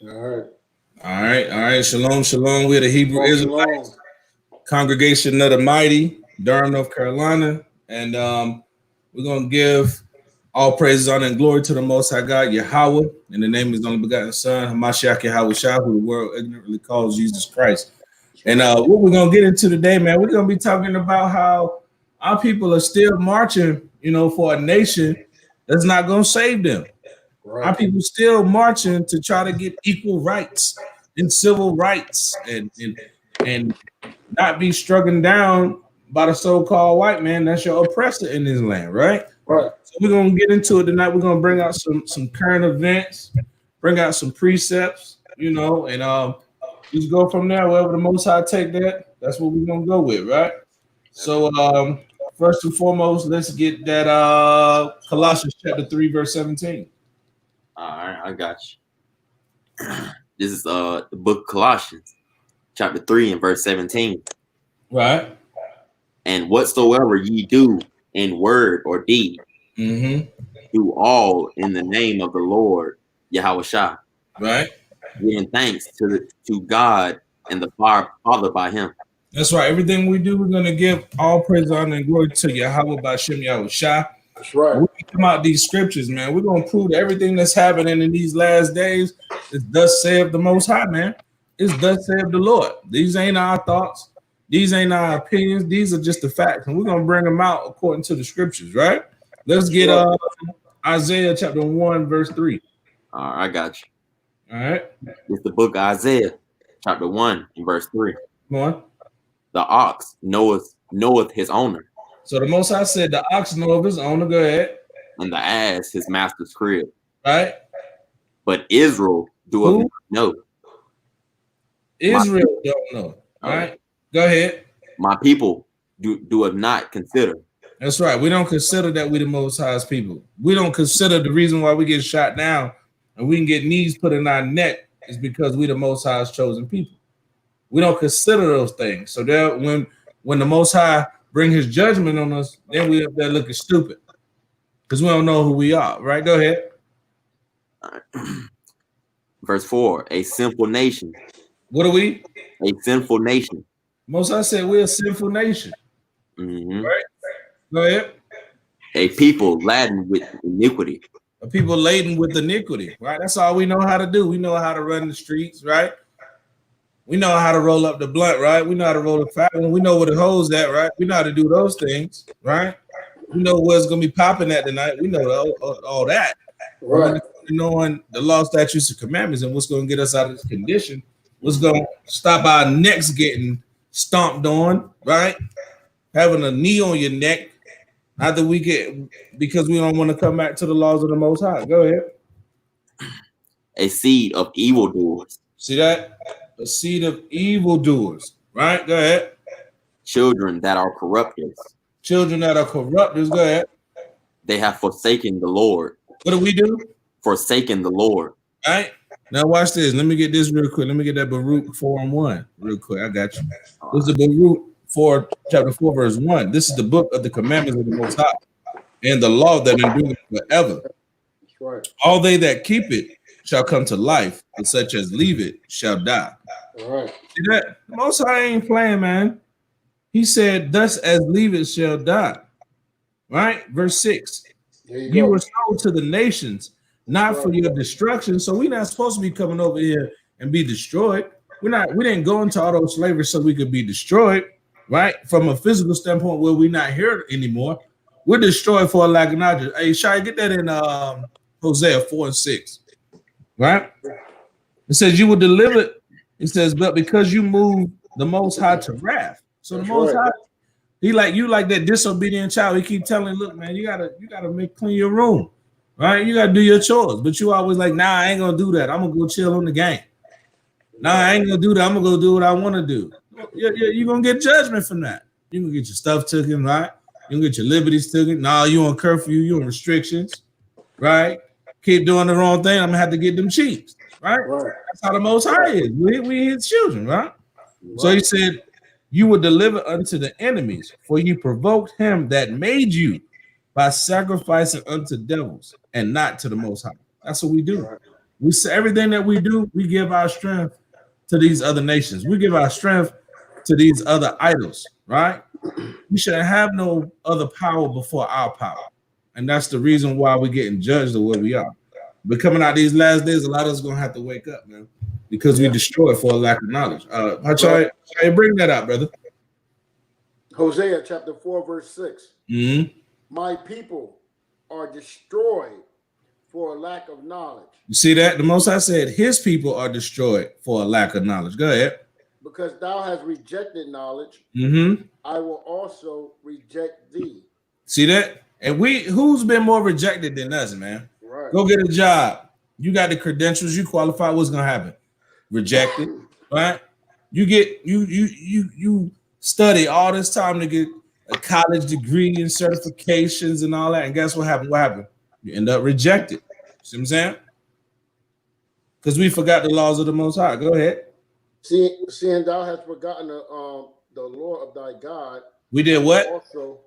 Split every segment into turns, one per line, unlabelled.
All right.
All right, all right. Shalom, shalom. We're the Hebrew
Shalom,
Israelites
shalom.
congregation of the mighty, Durham, North Carolina, and we're gonna give all praises, honor, and glory to the Most High God, Yahweh, in the name of His only begotten Son, Hamashiach Yahweh Shah, who the world ignorantly calls Jesus Christ. And what we're gonna get into today, man, we're gonna be talking about how our people are still marching, for a nation that's not gonna save them. Our
Right.
people still marching to try to get equal rights and civil rights and not be struck down by the so-called white man that's your oppressor in this land, right?
Right.
So we're gonna get into it tonight. We're gonna bring out some current events, bring out some precepts, and just go from there. Wherever the Most High take that, that's what we're gonna go with, right? So first and foremost, let's get that Colossians chapter 3, verse 17.
All right, I got you. This is the book of Colossians, chapter 3 and verse 17.
Right.
And whatsoever ye do in word or deed, do all in the name of the Lord Yahweh Shah.
Right.
Giving thanks to God and the Father by Him.
That's right. Everything we do, we're gonna give all praise, honor, and glory to Yahweh by Shem Yahweh Shah.
That's right.
When we come out these scriptures, man, we're gonna prove everything that's happening in these last days is thus saith the Most High, man. It's thus saith the Lord. These ain't our thoughts. These ain't our opinions. These are just the facts, and we're gonna bring them out according to the scriptures, right? Let's get Isaiah chapter 1, verse 3.
All right, I got you.
All right.
It's the book of Isaiah, chapter 1 and verse 3.
Come on.
The ox knoweth his owner.
So the Most High said the ox know of his owner. Go ahead.
And the ass his master's crib.
Right.
But Israel doeth not know.
Israel don't know. All right. Go ahead.
My people doeth not consider.
That's right. We don't consider that we the Most High's people. We don't consider the reason why we get shot down and we can get knees put in our neck is because we the Most High's chosen people. We don't consider those things. So there, when the Most High bring His judgment on us, then we up there looking stupid because we don't know who we are. Right? Go ahead.
Verse 4: A sinful nation.
What are we?
A sinful nation.
Most High said we're a sinful nation. Right? Go ahead.
A people laden with iniquity.
A people laden with iniquity. Right? That's all we know how to do. We know how to run the streets. Right? We know how to roll up the blunt, right? We know how to roll the fat one. We know where the hole's at, right? We know how to do those things, right? We know what's going to be popping at tonight. We know all that.
Right.
Knowing the law, statutes, and commandments and what's going to get us out of this condition, what's going to stop our necks getting stomped on, right? Having a knee on your neck after we get, because we don't want to come back to the laws of the Most High. Go ahead.
A seed of evildoers.
See that? A seed of evildoers, right? Go ahead.
Children that are corrupters.
Children that are corrupters. Go ahead.
They have forsaken the Lord.
What do we do?
Forsaken the Lord.
All right. Now watch this. Let me get this real quick. Let me get that Baruch 4:1 real quick. I got you. This is the Baruch 4, chapter 4, verse 1. This is the book of the commandments of the Most High and the law that endureth forever.
That's right.
All they that keep it shall come to life, and such as leave it shall die.
All right.
See that? The Most High ain't playing, man. He said, thus as leave it shall die. Right? Verse 6. You were sold to the nations, not for your destruction. So we're not supposed to be coming over here and be destroyed. We didn't go into auto slavery so we could be destroyed, right? From a physical standpoint where we're not here anymore. We're destroyed for a lack of knowledge. Hey, Shai, get that in Hosea 4 and 6. Right? It says you will deliver. It says, but because you move the Most High to wrath. So the Most High, He like you like that disobedient child. He keep telling, look, man, you gotta clean your room, right? You gotta do your chores. But you always like, nah, I ain't gonna do that. I'm gonna go chill on the game. Nah, I ain't gonna do that. I'm gonna go do what I want to do. You're gonna get judgment from that. You can get your stuff taken, right? You can get your liberties taken. Nah, you on curfew, you on restrictions, right? Keep doing the wrong thing, I'm gonna have to get them cheeks, right? That's how the Most High is. We His children, right? So He said, you will deliver unto the enemies, for you provoked Him that made you by sacrificing unto devils and not to the Most High. That's what we do. We say everything that we do, we give our strength to these other nations. We give our strength to these other idols, right? We shouldn't have no other power before our power. And that's the reason why we're getting judged the way we are. But coming out these last days, a lot of us gonna have to wake up, man, because we destroyed for a lack of knowledge. How you bring that out, brother?
Hosea chapter 4, verse 6.
Mm-hmm.
My people are destroyed for a lack of knowledge.
You see that? The Most High said his people are destroyed for a lack of knowledge. Go ahead.
Because thou hast rejected knowledge, I will also reject thee.
See that? And who's been more rejected than us, man?
Right.
Go get a job. You got the credentials, you qualify. What's gonna happen? Rejected, right? You study all this time to get a college degree and certifications and all that, and guess what happened? What happened? You end up rejected. See what I'm saying? Because we forgot the laws of the Most High. Go ahead.
Seeing thou hast forgotten the law of thy God.
We did what?
Also,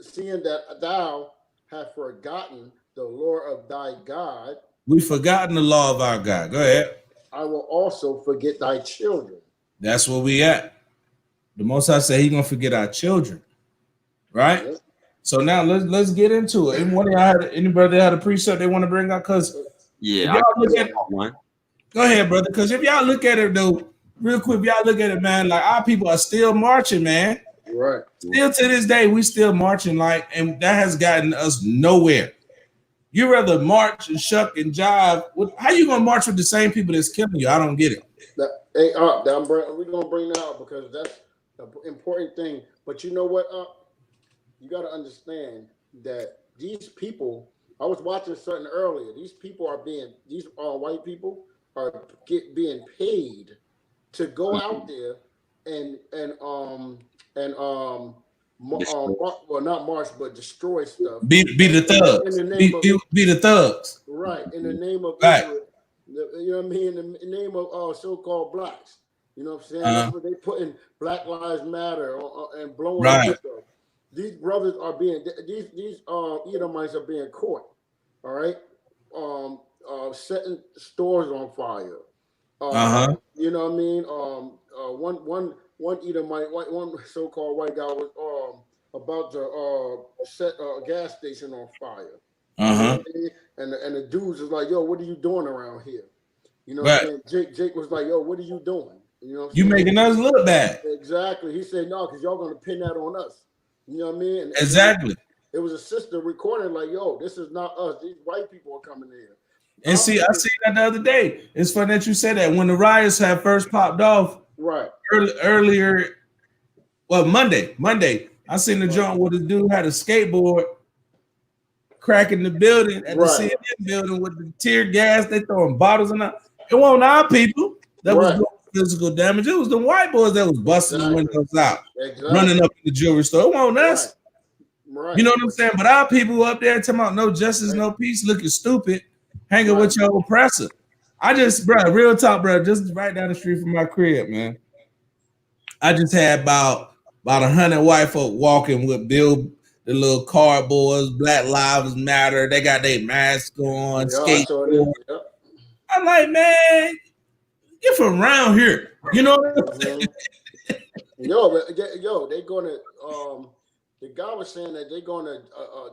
seeing that thou hast forgotten the law of thy God.
We forgotten the law of our God. Go ahead.
I will also forget thy children.
That's where we at. The Most High said He's gonna forget our children, right? Yep. So now let's get into it. Anybody had a precept they want to bring out? Because
y'all
look at it, go ahead, brother. Because if y'all look at it though, real quick, if y'all look at it, man, like our people are still marching, man.
Right.
Still to this day, we still marching, like, and that has gotten us nowhere. You rather march and shuck and jive. How you gonna march with the same people that's killing you? I don't get it.
We're gonna bring that out because that's an important thing. But you know what? You got to understand that these people. I was watching something earlier. These white people are being paid to go out there well, not march, but destroy stuff.
Be the thugs. Be the thugs.
Right, in the name of Israel. You know what I mean? In the name of so-called blacks. You know what I'm saying? That's what they put in Black Lives Matter and blowing up stuff. These brothers are being these Edomites are being caught. All right, setting stores on fire. You know what I mean? One Edomite, one so-called white guy was about to set a gas station on fire. You know what I mean? And the dudes was like, "Yo, what are you doing around here?" You know what I'm saying? Jake was like, "Yo, what are you doing?" You know,
you making us look bad.
Exactly. He said, "No, because y'all gonna pin that on us." You know what I mean? And
exactly.
It was a sister recording like, "Yo, this is not us. These white people are coming here."
And I seen that the other day. It's funny that you said that when the riots had first popped off.
Right.
Earlier, well, Monday. I seen the joint where the dude had a skateboard cracking the building at the CNN building with the tear gas. They throwing bottles in that. It wasn't our people that was doing physical damage. It was the white boys that was busting the windows out, running up in the jewelry store. It wasn't us.
Right.
You know what I'm saying? But our people up there talking about no justice, no peace, looking stupid, hanging with your oppressor. I just, real talk, just right down the street from my crib, man. I just had about 100 white folk walking with the little cardboards, Black Lives Matter. They got their masks on, skateboard. I'm like, man, get from around here. You know what I'm saying?
Yo, they gonna the guy was saying that they're gonna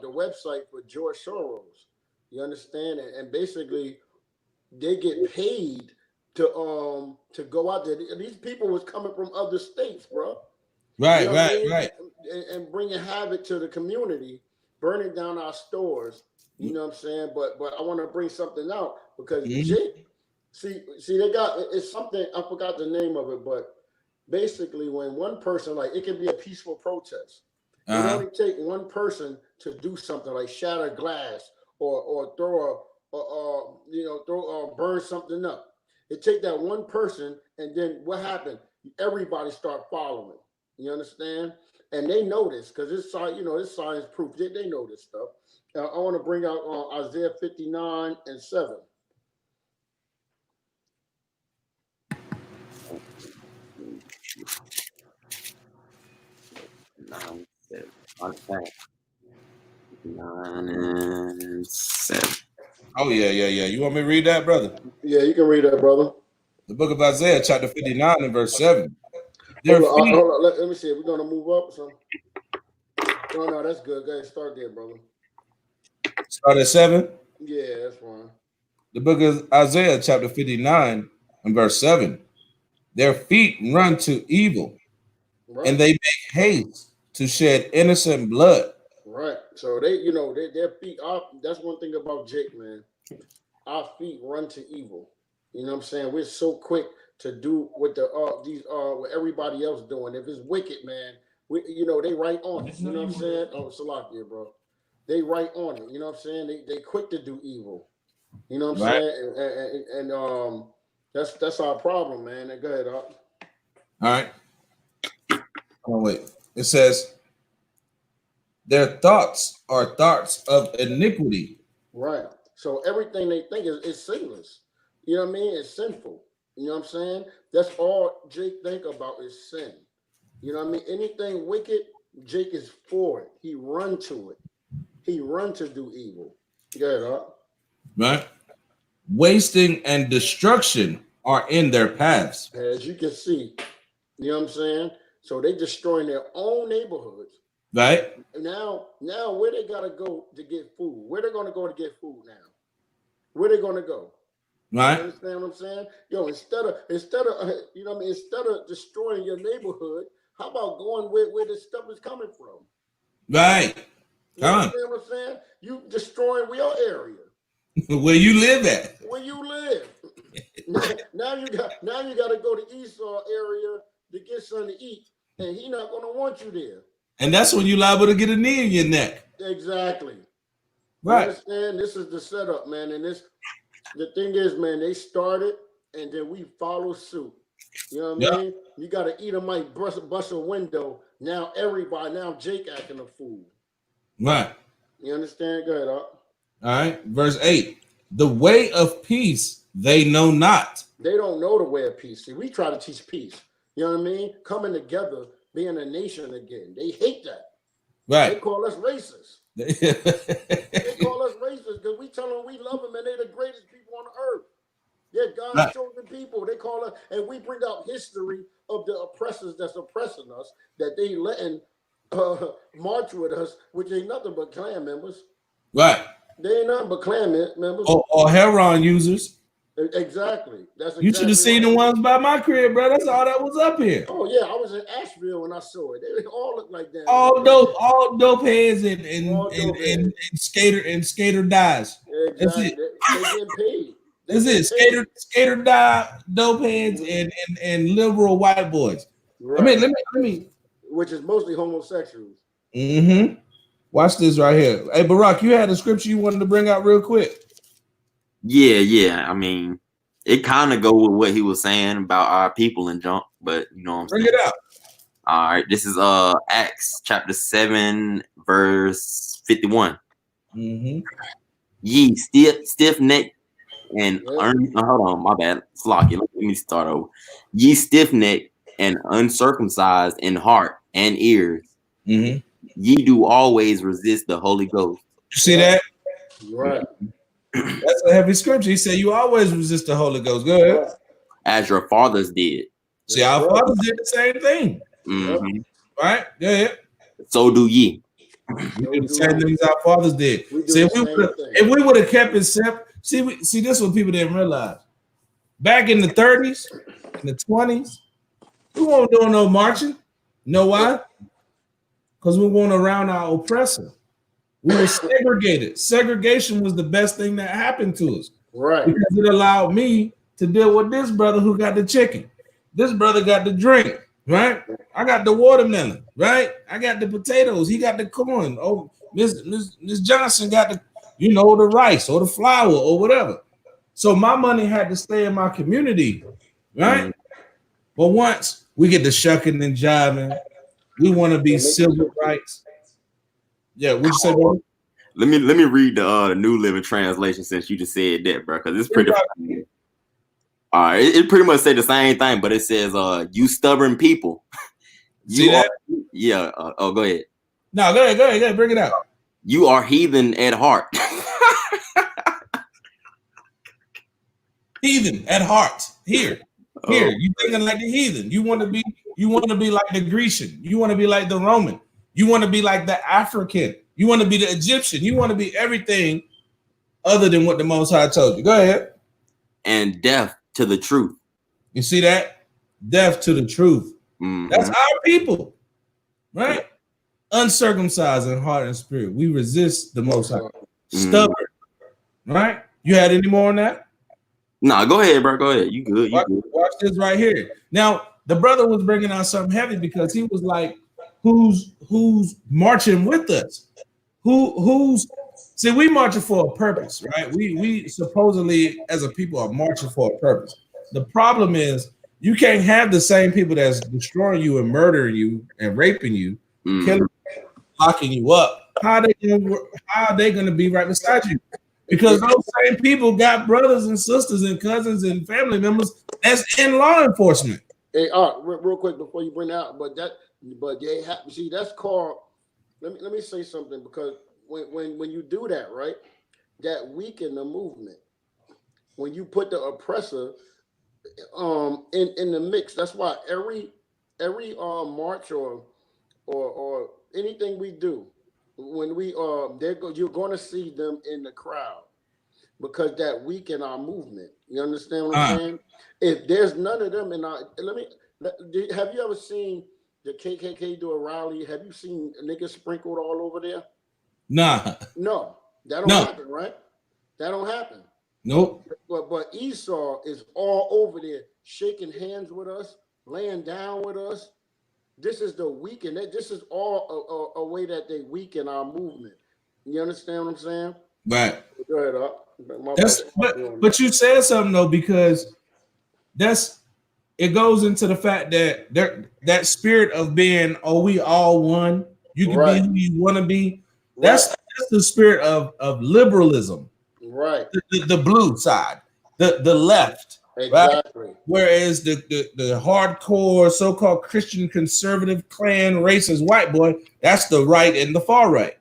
the website for George Soros. You understand? And basically they get paid to go out there. These people was coming from other states, bro.
Right, right.
And bringing havoc to the community, burning down our stores. You know what I'm saying? But I want to bring something out because Jake, see, they got it's something, I forgot the name of it, but basically when one person, like it can be a peaceful protest. It only take one person to do something like shatter glass or throw burn something up. It take that one person, and then what happened? Everybody start following. You understand? And they know this because it's it's science proof. They know this stuff. I want to bring out Isaiah 59:7.
Okay. 9 and 7.
Oh, yeah. You want me to read that, brother?
Yeah, you can read that, brother.
The book of Isaiah, chapter 59 and verse 7.
Hold on. Let me see. We're going to move up. So. No, that's good. Go ahead. Start there, brother.
Start at 7?
Yeah, that's fine.
The book of Isaiah, chapter 59 and verse 7. Their feet run to evil, right, and they make haste to shed innocent blood.
Right. So their feet are, that's one thing about Jake, man. Our feet run to evil. You know what I'm saying? We're so quick to do what what everybody else doing. If it's wicked, man, they right on it. You know what I'm saying? Oh, Salakia, bro. They right on it. You know what I'm saying? They quick to do evil. You know what I'm saying? And that's our problem, man. Go ahead, All
right. Oh, wait. It says, their thoughts are thoughts of iniquity.
Right. So everything they think is sinless. You know what I mean? It's sinful. You know what I'm saying? That's all Jake think about is sin. You know what I mean? Anything wicked, Jake is for it. He run to it. He run to do evil. Go ahead, Art.
Right. Wasting and destruction are in their paths.
As you can see, you know what I'm saying? So they destroying their own neighborhoods.
Right.
Now where they gotta go to get food? Where they gonna go to get food now? Where they gonna go?
Right.
You understand what I'm saying? Yo, instead of you know what I mean, instead of destroying your neighborhood, how about going where the stuff is coming from?
Right.
You understand what I'm saying? You destroying your area.
Where you live at.
Where you live. now you got to go to Esau area to get something to eat, and he not gonna want you there.
And that's when you liable to get a knee in your neck.
Exactly.
Right.
You understand? This is the setup, man. And the thing is, man, they started and then we follow suit. You know what I mean? You got to eat a mic, bust a window. Now Jake acting a fool.
Right.
You understand? Go ahead, All
right. Verse 8. The way of peace they know not.
They don't know the way of peace. See, we try to teach peace. You know what I mean? Coming together, being a nation again. They hate that.
Right.
They call us racist. They call us racist because we tell them we love them and they're the greatest people on earth. They're God's chosen people. They call us, and we bring out history of the oppressors that's oppressing us, that they letting march with us, which ain't nothing but Klan members.
Right.
They ain't nothing but Klan members.
Or Heron users.
Exactly. That's
you should have seen the ones by my crib, bro. That's all that was up here.
Oh yeah, I was in Asheville when I saw it. They all look like that.
All dope heads and skater dies.
Exactly. That's it. They getting paid.
That's it. Skater die, dope heads and liberal white boys.
Right.
I mean, let me.
Which is mostly homosexuals.
Mm-hmm. Watch this right here. Hey, Barack, you had a scripture you wanted to bring out real quick.
Yeah. I mean, it kind of go with what he was saying about our people and junk, but you know what I'm saying.
Bring it out.
All right, this is Acts chapter 7, verse 51.
Mm-hmm.
Ye stiff-necked and hold on, my bad. Slocky. Let me start over. Ye stiff-necked and uncircumcised in heart and ears.
Mm-hmm.
Ye do always resist the Holy Ghost.
You see that?
Right.
That's a heavy scripture. He said, you always resist the Holy Ghost. Go ahead.
As your fathers did.
See, our fathers did the same thing.
Mm-hmm.
Right? Go ahead.
So do ye.
We do the same things our fathers did. See, if we would have kept it simple, see, this is what people didn't realize. Back in the 30s, in the 20s, we weren't doing no marching. You know why? Because we weren't around our oppressor. We were segregated. Segregation was the best thing that happened to us.
Right.
Because it allowed me to deal with this brother who got the chicken. This brother got the drink, right? I got the watermelon, right? I got the potatoes. He got the corn. Oh, Miss Johnson got the, the rice or the flour or whatever. So my money had to stay in my community, right? Mm-hmm. But once we get to shucking and jiving, we want to be civil rights. Yeah, what you say, bro?
Let me read the New Living Translation since you just said that, bro, because it's pretty. All right, it pretty much say the same thing, but it says, "You stubborn people."
See that?
Yeah. Go ahead.
No, go ahead. Bring it out.
You are heathen at heart.
Heathen at heart. Here. You thinking like the heathen. You want to be like the Grecian. You want to be like the Roman. You want to be like the African. You want to be the Egyptian. You want to be everything other than what the Most High told you. Go ahead.
And deaf to the truth.
You see that? Deaf to the truth.
Mm-hmm.
That's our people, right? Uncircumcised in heart and spirit. We resist the Most High. Stubborn, right? You had any more on that?
Nah, go ahead, bro. Go ahead. You good.
Watch this right here. Now, the brother was bringing out something heavy because he was like, who's marching with us? See, we marching for a purpose, right? We supposedly as a people are marching for a purpose. The problem is you can't have the same people that's destroying you and murdering you and raping you, killing you, locking you up. How are they gonna be right beside you? Because those same people got brothers and sisters and cousins and family members that's in law enforcement.
Hey, real quick before you bring out, but they have, see, that's called. Let me say something, because when you do that, right, that weaken the movement. When you put the oppressor in the mix, that's why every march or anything we do, when we you're going to see them in the crowd, because that weaken our movement. You understand what I'm saying? If there's none of them in our, have you ever seen the KKK do a rally? Have you seen niggas sprinkled all over there?
Nah.
No, that don't happen, right? That don't happen.
Nope.
But Esau is all over there, shaking hands with us, laying down with us. This is the weaken. This is all a way that they weaken our movement. You understand what I'm saying?
Right.
Go ahead, up.
But you said something though, because it goes into the fact that that spirit of being, we all one. You can be who you want to be. That's the spirit of liberalism.
Right.
The blue side, the left.
Exactly.
Right? Whereas the hardcore so-called Christian conservative Klan racist white boy, that's the right and the far right.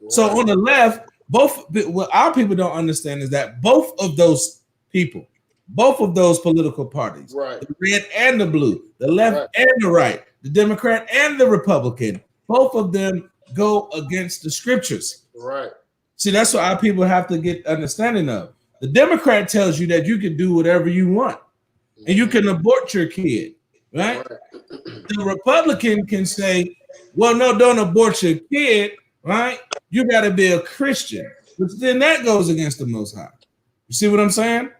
So on the left, what our people don't understand is that both of those people, both of those political parties,
right,
the red and the blue, the left and the right, the Democrat and the Republican, both of them go against the scriptures.
Right.
See, that's what our people have to get understanding of. The Democrat tells you that you can do whatever you want and you can abort your kid, right? The Republican can say, well, no, don't abort your kid, right? You got to be a Christian. But then that goes against the Most High. You see what I'm saying?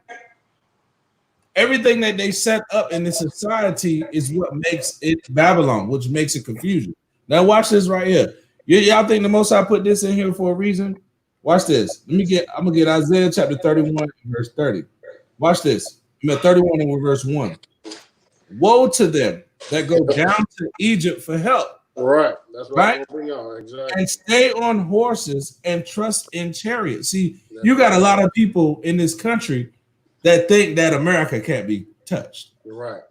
Everything that they set up in the society is what makes it Babylon, which makes it confusion. Now watch this right here. Y'all think the Most High put this in here for a reason? Watch this. I'm gonna get Isaiah chapter 31, verse 30. Watch this. I'm at 31 and verse 1. Woe to them that go down to Egypt for help.
Right. That's what
right.
Bring on. Exactly.
And stay on horses and trust in chariots. See, you got a lot of people in this country that think that America can't be touched.
Right.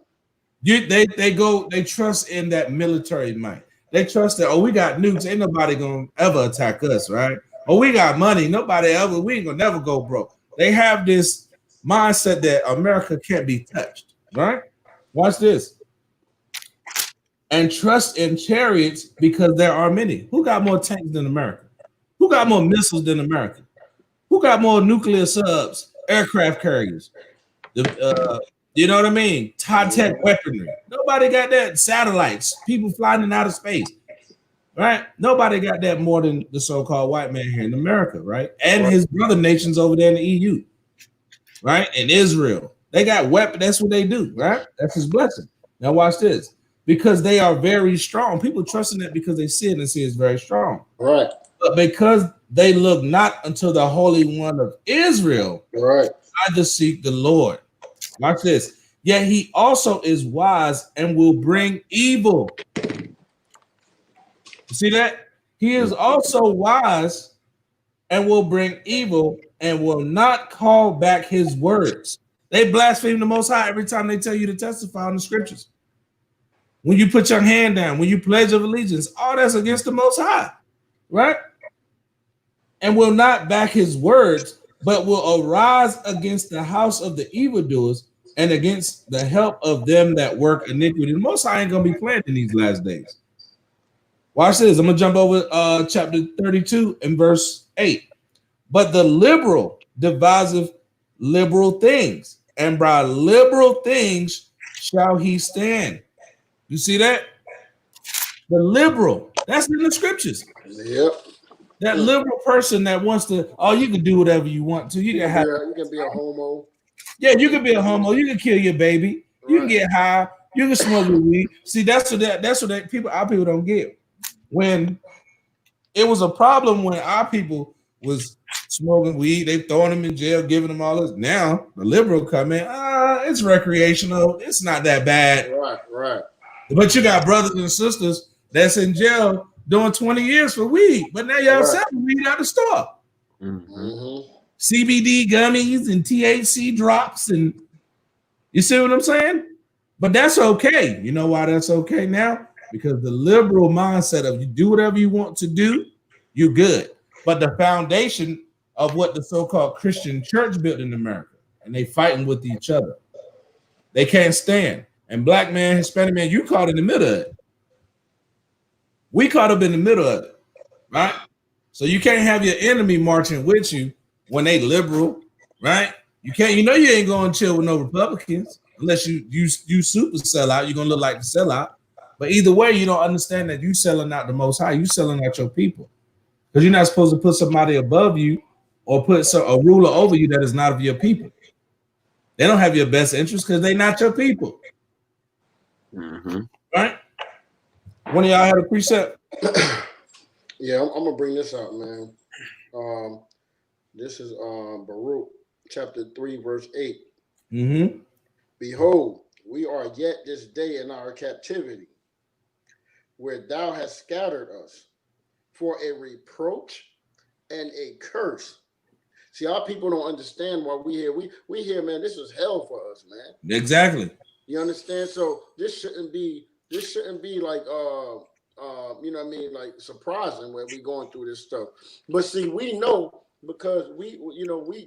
They trust in that military might. They trust that, we got nukes, ain't nobody gonna ever attack us, right? We got money, we ain't gonna never go broke. They have this mindset that America can't be touched, right? Watch this. And trust in chariots because there are many. Who got more tanks than America? Who got more missiles than America? Who got more nuclear subs, aircraft carriers? You know what I mean? High-tech weaponry. Nobody got that. Satellites, people flying in outer space, right? Nobody got that more than the so-called white man here in America, right? And his brother nations over there in the EU, right? And Israel. They got weapons. That's what they do, right? That's his blessing. Now watch this. Because they are very strong. People trust in it because they see it and see it's very strong.
Right.
But because they look not unto the Holy One of Israel,
right,
either seek the Lord. Watch this. Yet he also is wise and will bring evil. You see that? He is also wise and will bring evil and will not call back his words. They blaspheme the Most High every time they tell you to testify on the scriptures. When you put your hand down, when you pledge of allegiance, all that's against the Most High, right? And will not back his words, but will arise against the house of the evildoers and against the help of them that work iniquity. The Most High ain't gonna be playing in these last days. Watch this. I'm gonna jump over chapter 32 and verse 8. But the liberal deviseth liberal things, and by liberal things shall he stand. You see that? The liberal, that's in the scriptures.
Yep.
That liberal person that wants to, oh, you can do whatever you want to. You
can be a homo.
Yeah, you can be a homo. You can kill your baby. You can get high. You can smoke your weed. See, that's what our people don't get. When it was a problem when our people was smoking weed, they throwing them in jail, giving them all this. Now the liberal come in, it's recreational. It's not that bad.
Right.
But you got brothers and sisters that's in jail doing 20 years for weed, but now y'all selling weed out the store.
Mm-hmm.
CBD gummies and THC drops, and you see what I'm saying? But that's okay. You know why that's okay now? Because the liberal mindset of you do whatever you want to do, you're good. But the foundation of what the so-called Christian church built in America, and they fighting with each other. They can't stand. And black man, Hispanic man, you caught in the middle of it. We caught up in the middle of it, right? So you can't have your enemy marching with you when they liberal, right? You can't. You know you ain't going to chill with no Republicans unless you super sell out. You're gonna look like the sellout. But either way, you don't understand that you selling out the Most High. You selling out your people because you're not supposed to put somebody above you or put a ruler over you that is not of your people. They don't have your best interest because they're not your people.
Mm-hmm.
Right? One of y'all had a precept?
Yeah, I'm gonna bring this out, man. This is Baruch chapter 3, verse 8.
Mm-hmm.
Behold, we are yet this day in our captivity, where thou hast scattered us for a reproach and a curse. See, our people don't understand why we here. We here, man. This is hell for us, man.
Exactly.
You understand? So this shouldn't be like you know what I mean, like surprising when we going through this stuff. But see, we know because we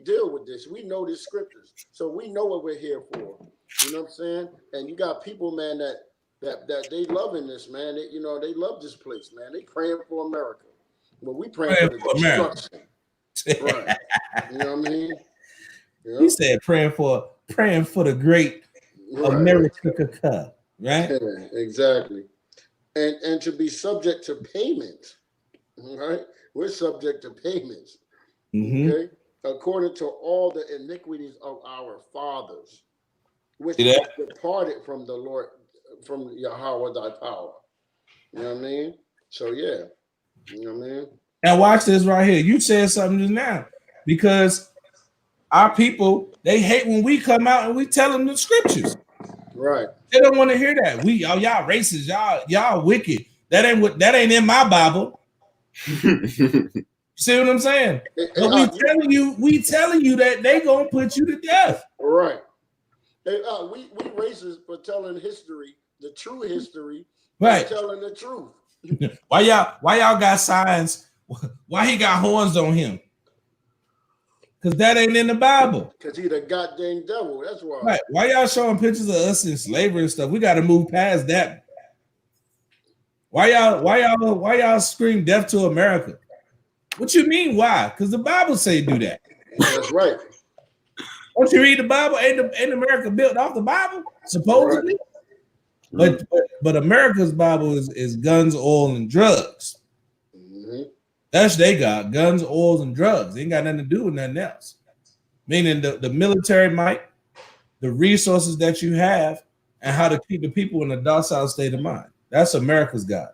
deal with this. We know the scriptures, so we know what we're here for. You know what I'm saying? And you got people, man, that they loving this, man. They love this place, man. They praying for America. But we praying for the destruction. Right. You know what I mean? Yeah.
He said praying for the great Amerikkka, right?
Yeah, exactly. And to be subject to payments, right? We're subject to payments, okay? According to all the iniquities of our fathers, which departed from the Lord, from Yahweh thy power. You know what I mean? So yeah, you know what I mean?
Now watch this right here. You said something just now because our people, they hate when we come out and we tell them the scriptures.
Right.
They don't want to hear that. Y'all racist, y'all wicked. That ain't in my Bible. See what I'm saying? But we telling you that they gonna put you to death.
Right. We racist for telling history, the true history,
right?
Telling the truth.
Why y'all got signs? Why he got horns on him? Because that ain't in the Bible.
Because he the goddamn devil. That's why.
Right. Why y'all showing pictures of us in slavery and stuff? We got to move past that. Why y'all scream death to America? What you mean? Why? Because the Bible say do that.
That's right.
Don't you read the Bible? Ain't America built off the Bible? Supposedly. Right. But America's Bible is guns, oil, and drugs. That's they got guns, oils, and drugs. They ain't got nothing to do with nothing else. Meaning the military might, the resources that you have, and how to keep the people in a docile state of mind. That's America's God.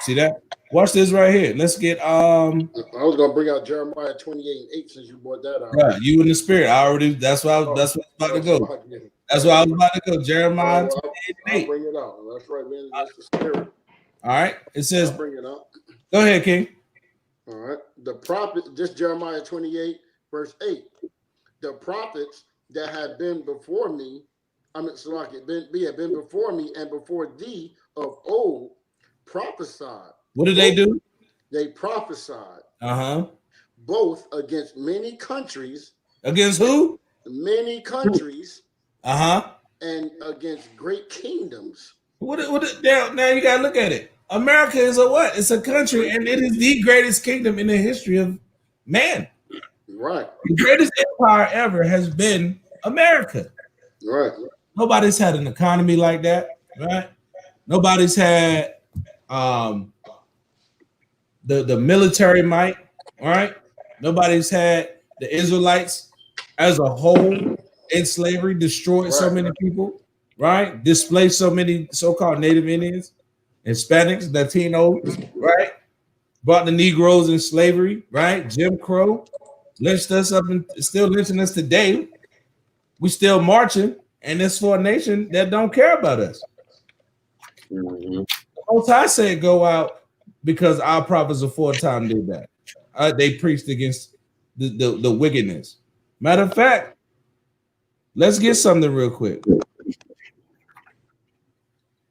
See that? Watch this right here. Let's get
I was gonna bring out Jeremiah 28:8 since you brought that out.
Right, you in the spirit. That's why I was about to go. That's why I was about to go. Jeremiah 28:8.
I'll bring it out. That's right, man. That's the spirit.
All right. It says,
I'll bring it out.
Go ahead, King.
All right. The prophet, this Jeremiah 28, verse 8. The prophets that had been before me, been before me and before thee of old prophesied.
What did they do?
They prophesied. both against many countries.
Against who?
Many countries. And against great kingdoms.
Now you gotta look at it. America is a what? It's a country, and it is the greatest kingdom in the history of man.
Right.
The greatest empire ever has been America.
Right.
Nobody's had an economy like that, right? Nobody's had the military might, all right? Nobody's had the Israelites as a whole in slavery, destroyed so many people, right? Displaced so many so-called Native Indians, Hispanics, Latinos, right? Brought the Negroes in slavery, right? Jim Crow lynched us up and still lynching us today. We still marching, and it's for a nation that don't care about us. Most I say go out because our prophets aforetime did that. They preached against the wickedness. Matter of fact, let's get something real quick.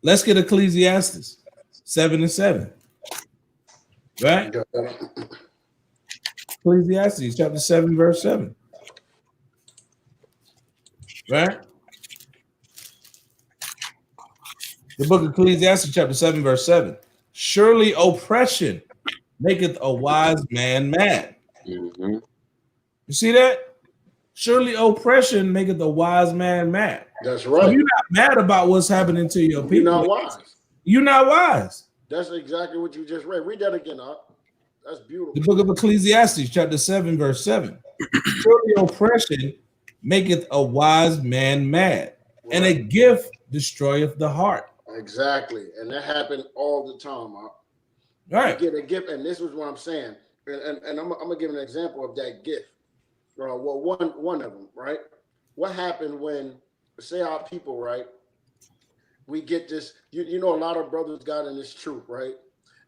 Let's get Ecclesiastes 7:7. Right? Ecclesiastes chapter 7, verse 7. Right? The book of Ecclesiastes chapter 7, verse 7. Surely oppression maketh a wise man mad. You see that? Surely oppression maketh a wise man mad.
That's right.
So you're not mad about what's happening to your people.
You're not wise.
You're not wise.
That's exactly what you just read. Read that again, Up. That's beautiful.
The book of Ecclesiastes, chapter 7, verse 7. Surely oppression maketh a wise man mad, and a gift destroyeth the heart.
Exactly. And that happened all the time, Up.
Right.
You get a gift, and this is what I'm saying. And I'm going to give an example of that gift. Well, one of them, right? What happened when, say, our people, right? We get this, you know, a lot of brothers got in this truth, right?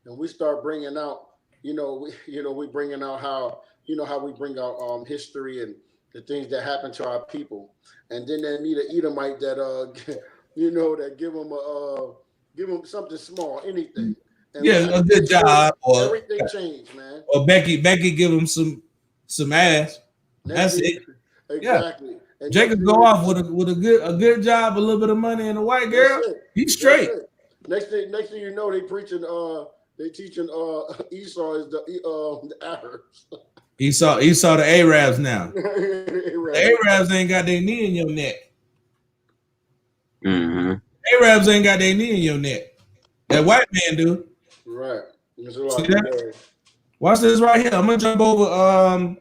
And we start bringing out, we bringing out how we bring out history and the things that happen to our people, and then they meet an Edomite that that give them something small, anything. And
a good job, or
everything changed, man.
Or Becky give him some ass. That's it.
Exactly.
Yeah.
And
Jacob go off with a good job, a little bit of money, and a white girl. He's straight.
Next thing you know, they teaching Esau is the Arabs.
Esau the Arabs now. The Arabs ain't got their knee in your neck. Arabs ain't got their knee in your neck. That white man do.
Right.
See that? Watch this right here. I'm gonna jump over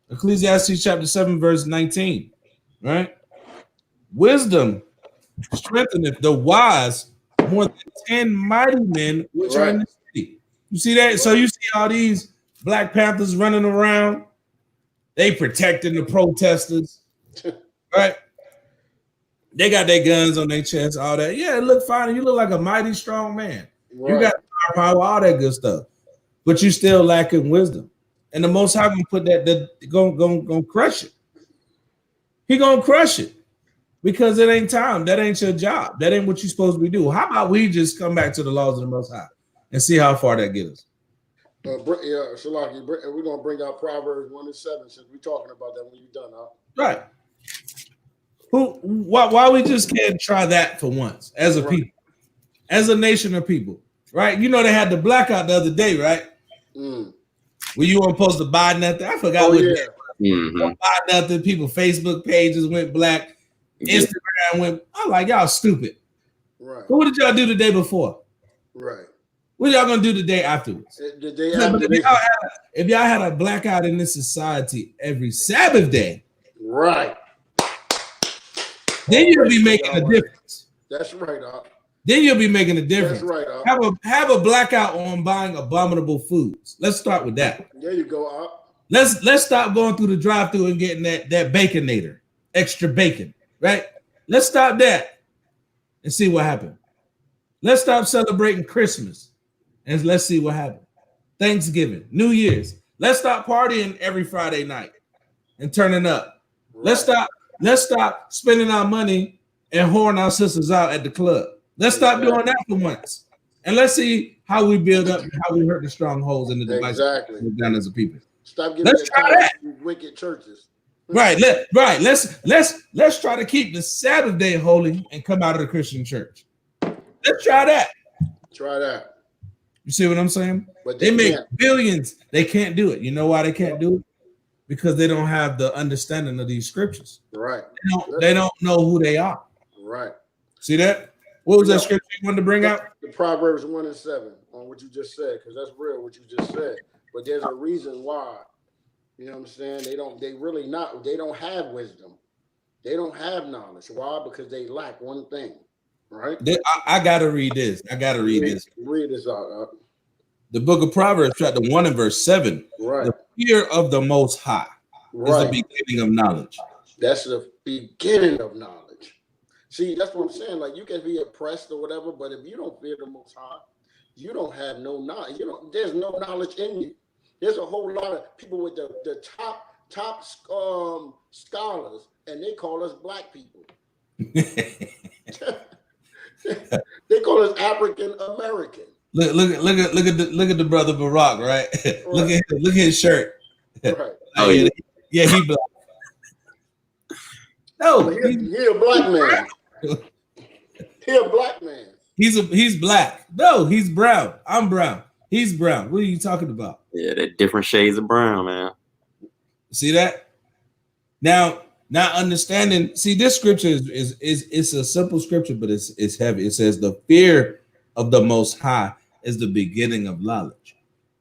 Ecclesiastes chapter 7, verse 19. Right? Wisdom strengtheneth the wise more than 10 mighty men which are in the city. You see that? So you see all these Black Panthers running around, they protecting the protesters, right? They got their guns on their chest, all that. Yeah, it look fine. You look like a mighty strong man. Right. You got power, all that good stuff, but you still lacking wisdom. And the Most High gonna put that gonna crush it. He gonna crush it because it ain't time. That ain't your job. That ain't what you're supposed to be doing. How about we just come back to the laws of the Most High and see how far that gets us?
Shalaki, we're gonna bring out Proverbs 1:7 since we're talking about that when you're done, huh?
Right. Why we just can't try that for once as a people, as a nation of people, right? You know they had the blackout the other day, right? Where you weren't supposed to buy nothing. I forgot what that was. Buy nothing. People Facebook pages went black. Instagram went. I'm like, y'all stupid. Right. But what did y'all do the day before?
Right.
What y'all gonna do the day afterwards?
The day after.
If y'all had a blackout in this society every Sabbath day,
right,
then you'll be making a difference.
That's right, Doc.
Then you'll be making a difference.
That's right, Doc.
Have a blackout on buying abominable foods. Let's start with that.
There you go, Doc.
Let's stop going through the drive-through and getting that baconator, extra bacon, right? Let's stop that and see what happens. Let's stop celebrating Christmas and let's see what happens. Thanksgiving, New Year's. Let's stop partying every Friday night and turning up. Right. Let's stop spending our money and whoring our sisters out at the club. Let's stop doing that for once. And let's see how we build up and how we hurt the strongholds in the devices we've done as a people.
Stop giving your time to these wicked churches.
Right. Let's try to keep the Sabbath day holy and come out of the Christian church. Let's try that.
Try that.
You see what I'm saying?
But
they make billions. They can't do it. You know why they can't do it? Because they don't have the understanding of these scriptures.
Right.
They don't know who they are.
Right.
See that? What was that scripture you wanted to bring out?
The Proverbs 1:7 on what you just said, because that's real what you just said. But there's a reason why. You know what I'm saying? They don't have wisdom. They don't have knowledge. Why? Because they lack one thing. Right?
I gotta read this.
Read this out.
The book of Proverbs, chapter 1 and verse 7.
Right.
The fear of the Most High is the beginning of knowledge.
That's the beginning of knowledge. See, that's what I'm saying. Like, you can be oppressed or whatever, but if you don't fear the Most High, you don't have no knowledge. There's no knowledge in you. There's a whole lot of people with the top scholars, and they call us black people. They call us African American.
Look at the brother Barack, right? Look at his shirt.
Right.
Oh yeah, he black. No,
he a black man. He a black man.
He's black. No, he's brown. I'm brown. He's brown. What are you talking about?
Yeah, they're different shades of brown, man.
See that? Now understanding. See, this scripture is it's a simple scripture, but it's heavy. It says the fear of the Most High is the beginning of knowledge.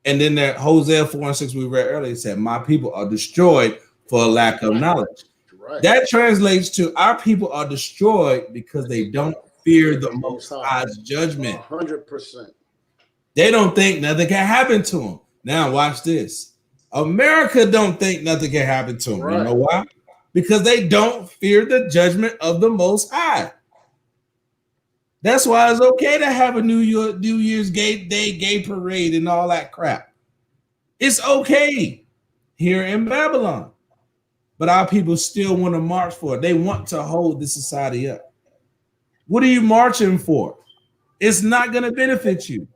And then there, Hosea 4:6 we read earlier said, "My people are destroyed for a lack of knowledge." Right. That translates to our people are destroyed because they don't fear the Most High's judgment.
100%.
They don't think nothing can happen to them. Now watch this. America don't think nothing can happen to them. Right. You know why? Because they don't fear the judgment of the Most High. That's why it's okay to have a New Year's gay parade and all that crap. It's okay here in Babylon. But our people still want to march for it. They want to hold the society up. What are you marching for? It's not going to benefit you.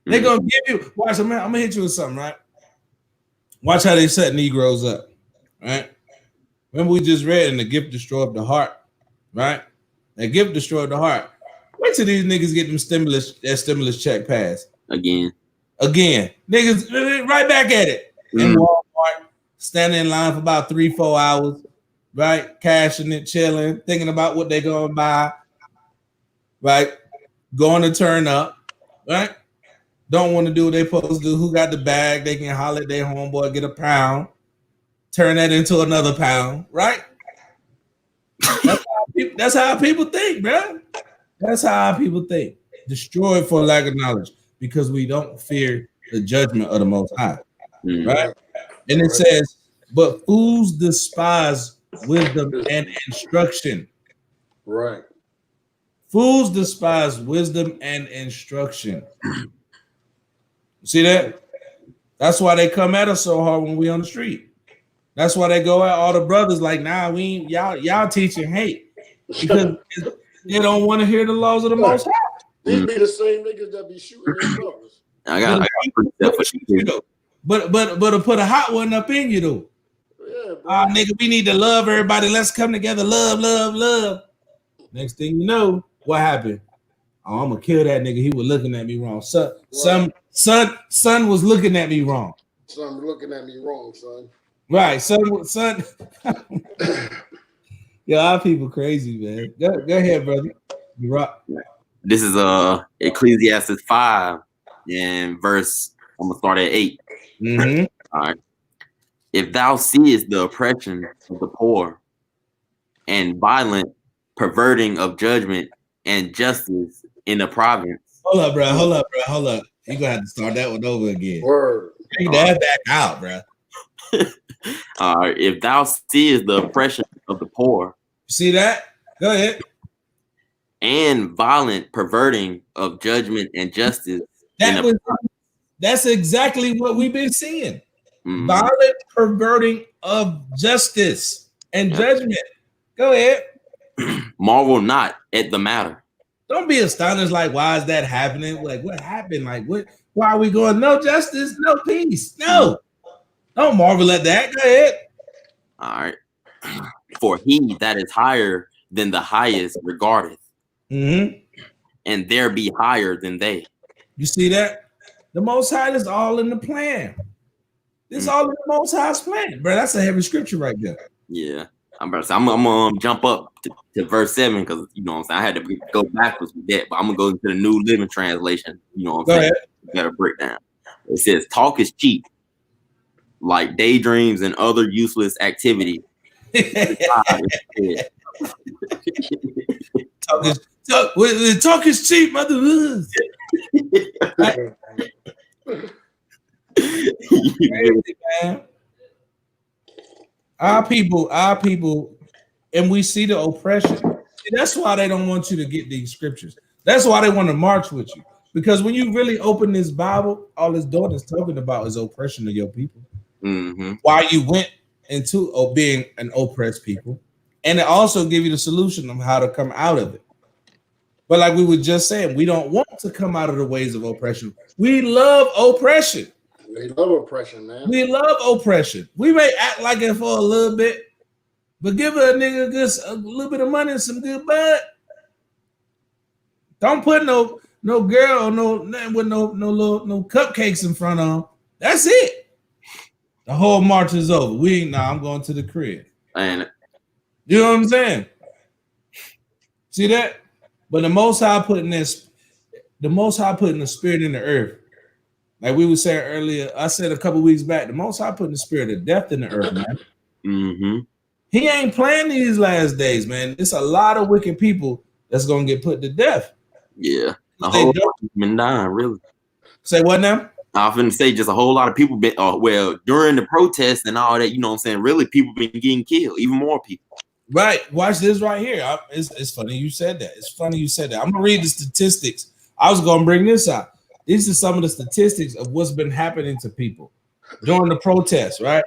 They're going to give you, watch, I'm going to hit you with something, right? Watch how they set Negroes up, right? Remember we just read in the gift destroyed the heart, right? That gift destroyed the heart. Wait till these niggas get them stimulus check passed. Again. Niggas right back at it. In Walmart, standing in line for about 3-4 hours, right? Cashing it, chilling, thinking about what they're going to buy, right? Going to turn up, right? Don't want to do what they supposed to do. Who got the bag? They can holler at their homeboy, get a pound, turn that into another pound, right? That's how people think, bro. That's how people think. Destroyed for lack of knowledge because we don't fear the judgment of the Most High, right? And it says, but fools despise wisdom and instruction.
Right.
Fools despise wisdom and instruction. See that? That's why they come at us so hard when we on the street. That's why they go at all the brothers like, nah, we ain't, y'all teaching hate because they don't want to hear the laws of the Most High.
These be the same niggas that be shooting their brothers.
I got
but to put a hot one up in you though. Yeah, nigga, we need to love everybody. Let's come together. Love. Next thing you know, what happened? Oh, I'm gonna kill that nigga. He was looking at me wrong. Son was looking at me wrong.
Son looking at me wrong, son.
Right, son. Yo, our people crazy, man. Go ahead, brother. You rock.
This is Ecclesiastes 5 and verse. I'm gonna start at 8.
Mm-hmm.
All right. If thou seest the oppression of the poor and violent perverting of judgment and justice in the province.
Hold up, bro. You gonna have to start that one over again.
Word.
Take that back out, bro.
All right. If thou seest the oppression of the poor,
see that? Go ahead.
And violent perverting of judgment and justice.
That's exactly what we've been seeing. Mm-hmm. Violent perverting of justice and judgment. Go ahead.
Marvel not at the matter.
Don't be astonished. Like, why is that happening? Like, what happened? Like, what? Why are we going? No justice, no peace. No. Don't marvel at that. Go ahead.
All right. For he that is higher than the highest regardeth,
Mm-hmm.
and there be higher than they.
You see that? The Most High is all in the plan. It's all in the Most High's plan, bro. That's a heavy scripture right there.
Yeah. I'm gonna jump up to verse 7 because you know what I'm saying. I had to go backwards with that, but I'm gonna go into the New Living Translation. You know what I'm saying? Got a breakdown. It says, "Talk is cheap, like daydreams and other useless activity."
Talk is cheap, mother. Crazy, man. Our people, and we see the oppression. See, that's why they don't want you to get these scriptures. That's why they want to march with you. Because when you really open this Bible, all it's doing is talking about is oppression of your people.
Mm-hmm.
Why you went into being an oppressed people, and it also give you the solution of how to come out of it. But like we were just saying, we don't want to come out of the ways of oppression. We love oppression.
We love oppression, man.
We love oppression. We may act like it for a little bit, but give a nigga a little bit of money and some good bud. Don't put no girl with no cupcakes in front of them. That's it. The whole march is over. I'm going to the crib.
And
you know what I'm saying? See that? But the Most High putting the spirit in the earth. Like we were saying earlier, I said a couple weeks back, the Most High putting the spirit of death in the earth, man.
Mm-hmm.
He ain't playing these last days, man. It's a lot of wicked people that's gonna get put to death.
Yeah, a whole lot of been dying, really.
Say what now?
I was gonna say just a whole lot of people been during the protests and all that, you know what I'm saying? Really, people been getting killed, even more people.
Right. Watch this right here. It's funny you said that. It's funny you said that. I'm gonna read the statistics. I was gonna bring this out. These are some of the statistics of what's been happening to people during the protests, right?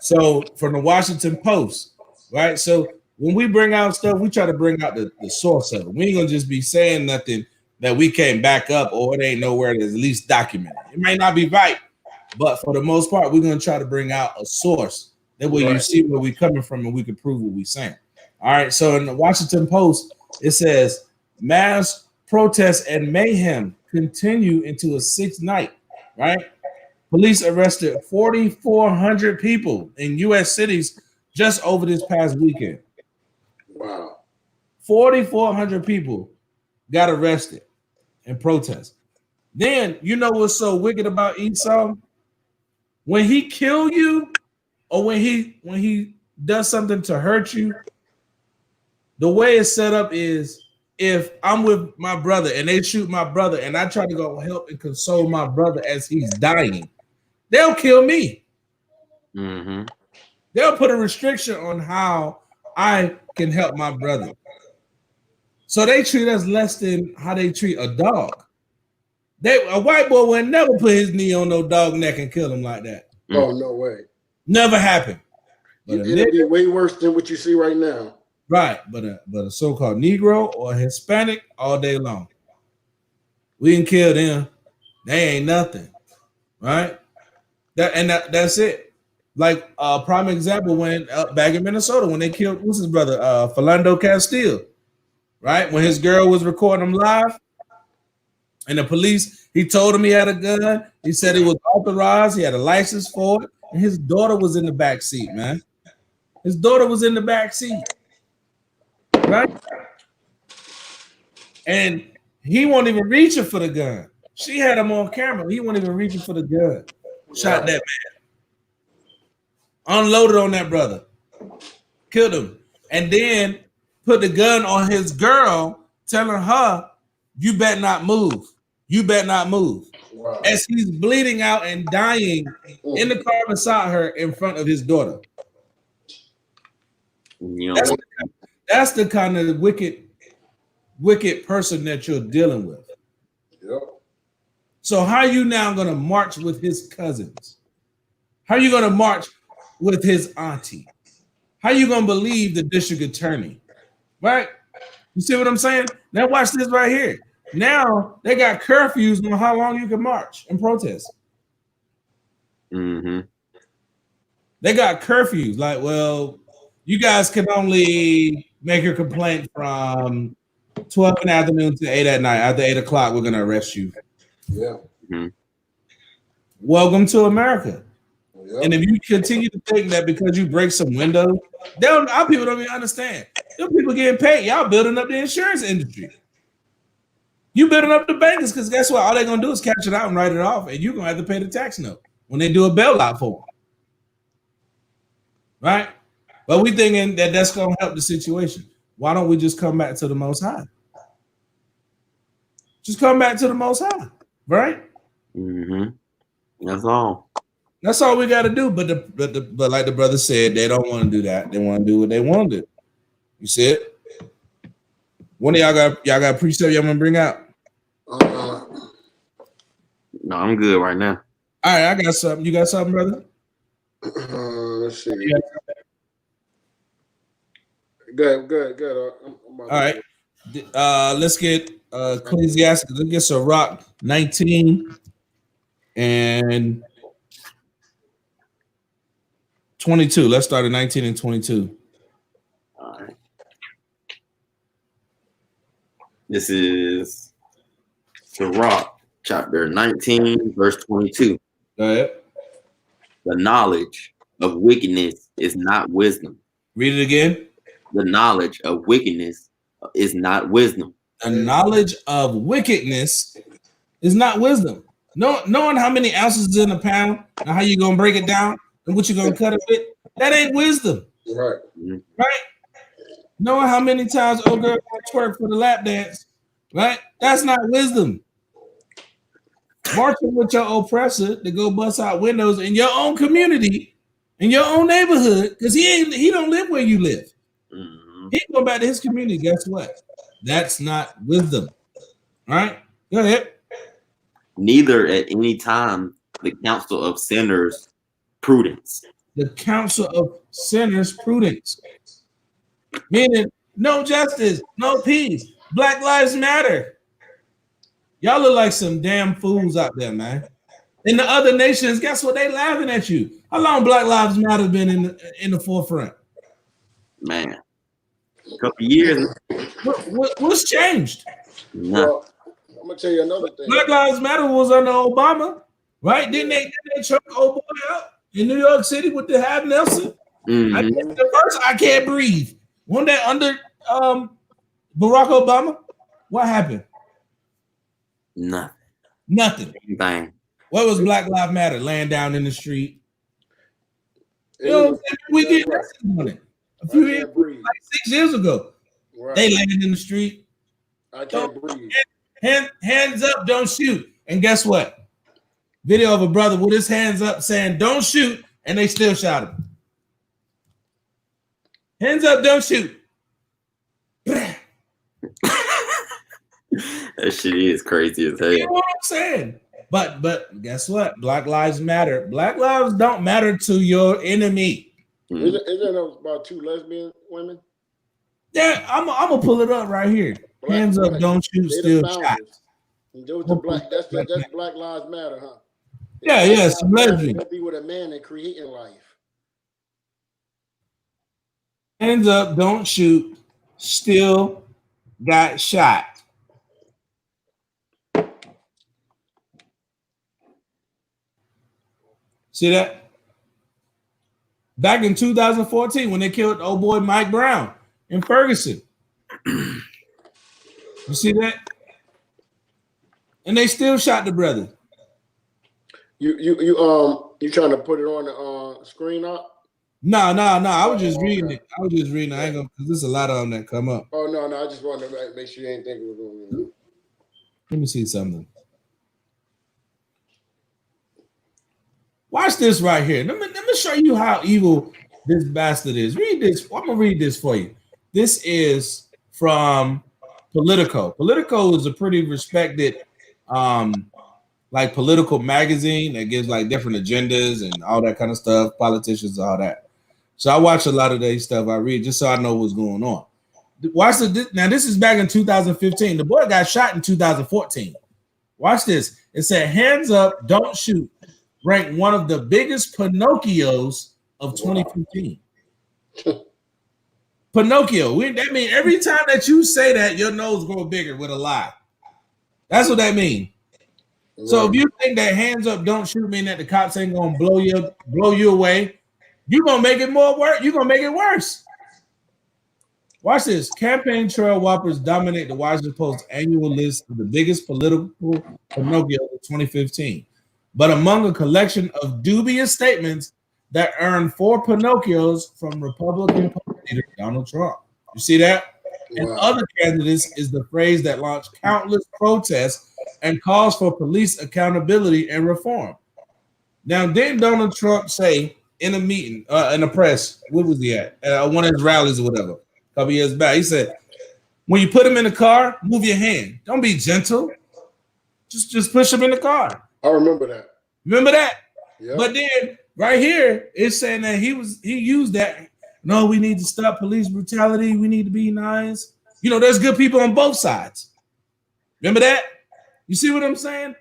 So from the Washington Post, right? So when we bring out stuff, we try to bring out the source of it. We ain't gonna just be saying nothing that we can't back up or it ain't nowhere that's at least documented. It may not be right, but for the most part, we're gonna try to bring out a source. That way you see where we're coming from and we can prove what we're saying. All right. So in the Washington Post, it says mass protests and mayhem continue into a sixth night, right? Police arrested 4,400 people in U.S. cities just over this past weekend.
Wow.
4,400 people got arrested in protest. Then, you know what's so wicked about Esau? When he kill you or when he does something to hurt you, the way it's set up is if I'm with my brother and they shoot my brother and I try to go help and console my brother as he's dying, they'll kill me.
Mm-hmm.
They'll put a restriction on how I can help my brother. So they treat us less than how they treat a dog. A white boy would never put his knee on no dog neck and kill him like that.
Oh, no way.
Never happened. But
it'll be way worse than what you see right now.
Right, but a so-called Negro or Hispanic all day long. We can kill them. They ain't nothing, right? That's it. Like prime example when back in Minnesota when they killed what's his brother Philando Castile, right? When his girl was recording him live, and the police he told him he had a gun. He said it was authorized. He had a license for it, and his daughter was in the back seat, man. His daughter was in the back seat. Right? And he wasn't even reaching for the gun. She had him on camera. He wasn't even reaching for the gun. Shot that man. Unloaded on that brother. Killed him. And then put the gun on his girl, telling her, you better not move. You better not move. Wow. As he's bleeding out and dying in the car beside her in front of his daughter. You know, that's the kind of wicked person that you're dealing with.
Yep.
So how are you now going to march with his cousins? How are you going to march with his auntie? How are you going to believe the district attorney? Right? You see what I'm saying? Now watch this right here. Now they got curfews on how long you can march and protest.
Mm-hmm.
They got curfews. Like, well, you guys can only make your complaint from 12 in the afternoon to 8 at night. After 8 o'clock, we're going to arrest you.
Yeah.
Mm-hmm.
Welcome to America. Yep. And if you continue to think that because you break some windows, our people don't even understand. Them people getting paid. Y'all building up the insurance industry. You building up the bankers because guess what? All they're going to do is catch it out and write it off, and you're going to have to pay the tax note when they do a bailout for them. Right? But we thinking that that's going to help the situation. Why don't we just come back to the Most High? Just come back to the Most High, right?
Mm-hmm. That's all.
That's all we got to do. But like the brother said, they don't want to do that. They want to do what they want to do. You see it? One of y'all got a precept y'all want to bring out?
No, I'm good right now.
All right, I got something. You got something, brother?
Let's see. Good.
All right. Let's get Ecclesiastes. Let's get Sirach 19 and 22. Let's start at 19 and 22.
All right. This is Sirach chapter 19, verse 22.
Go ahead.
The knowledge of wickedness is not wisdom.
Read it again.
The knowledge of wickedness is not wisdom.
The knowledge of wickedness is not wisdom. Knowing how many ounces is in a pound and how you're going to break it down and what you're going to cut it with, that ain't wisdom.
Right.
Right? Knowing how many times old girl twerk for the lap dance, right? That's not wisdom. Marching with your oppressor to go bust out windows in your own community, in your own neighborhood, because he don't live where you live.
Mm-hmm.
He go back to his community. Guess what? That's not wisdom. All right? Go ahead.
Neither at any time the counsel of sinners prudence.
The counsel of sinners prudence. Meaning no justice, no peace. Black Lives Matter. Y'all look like some damn fools out there, man. In the other nations, guess what? They laughing at you. How long Black Lives Matter been in the forefront?
Man, a couple years.
What's changed?
Well, I'm gonna tell you another thing.
Black Lives Matter was under Obama, right? Didn't they choke old boy out in New York City with the Half Nelson?
Mm-hmm.
The first I can't breathe. One day under Barack Obama, what happened? Nothing.
Thing.
What was Black Lives Matter? Laying down in the street. You know, we get on it. A few years, like 6 years ago, right. They landed in the street.
I can't breathe.
Hands up, don't shoot. And guess what? Video of a brother with his hands up saying, "Don't shoot," and they still shot him. Hands up, don't shoot.
That shit is crazy as hell.
You know what I'm saying? But guess what? Black lives matter. Black lives don't matter to your enemy.
Isn't there about 2 lesbian women?
Yeah, I'm gonna pull it up right here. Hands up, don't shoot, still shot.
That's Black Lives Matter, huh?
Yeah, yes, lesbian.
Be with a man and creating life.
Hands up, don't shoot, still got shot. See that? Back in 2014, when they killed old boy Mike Brown in Ferguson. You see that? And they still shot the brother.
You trying to put it on the screen up?
No. I was just reading it. I ain't gonna, because there's a lot of them that come up.
Oh no. I just wanted to make sure you ain't thinking we're going to.
Let me see something. Watch this right here. Let me show you how evil this bastard is. Read this. I'm gonna read this for you. This is from Politico. Politico is a pretty respected like political magazine that gives like different agendas and all that kind of stuff, politicians, all that. So I watch a lot of their stuff. I read just so I know what's going on. Watch now. This is back in 2015. The boy got shot in 2014. Watch this. It said, "Hands up, don't shoot." Ranked one of the biggest Pinocchios of 2015. Pinocchio. That means every time that you say that, your nose grows bigger with a lie. That's what that means. Right. So if you think that hands up, don't shoot mean that the cops ain't gonna blow you away, you're gonna make it more worse. You're gonna make it worse. Watch this. Campaign trail whoppers dominate the Washington Post annual list of the biggest political Pinocchio of 2015. But among a collection of dubious statements that earned 4 Pinocchios from Republican leader Donald Trump. You see that? Wow. And other candidates is the phrase that launched countless protests and calls for police accountability and reform. Now, didn't Donald Trump say in a meeting, in the press, where was he at? One of his rallies or whatever, a couple years back, he said, when you put him in the car, move your hand. Don't be gentle. Just push him in the car.
I remember that.
Remember that?
Yep.
But then right here, it's saying that he used that. No, we need to stop police brutality. We need to be nice. You know, there's good people on both sides. Remember that? You see what I'm saying?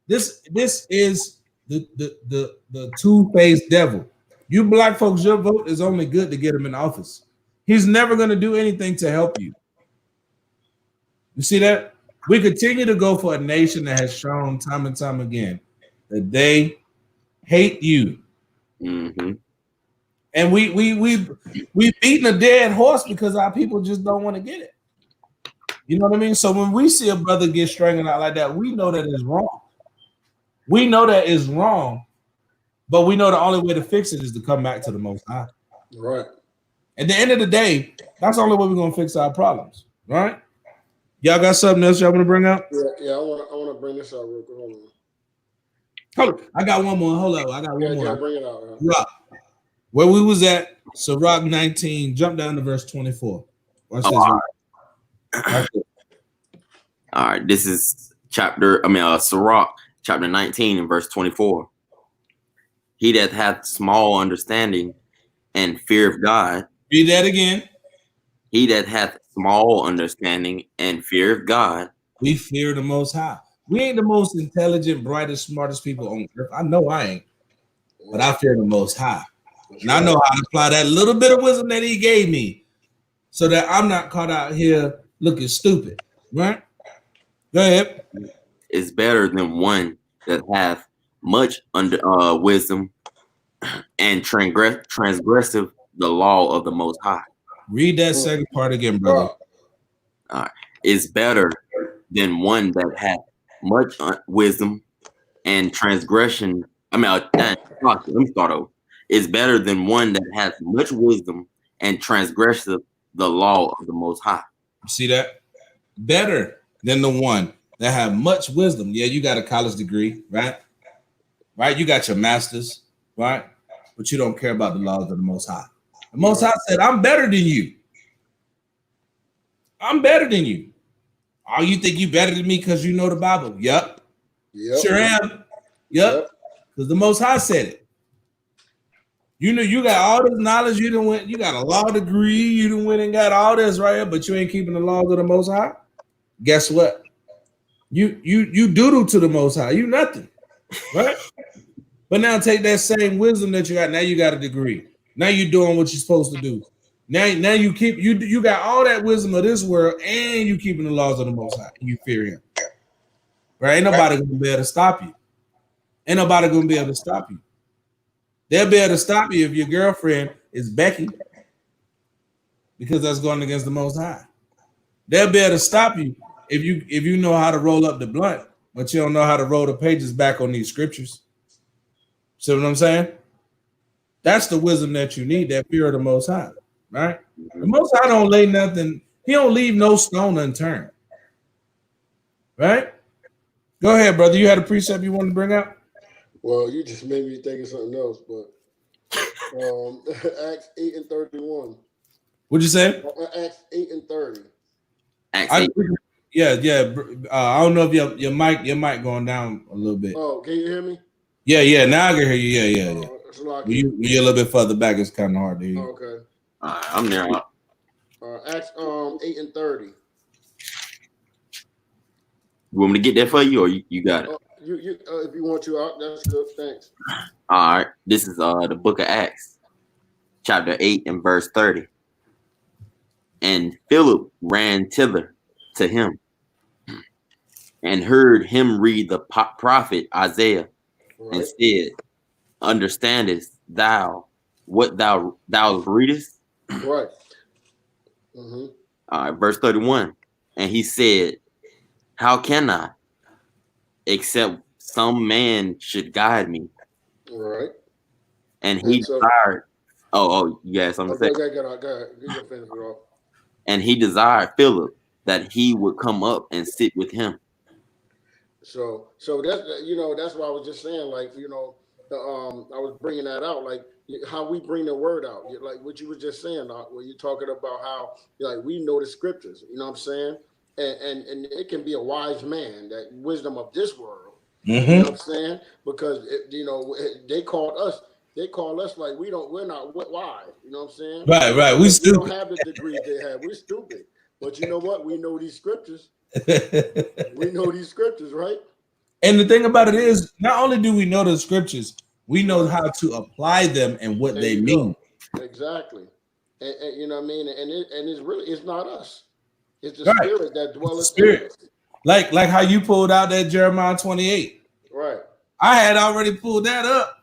This is the two-faced devil. You black folks, your vote is only good to get him in office. He's never going to do anything to help you. You see that? We continue to go for a nation that has shown time and time again that they hate you. Mm-hmm. And we beaten a dead horse because our people just don't want to get it. You know what I mean? So when we see a brother get strangled out like that, we know that it's wrong. We know that it's wrong, but we know the only way to fix it is to come back to the Most High.
Right.
At the end of the day, that's the only way we're gonna fix our problems. Right? Y'all got something else y'all want to bring up?
Yeah. I want to bring this out real quick.
Hold on. I got one more. Hold up. I got one more.
Yeah, bring it out.
Rock. Where we was at, Sirach 19, jump down to verse 24. Watch this.
All right. This is Sirach chapter 19 and verse 24. He that hath small understanding and fear of God.
Read that again.
He that hath small understanding and fear of God.
We fear the Most High. We ain't the most intelligent, brightest, smartest people on earth. I know I ain't, but I fear the Most High. And I know how to apply that little bit of wisdom that he gave me so that I'm not caught out here looking stupid. Right? Go ahead.
It's better than one that hath much wisdom and transgressive the law of the Most High.
Read that second part again, brother.
All right. It's better than one that hath much wisdom and transgression. Let me start over. It's better than one that hath much wisdom and transgressive the law of the Most High.
See that? Better than the one that have much wisdom. Yeah, you got a college degree, right? Right? You got your master's, right? But you don't care about the laws of the Most High. The Most High said, I'm better than you. I'm better than you. Oh, you think you better than me because you know the Bible? Yep. Sure am. Yep. Because the Most High said it. You know, you got all this knowledge. You got a law degree. You done went and got all this right here, but you ain't keeping the laws of the Most High. Guess what? You doodle to the Most High. You nothing, right? But now take that same wisdom that you got. Now you got a degree. Now you're doing what you're supposed to do. Now you got all that wisdom of this world, and you keeping the laws of the Most High. And you fear Him, right? Ain't nobody gonna be able to stop you. Ain't nobody gonna be able to stop you. They'll be able to stop you if your girlfriend is Becky, because that's going against the Most High. They'll be able to stop you if you know how to roll up the blunt, but you don't know how to roll the pages back on these scriptures. See what I'm saying? That's the wisdom that you need, that fear of the Most High, right? The Most High don't lay nothing. He don't leave no stone unturned, right? Go ahead, brother. You had a precept you wanted to bring up?
Well, you just made me think of something else, but Acts 8 and 31.
What'd you say?
Acts 8 and 30.
Yeah. I don't know if your mic going down a little bit.
Oh, can you hear me?
Yeah. Now I can hear you. Yeah. When you're a little bit further back, it's kind of hard to hear.
Okay.
I'm there.
Acts 8 and 30.
You want me to get that for you, or you got it?
You if you want to, that's good. Thanks.
All right. This is the book of Acts, chapter 8 and verse 30. And Philip ran thither to him and heard him read the prophet Isaiah, and said, understandest thou what thou readest?
Right.
Verse 31. And he said, how can I, except some man should guide me?
Right.
And he desired. Yes, I'm saying. And he desired Philip that he would come up and sit with him.
So that's that's what I was just saying. Like I was bringing that out, like how we bring the word out, like what you were just saying, when you're talking about how like we know the scriptures. You know what I'm saying? And it can be a wise man, that wisdom of this world. You know what I'm saying? Because they called us like we're not wise. You know what I'm saying?
Right.
We don't have the degrees they have. We're stupid. But you know what? We know these scriptures. We know these scriptures, right?
And the thing about it is, not only do we know the scriptures, we know how to apply them and what they mean.
Exactly. And you know what I mean? And it's not us. It's the spirit that dwells in us.
Like how you pulled out that Jeremiah 28.
Right.
I had already pulled that up.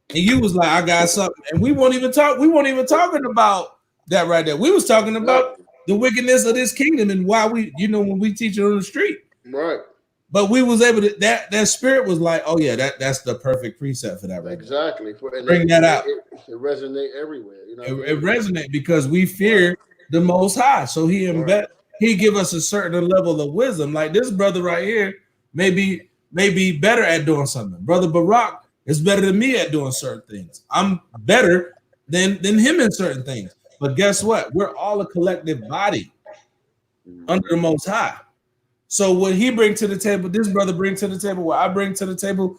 And you was like, I got something. And we weren't even talking about that right there. We was talking about the wickedness of this kingdom and why we, when we teach it on the street.
Right.
But we was able to, that spirit was like, oh yeah, that's the perfect precept for that right
exactly.
Bring that out.
It resonates everywhere.
It resonates because we fear the Most High. So he give us a certain level of wisdom. Like this brother right here may be better at doing something. Brother Barack is better than me at doing certain things. I'm better than him in certain things. But guess what? We're all a collective body under the Most High. So what he brings to the table, this brother brings to the table, what I bring to the table,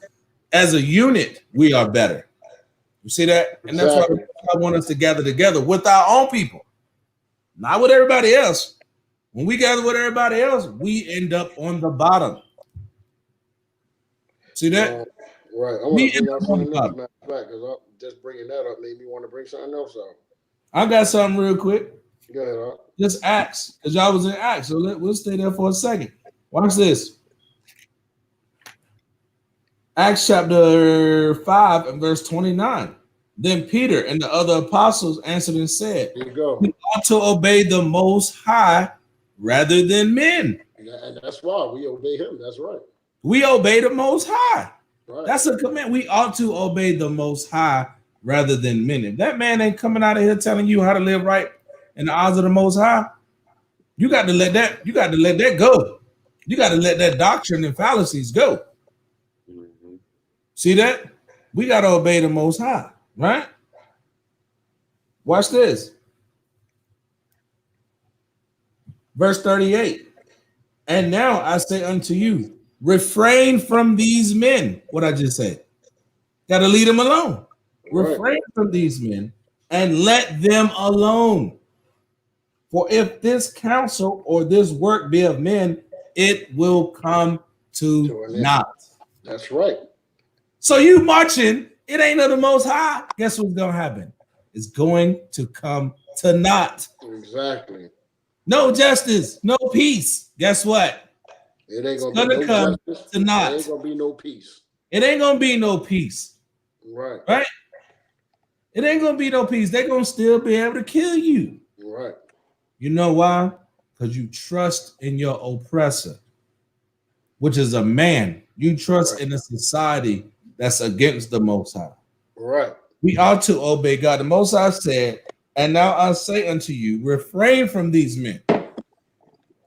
as a unit, we are better. You see that? And that's why I want us to gather together with our own people, not with everybody else. When we gather with everybody else, we end up on the bottom. See that?
Right. I want to bring out something else, matter of fact, because just bringing that up made me want to bring something else out.
I got something real quick.
Go ahead, Art.
Just Acts, because y'all was in Acts, so we'll stay there for a second. Watch this. Acts chapter 5 and verse 29. Then Peter and the other apostles answered and said,
Here you go.
We ought to obey the Most High rather than men.
And that's why we obey him. That's right.
We obey the Most High.
Right.
That's a command. We ought to obey the Most High rather than men. If that man ain't coming out of here telling you how to live right in the eyes of the Most High, you got to let that go. You got to let that doctrine and fallacies go. See that? We got to obey the Most High, right? Watch this. Verse 38. And now I say unto you, refrain from these men. What I just said. Got to leave them alone.
Right.
Refrain from these men and let them alone. For if this counsel or this work be of men, it will come to naught.
That's right.
So you marching, it ain't of the Most High. Guess what's going to happen? It's going to come to naught.
Exactly.
No justice, no peace. Guess what?
It ain't going to
come
justice.
to naught.
It ain't going to be no peace.
It ain't going to be no peace.
Right.
Right? It ain't going to be no peace. They're going to still be able to kill you.
Right.
You know why? Because you trust in your oppressor, which is a man. You trust in a society that's against the Most High.
Right.
We ought to obey God. The Most High said, and now I say unto you, refrain from these men.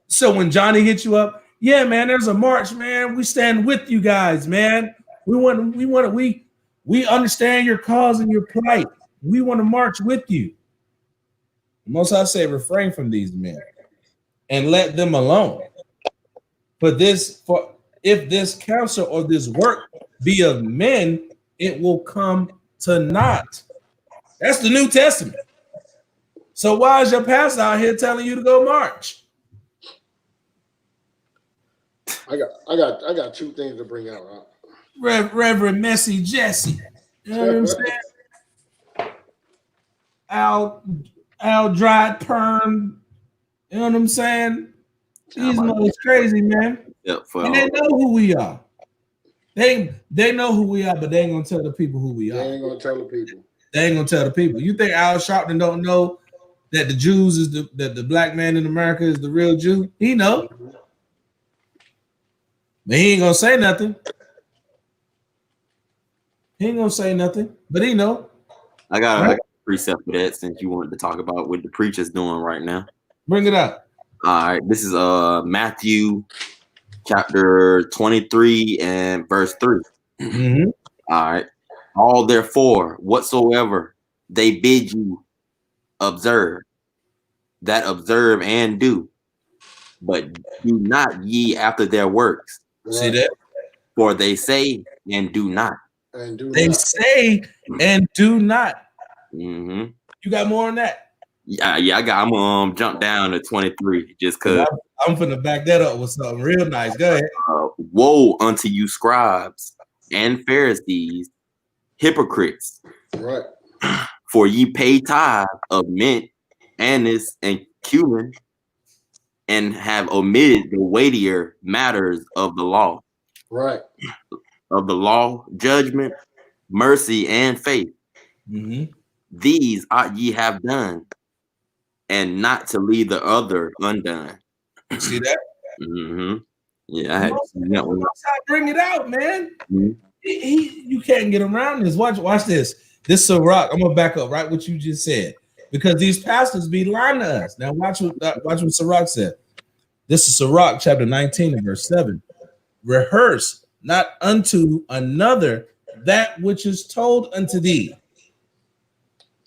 So when Johnny hits you up, yeah, man, there's a march, man. We stand with you guys, man. We understand your cause and your plight. We want to march with you. The Most High say, refrain from these men and let them alone. For if this counsel or this work be of men, it will come to naught. That's the New Testament. So why is your pastor out here telling you to go march?
I got two things to bring out.
Reverend Messy Jesse. You know what I'm saying? Al dried perm. You know what I'm saying? These motherfuckers crazy, man.
Yep,
and they know who we are. They know who we are, but they ain't gonna tell the people who we are.
They ain't gonna tell the people.
They ain't gonna tell the people. You think Al Sharpton don't know that the Jews is that the black man in America is the real Jew? He know. But he ain't gonna say nothing. He ain't gonna say nothing, but he know.
I got a precept for that since you wanted to talk about what the preacher's doing right now.
Bring it up.
All right, this is Matthew chapter 23 and verse 3.
Mm-hmm.
All right. All therefore, whatsoever they bid you observe, that observe and do, but do not ye after their works.
Right.
See that?
For they say and do not.
And do
they
not.
say and do not.
Mm-hmm.
You got more on that?
Yeah, I'm gonna jump down to 23 just because
I'm finna back that up with something real nice. Go ahead.
Woe unto you, scribes and Pharisees, hypocrites!
Right.
For ye pay tithe of mint, anise, and cumin, and have omitted the weightier matters of the law.
Right.
Of the law, judgment, mercy, and faith.
Mm-hmm.
These ought ye have done, and not to leave the other undone.
See that?
Mm-hmm. Yeah, I had to see that one.
Bring it out, man.
Mm-hmm.
You can't get around this. Watch this. This is a rock. I'm gonna back up right what you just said, because these pastors be lying to us. Now watch what Sirach said. This is Sirach chapter 19 and verse 7. Rehearse not unto another that which is told unto thee.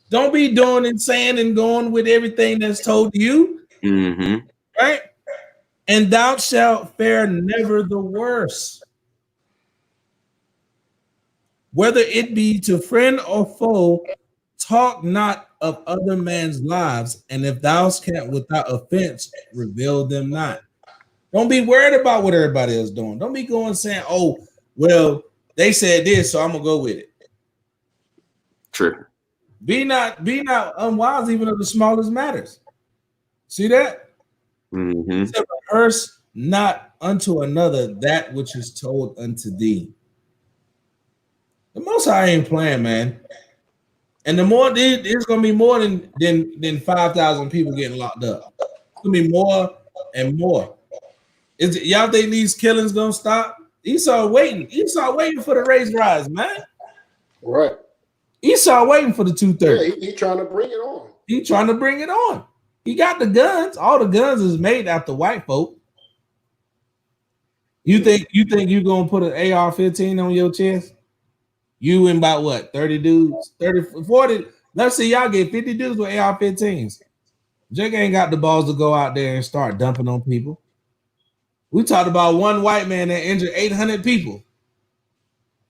Don't be doing and saying and going with everything that's told to you.
Mm-hmm.
Right? And thou shalt fare never the worse. Whether it be to friend or foe, talk not of other man's lives, and if thou canst without offense, reveal them not. Don't be worried about what everybody else doing. Don't be going saying, oh, well, they said this, so I'm gonna go with it.
True.
Be not unwise even of the smallest matters. See that?
Mm-hmm.
Rehearse not unto another that which is told unto thee. The Most High ain't playing, man. And the more there's gonna be more than 5,000 people getting locked up. It's gonna be more and more. Y'all think these killings gonna stop? Esau waiting for the race rise, man.
Right.
Esau waiting for the 230.
Yeah, he trying to bring it on.
He trying to bring it on. He got the guns. All the guns is made after white folk. You think you gonna put an AR-15 on your chest? You and about what? 30 dudes? 30, 40. Let's see, y'all get 50 dudes with AR-15s. Jake ain't got the balls to go out there and start dumping on people. We talked about one white man that injured 800 people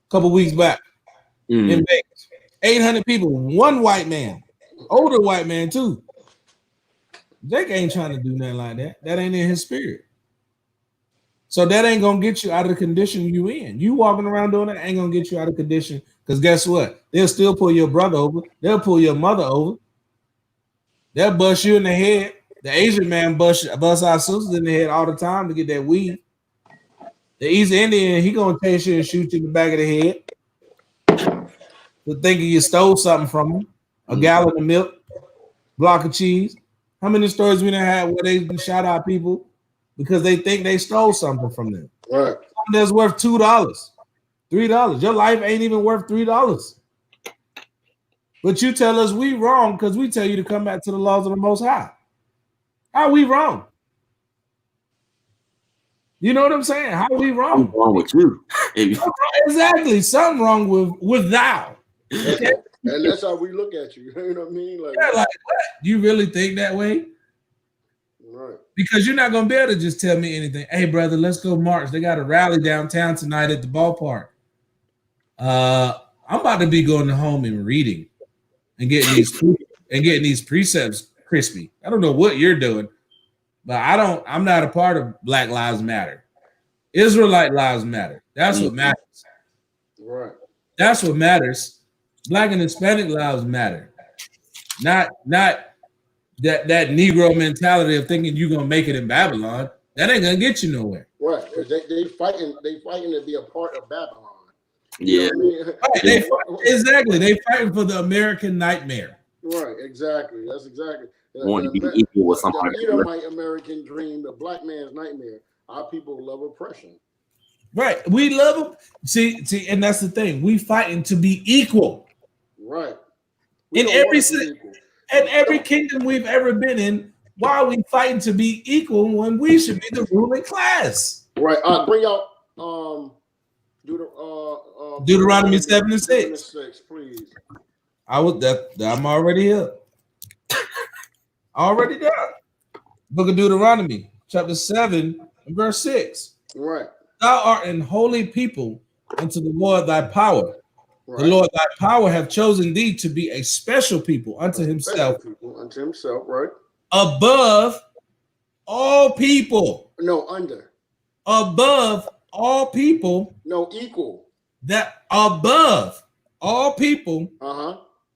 a couple weeks back in Vegas. 800 people, one white man, older white man too. Jake ain't trying to do nothing like that. That ain't in his spirit. So that ain't gonna get you out of the condition you in. You walking around doing that ain't gonna get you out of condition. Because guess what? They'll still pull your brother over. They'll pull your mother over. They'll bust you in the head. The Asian man bust our sisters in the head all the time to get that weed. The East Indian, he gonna chase you and shoot you in the back of the head for thinking you stole something from him. A gallon of milk, block of cheese. How many stories we done had where they shot out people because they think they stole something from them?
Right.
Something that's worth $2, $3. Your life ain't even worth $3. But you tell us we wrong because we tell you to come back to the laws of the Most High. How are we wrong? You know what I'm saying? How are we wrong?
I'm wrong with you.
Exactly. Something wrong with thou. Okay?
And that's how we look at you. You know what I mean? Like,
Yeah, like what? You really think that way?
right.
Because you're not gonna be able to just tell me anything. Hey, brother, let's go march. They got a rally downtown tonight at the ballpark. I'm about to be going home and reading and getting these precepts crispy. I don't know what you're doing, but I'm not a part of Black Lives Matter. Israelite lives matter. That's what matters.
Right.
That's what matters. Black and Hispanic lives matter. not that Negro mentality of thinking you're gonna make it in Babylon. That ain't gonna get you nowhere.
Right, because they fighting to be a part of Babylon.
Yeah,
exactly. They fighting for the American nightmare.
Right, exactly. That's exactly.
Want to be equal with somebody.
The Edomite American dream, the black man's nightmare. Our people love oppression.
Right, we love them. See, and that's the thing. We fighting to be equal.
Right.
In every kingdom we've ever been in, why are we fighting to be equal when we should be the ruling class?
Right. Bring out
Deuteronomy 7:6.
Please.
I'm already here. Already done. Book of Deuteronomy, chapter 7, and verse 6.
Right.
Thou art an holy people unto the Lord thy power. Right. The Lord thy power have chosen thee to be a special people unto himself.
Unto himself, right.
Above all people.
No, under.
Above all people.
No, equal.
That above all people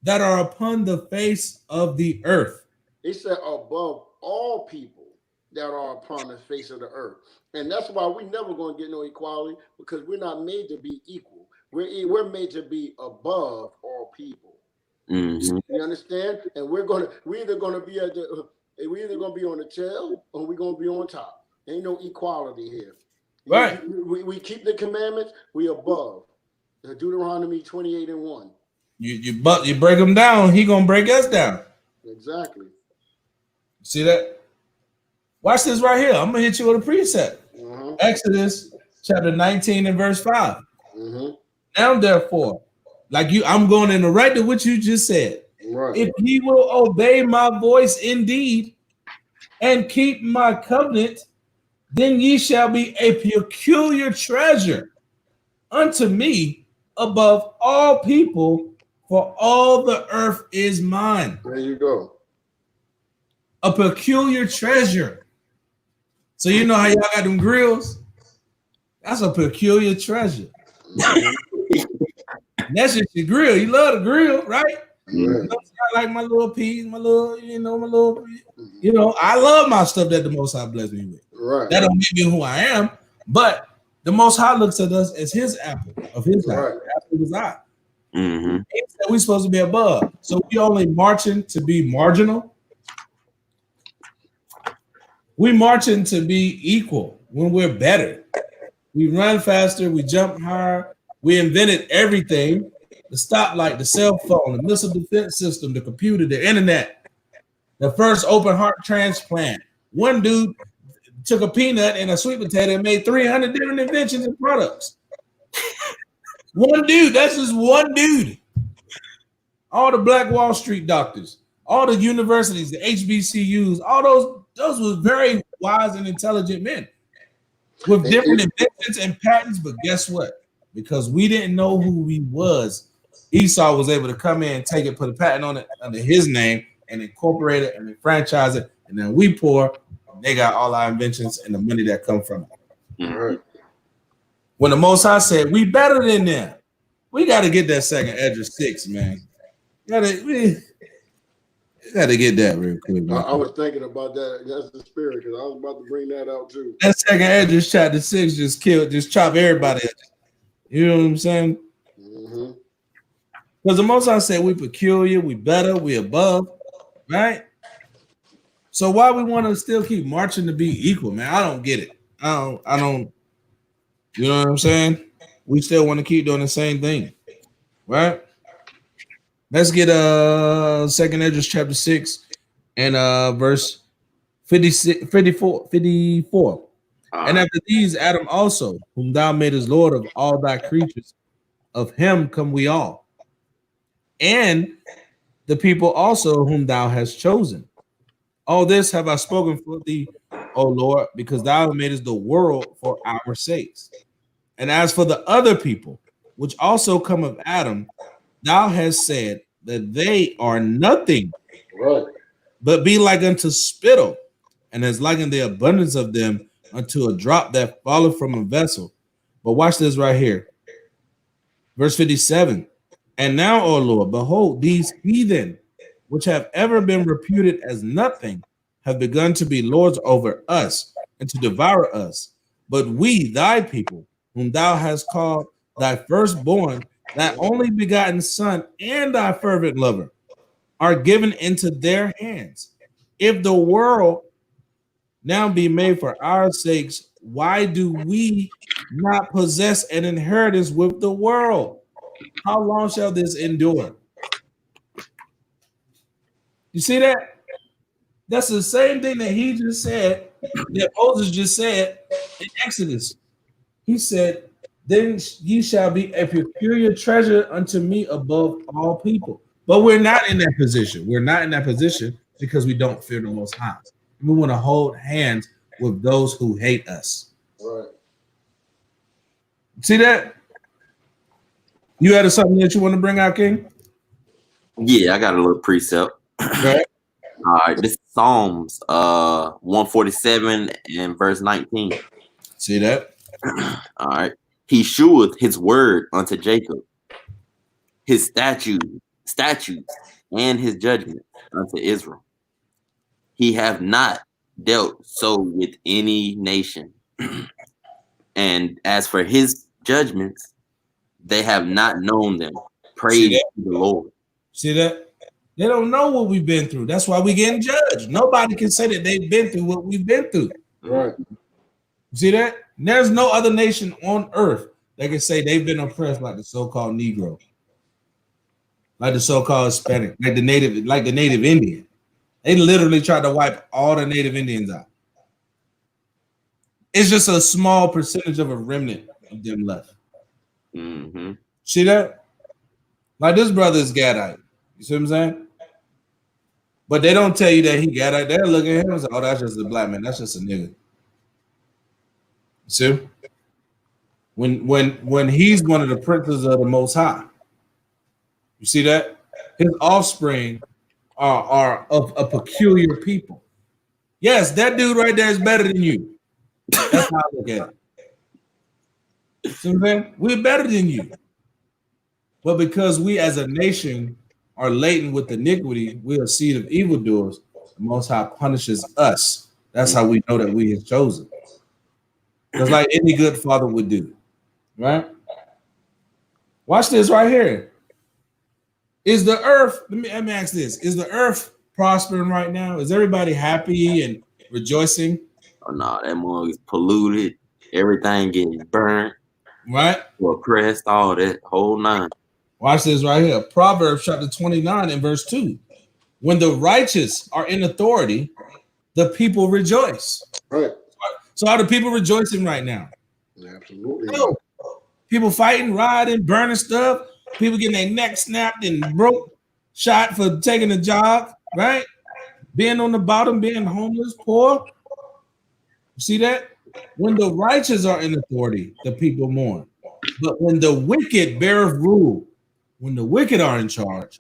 that
are upon the face of the earth.
He said above all people that are upon the face of the earth. And that's why we're never going to get no equality, because we're not made to be equal. We're made to be above all people.
Mm-hmm.
You understand? And we're either going to be on the tail or we're going to be on top. Ain't no equality here.
Right.
We keep the commandments. We above. Deuteronomy 28:1.
You break them down, he gonna break us down.
Exactly.
See that? Watch this right here. I'm gonna hit you with a precept. Exodus chapter 19 and verse 5. Now therefore, I'm going in the right to what you just said.
Right.
If ye will obey my voice indeed and keep my covenant, then ye shall be a peculiar treasure unto me above all people, for all the earth is mine.
There you go.
A peculiar treasure. So you know how y'all got them grills? That's a peculiar treasure. That's just your grill. You love the grill, right?
Yeah.
I like my little peas, I love my stuff that the Most High bless me with.
Right.
That don't make me who I am, but the Most High looks at us as his apple of his eye. Apple of his eye.
Mm-hmm.
He said we're supposed to be above. So we only marching to be marginal. We marching to be equal when we're better. We run faster, we jump higher, we invented everything: the stoplight, the cell phone, the missile defense system, the computer, the internet, the first open heart transplant. One dude took a peanut and a sweet potato and made 300 different inventions and products. One dude, that's just one dude. All the Black Wall Street doctors, all the universities, the HBCUs, all those were very wise and intelligent men with different inventions and patents. But guess what? Because we didn't know who we was, Esau was able to come in, take it, put a patent on it under his name, and incorporate it and then franchise it. And then we poor, they got all our inventions and the money that come from it.
Mm-hmm.
When the Most High said, we better than them, we got to get that second Esdras 6, man. We got to get that real quick.
I was thinking about that. That's the spirit, because I was about to bring that out too.
That second Esdras chapter 6 just chop everybody up. You know what I'm saying?
Mm-hmm.
Because the Most High said we peculiar, we better, we above, right? So why we want to still keep marching to be equal, man? I don't get it. I don't. You know what I'm saying? We still want to keep doing the same thing, right? Let's get second Esdras chapter 6 and verse 54. And after these, Adam also, whom thou madest Lord of all thy creatures, of him come we all, and the people also whom thou hast chosen. All this have I spoken for thee, O Lord, because thou madest the world for our sakes. And as for the other people, which also come of Adam, thou hast said that they are nothing,
right,
but be like unto spittle, and has likened the abundance of them unto a drop that falleth from a vessel. But watch this right here. Verse 57. And now, O Lord, behold, these heathen which have ever been reputed as nothing, have begun to be lords over us and to devour us. But we, thy people, whom thou hast called thy firstborn, thy only begotten son, and thy fervent lover, are given into their hands. If the world now be made for our sakes, why do we not possess an inheritance with the world? How long shall this endure? You see that? That's the same thing that he just said, that Moses just said in Exodus. He said, then ye shall be a peculiar treasure unto me above all people. But we're not in that position. We're not in that position because we don't fear the Most High. We want to hold hands with those who hate us.
Right.
See that? You had something that you want to bring out, King?
Yeah, I got a little precept.
Right.
All right, this is Psalms 147 and verse 19.
See that?
All right. He sheweth his word unto Jacob, his statutes, and his judgment unto Israel. He have not dealt so with any nation. And as for his judgments, they have not known them. Praise to the Lord.
See that? They don't know what we've been through. That's why we're getting judged. Nobody can say that they've been through what we've been through.
Right.
See that? There's no other nation on earth that can say they've been oppressed like the so-called Negro, like the so-called Hispanic, like the native Indian. They literally tried to wipe all the native Indians out. It's just a small percentage of a remnant of them left.
Mm-hmm.
See that? Like this brother is Gadite. You see what I'm saying? But they don't tell you that he Gadite. They're looking at him and say, oh, that's just a black man. That's just a nigga. See? When he's one of the princes of the Most High. You see that? His offspring are of a peculiar people. Yes, that dude right there is better than you. That's how I look at it. See what I'm saying? We're better than you. But because we as a nation are laden with iniquity, we're a seed of evildoers, the Most High punishes us. That's how we know that we have chosen. Just like any good father would do. Right? Watch this right here. Is the earth, let me ask this, is the earth prospering right now? Is everybody happy and rejoicing?
Oh no, that mug is polluted. Everything getting burnt.
Right?
Oppressed, all that whole nine.
Watch this right here. Proverbs chapter 29 and verse 2. When the righteous are in authority, the people rejoice.
Right.
So are the people rejoicing right now?
Absolutely.
No. People fighting, rioting, burning stuff. People getting their neck snapped and broke, shot for taking a job, right? Being on the bottom, being homeless, poor. You see that? When the righteous are in authority, the people mourn. But when the wicked beareth rule, when the wicked are in charge,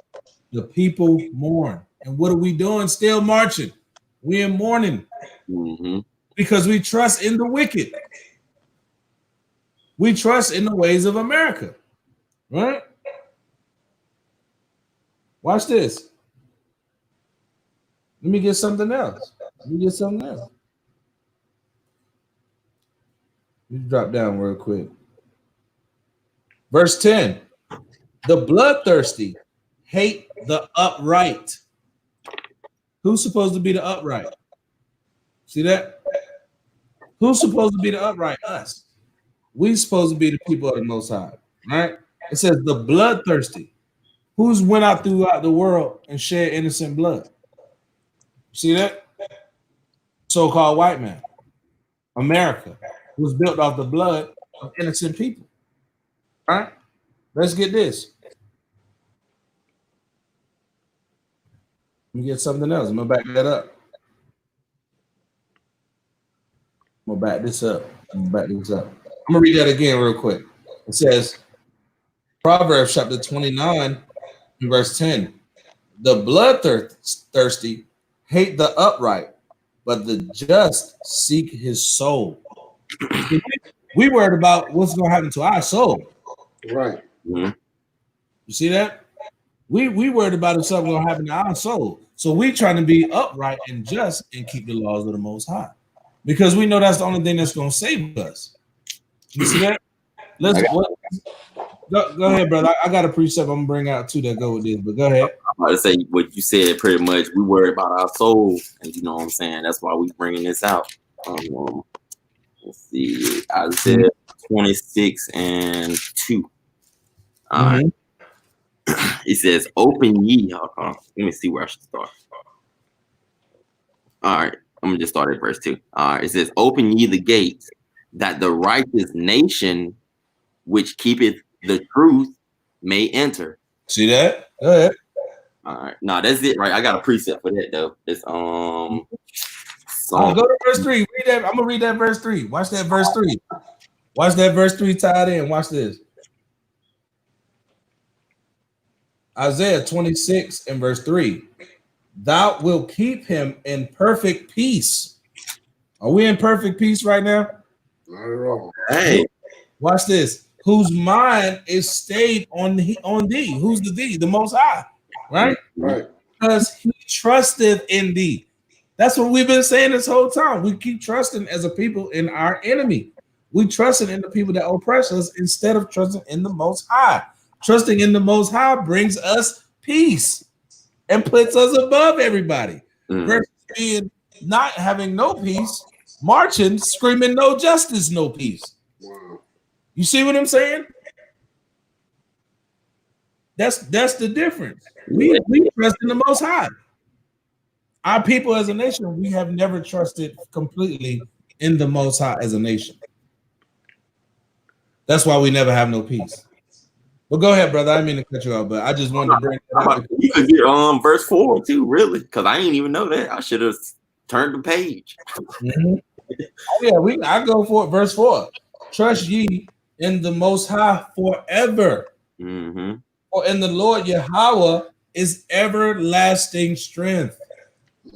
the people mourn. And what are we doing? Still marching. We're in mourning.
Mm-hmm.
Because we trust in the wicked. We trust in the ways of America. Right? Watch this. Let me get something else. Let me drop down real quick. Verse 10. The bloodthirsty hate the upright. Who's supposed to be the upright? See that? Who's supposed to be the upright? Us. We supposed to be the people of the Most High, right? It says the bloodthirsty. Who's went out throughout the world and shed innocent blood? See that? So-called white man. America was built off the blood of innocent people. All right? Let's get this. Let me get something else. I'm going to back that up. I'm going to back this up. I'm going to read that again real quick. It says, Proverbs chapter 29, verse 10. The bloodthirsty hate the upright, but the just seek his soul. We worried about what's going to happen to our soul.
Right.
Mm-hmm.
You see that? We worried about if something gonna happen to our soul. So we trying to be upright and just and keep the laws of the Most High, because we know that's the only thing that's gonna save us. You see that? Go ahead, brother. I got a precept I'm gonna bring out too that go with this, but go ahead.
I'm about to say what you said. Pretty much, we worry about our soul, and you know what I'm saying. That's why we bringing this out. Let's see, Isaiah 26:2. All right. It says, "Open ye." Let me see where I should start. All right, I'm gonna just start at verse 2. All right, it says, "Open ye the gates, that the righteous nation, which keepeth the truth, may enter."
See that? Go ahead.
All right, no, that's it, right? I got a precept for that though. It's
Go to verse 3. Read that. I'm gonna read that verse 3. Watch that verse 3. Watch that verse 3 tied in. Watch this. Isaiah 26 and verse 3. Thou wilt keep him in perfect peace. Are we in perfect peace right now?
Not at all.
Hey,
watch this. Whose mind is stayed on thee. Who's the thee? The Most High, right?
Right.
Because he trusteth in thee. That's what we've been saying this whole time. We keep trusting as a people in our enemy. We trusting in the people that oppress us instead of trusting in the Most High. Trusting in the Most High brings us peace and puts us above everybody. Versus being not having no peace, marching, screaming no justice, no peace.
Wow.
You see what I'm saying? That's the difference. We trust in the Most High. Our people as a nation, we have never trusted completely in the Most High as a nation. That's why we never have no peace. But go ahead, brother. I didn't mean to cut you off, but I just wanted to bring it up.
You could get verse 4 too, really, because I didn't even know that. I should have turned the page.
Oh yeah, I go for it. Verse 4. Trust ye in the Most High forever. For in the Lord Yahweh is everlasting strength.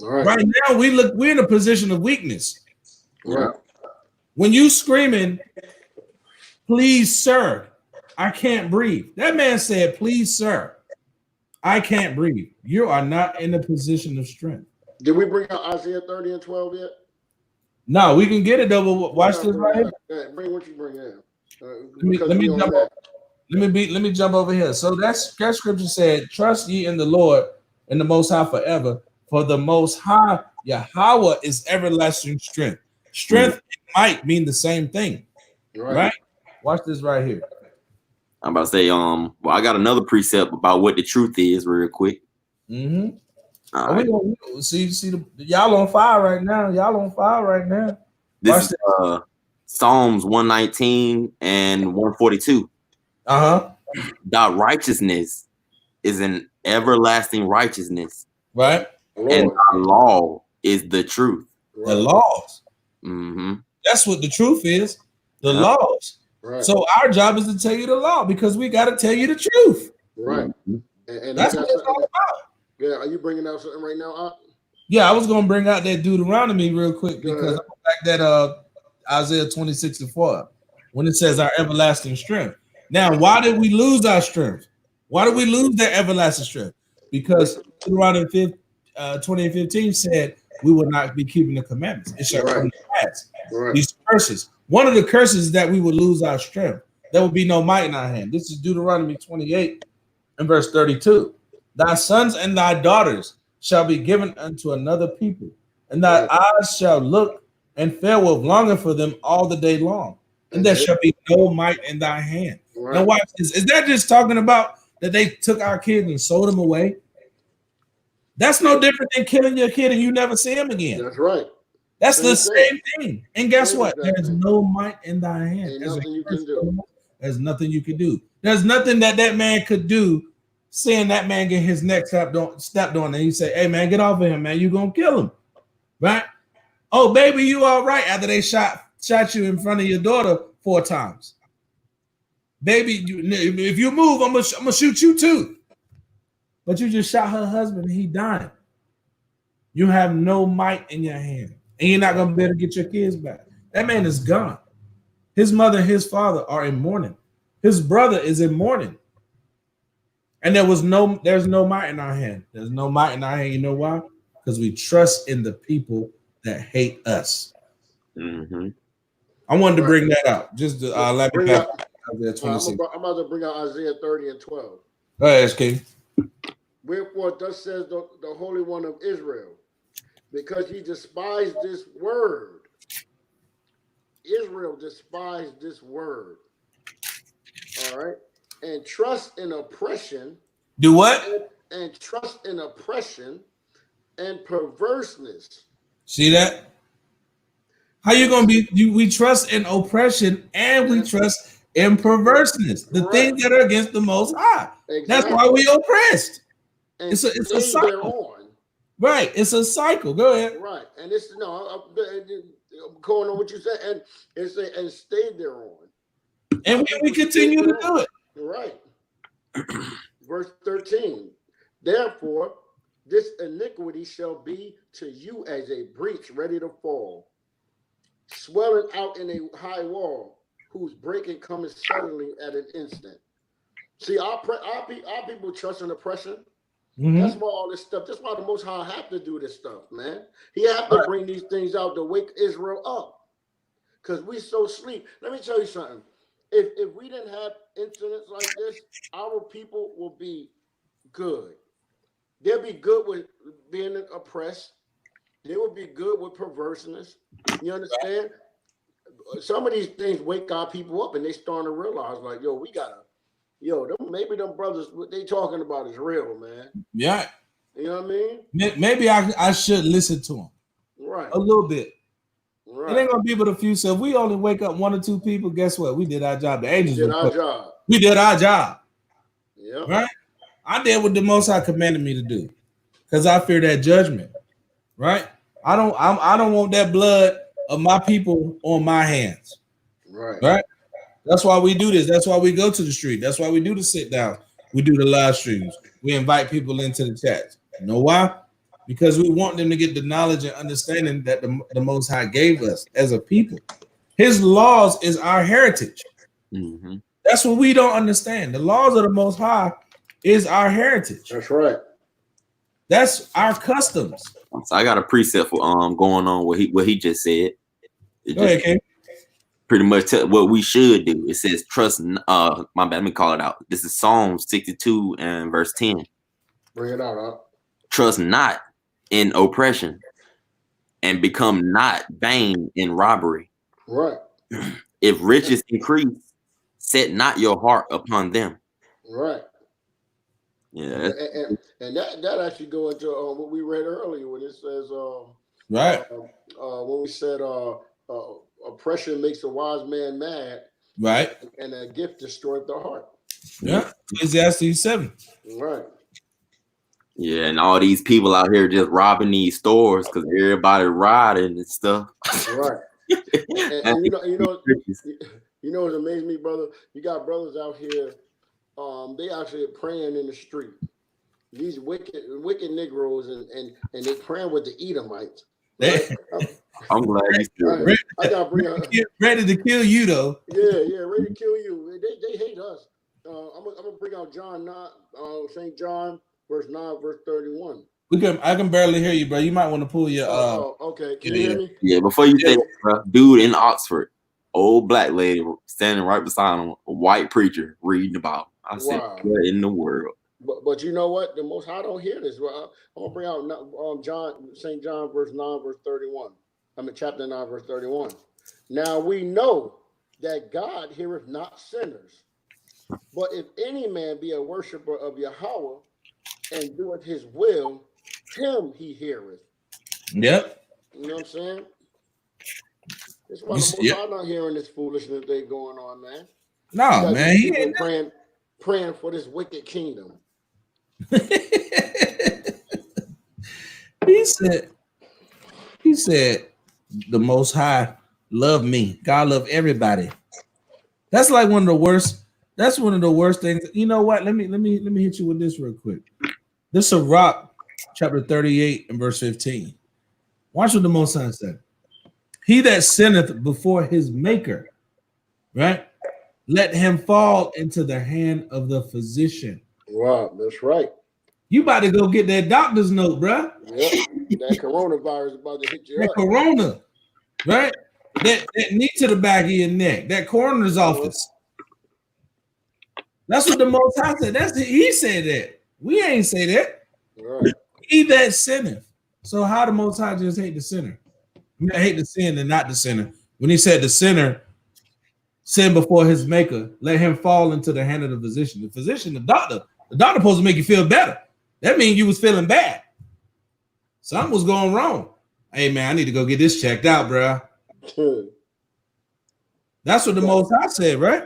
Right now, we're in a position of weakness.
Right.
When you screaming, please, sir, I can't breathe. That man said, please, sir, I can't breathe. You are not in a position of strength.
Did we bring out Isaiah 30 and 12 yet?
No, we can get it though. But watch this right here.
Bring what you bring in.
Let me jump over here. So that scripture said, trust ye in the Lord and the Most High forever. For the Most High Yahweh is everlasting strength. Strength and might mean the same thing. Right? Watch this right here.
I'm about to say, well, I got another precept about what the truth is, real quick. All right.
See, y'all on fire right now.
This is Psalms 119 and 142. Thy righteousness is an everlasting righteousness,
right?
And thy law is the truth.
The laws. That's what the truth is. The laws. Right. So our job is to tell you the law because we got to tell you the truth.
Right. And
that's what it's all about.
Yeah. Are you bringing out something right now?
Yeah, I was going to bring out that Deuteronomy real quick because I like that Isaiah 26:4 when it says our everlasting strength. Now, why did we lose our strength? Why did we lose that everlasting strength? Because Deuteronomy 20:15 said we will not be keeping the commandments. It shall come to pass. These curses. One of the curses is that we would lose our strength. There will be no might in our hand. This is Deuteronomy 28 and verse 32. Thy sons and thy daughters shall be given unto another people, and thy eyes shall look and fare with longing for them all the day long. And there shall be no might in thy hand. Now watch this. Is that just talking about that they took our kids and sold them away? That's no different than killing your kid and you never see him again.
That's right.
That's the same thing. And guess what? There's no might in thy hand. There's nothing you can do. There's nothing you can do. There's nothing that man could do. Seeing that man get his neck stepped on, and he say, "Hey man, get off of him, man. You gonna kill him, right? Oh baby, you all right?" After they shot you in front of your daughter 4 times, baby. If you move, I'm gonna shoot you too. But you just shot her husband, and he died. You have no might in your hand. And you're not going to be able to get your kids back. That man is gone. His mother and his father are in mourning. His brother is in mourning. And there's no might in our hand. There's no might in our hand. You know why? Because we trust in the people that hate us.
Mm-hmm.
I wanted to bring that out. Just to, let me back.
I'm about to bring out Isaiah 30 and 12.
Go ahead, King.
Wherefore, thus says the Holy One of Israel, because ye despised this word. Israel despised this word. All right. And trust in oppression.
Do what?
And trust in oppression and perverseness.
See that? How you gonna be? We trust in oppression and we trust in perverseness, the things that are against the Most High. Exactly. That's why we oppressed.
And
it's a cycle. Right, it's a cycle. Go ahead.
Right, and it's going on what you said, and it's and stay there on.
And we continue to do it.
Right. Verse 13. Therefore, this iniquity shall be to you as a breach ready to fall, swelling out in a high wall, whose breaking cometh suddenly at an instant. See, our people trust in oppression. Mm-hmm. That's why all this stuff. That's why the Most High have to do this stuff, man. He have to bring these things out to wake Israel up, because we so sleep. Let me tell you something. If we didn't have incidents like this, our people will be good. They'll be good with being oppressed. They will be good with perverseness. You understand? Some of these things wake our people up, and they starting to realize, like, maybe them brothers, what they talking about is real, man.
Yeah.
You know what I mean?
Maybe I should listen to them.
Right.
A little bit.
Right.
It ain't gonna be but a few. So if we only wake up 1 or 2 people, guess what? We did our job. The angels
did our job.
We did our job.
Yeah.
Right. I did what the Most High commanded me to do, because I fear that judgment. Right. I don't want that blood of my people on my hands.
Right.
Right. That's why we do this. That's why we go to the street. That's why we do the sit down. We do the live streams. We invite people into the chats. You know why? Because we want them to get the knowledge and understanding that the Most High gave us as a people. His laws is our heritage.
Mm-hmm.
That's what we don't understand. The laws of the Most High is our heritage.
That's right.
That's our customs.
So I got a precept for going on what he just said.
Go ahead, King.
Pretty much what we should do. It says trust. My bad. Let me call it out. This is Psalms 62 and verse 10.
Bring it out, huh?
Trust not in oppression, and become not vain in robbery.
Right.
If riches increase, set not your heart upon them.
Right.
Yeah.
And that actually go into what we read earlier when it says
right.
When we said oppression makes a wise man mad.
Right.
And a gift destroys the heart.
Yeah. Ecclesiastes 7.
Right.
Yeah, and all these people out here just robbing these stores because everybody riding and stuff.
Right. and you know what amazed me, brother? You got brothers out here, they actually praying in the street. These wicked Negroes and they praying with the Edomites. Right?
I'm glad you still
I gotta bring up,
ready to kill you though.
Yeah, ready to kill you. They hate us. I'm gonna bring out John 9, St. John, verse 9, verse 31.
I can barely hear you, bro. You might want to pull your
okay. Can you hear me?
Yeah, before you say that, dude in Oxford, old black lady standing right beside him, a white preacher reading about. I said, what in the world?
But you know what? The Most High don't hear this. Well, I'm gonna bring out St. John, verse 9, verse 31. Chapter 9, verse 31. Now we know that God heareth not sinners, but if any man be a worshiper of Yahweh and doeth his will, him he heareth.
Yep.
You know what I'm saying? That's why the Most High not hearing this foolishness they going on, man.
No, man. He ain't
praying for this wicked kingdom.
He said, the Most High love me. God love everybody. That's like one of the worst. That's one of the worst things. You know what? Let me hit you with this real quick. This is Sirach, chapter 38 and verse 15. Watch what the Most High said. He that sinneth before his maker, right? Let him fall into the hand of the physician.
Wow, that's right.
You about to go get that doctor's note, bro.
Yep. That coronavirus about to hit you
that
up.
Corona, right? That knee to the back of your neck. That coroner's office. That's what the Most High said. He said that. We ain't say that.
Right.
He that sinneth. So how the Most High just hate the sinner? I mean, I hate the sin and not the sinner. When he said the sinner sin before his maker, let him fall into the hand of the physician. The physician, the doctor supposed to make you feel better. That means you was feeling bad. Something was going wrong. Hey man, I need to go get this checked out, bro. That's what the Most High said, right?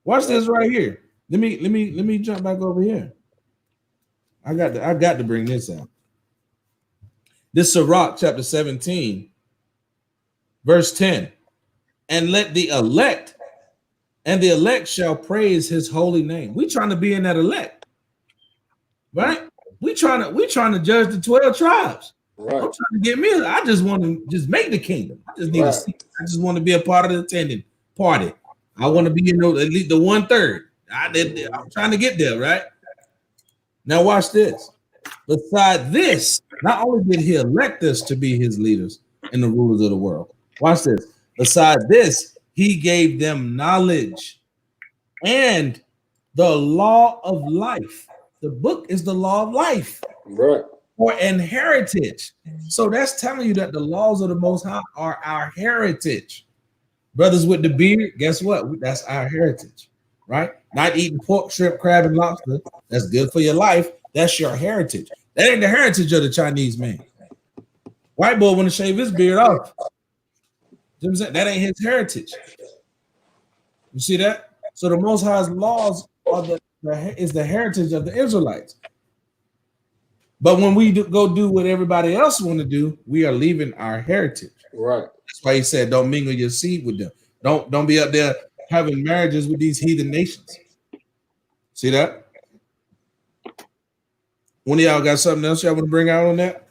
Watch this right here. Let me jump back over here. I got to bring this out. This Sirach chapter 17, verse 10. And let the elect, and the elect shall praise his holy name. We trying to be in that elect, right? We trying to judge the 12 tribes. Right. I'm trying to get me. I just want to just make the kingdom. I just need to see. I just want to be a part of the attending party. I want to be in at least the 1/3. I'm trying to get there, right? Now watch this. Beside this, not only did he elect us to be his leaders and the rulers of the world. Watch this. Beside this, he gave them knowledge and the law of life. The book is the law of life.
Right.
For an heritage. So that's telling you that the laws of the Most High are our heritage. Brothers with the beard, guess what? That's our heritage, right? Not eating pork, shrimp, crab, and lobster. That's good for your life. That's your heritage. That ain't the heritage of the Chinese man. White boy want to shave his beard off. You know what I'm saying? That ain't his heritage. You see that? So the Most High's laws are is the heritage of the Israelites. But when we go do what everybody else want to do, we are leaving our heritage.
Right.
That's why he said, don't mingle your seed with them. Don't be up there having marriages with these heathen nations. See that? One of y'all got something else y'all want to bring out on that?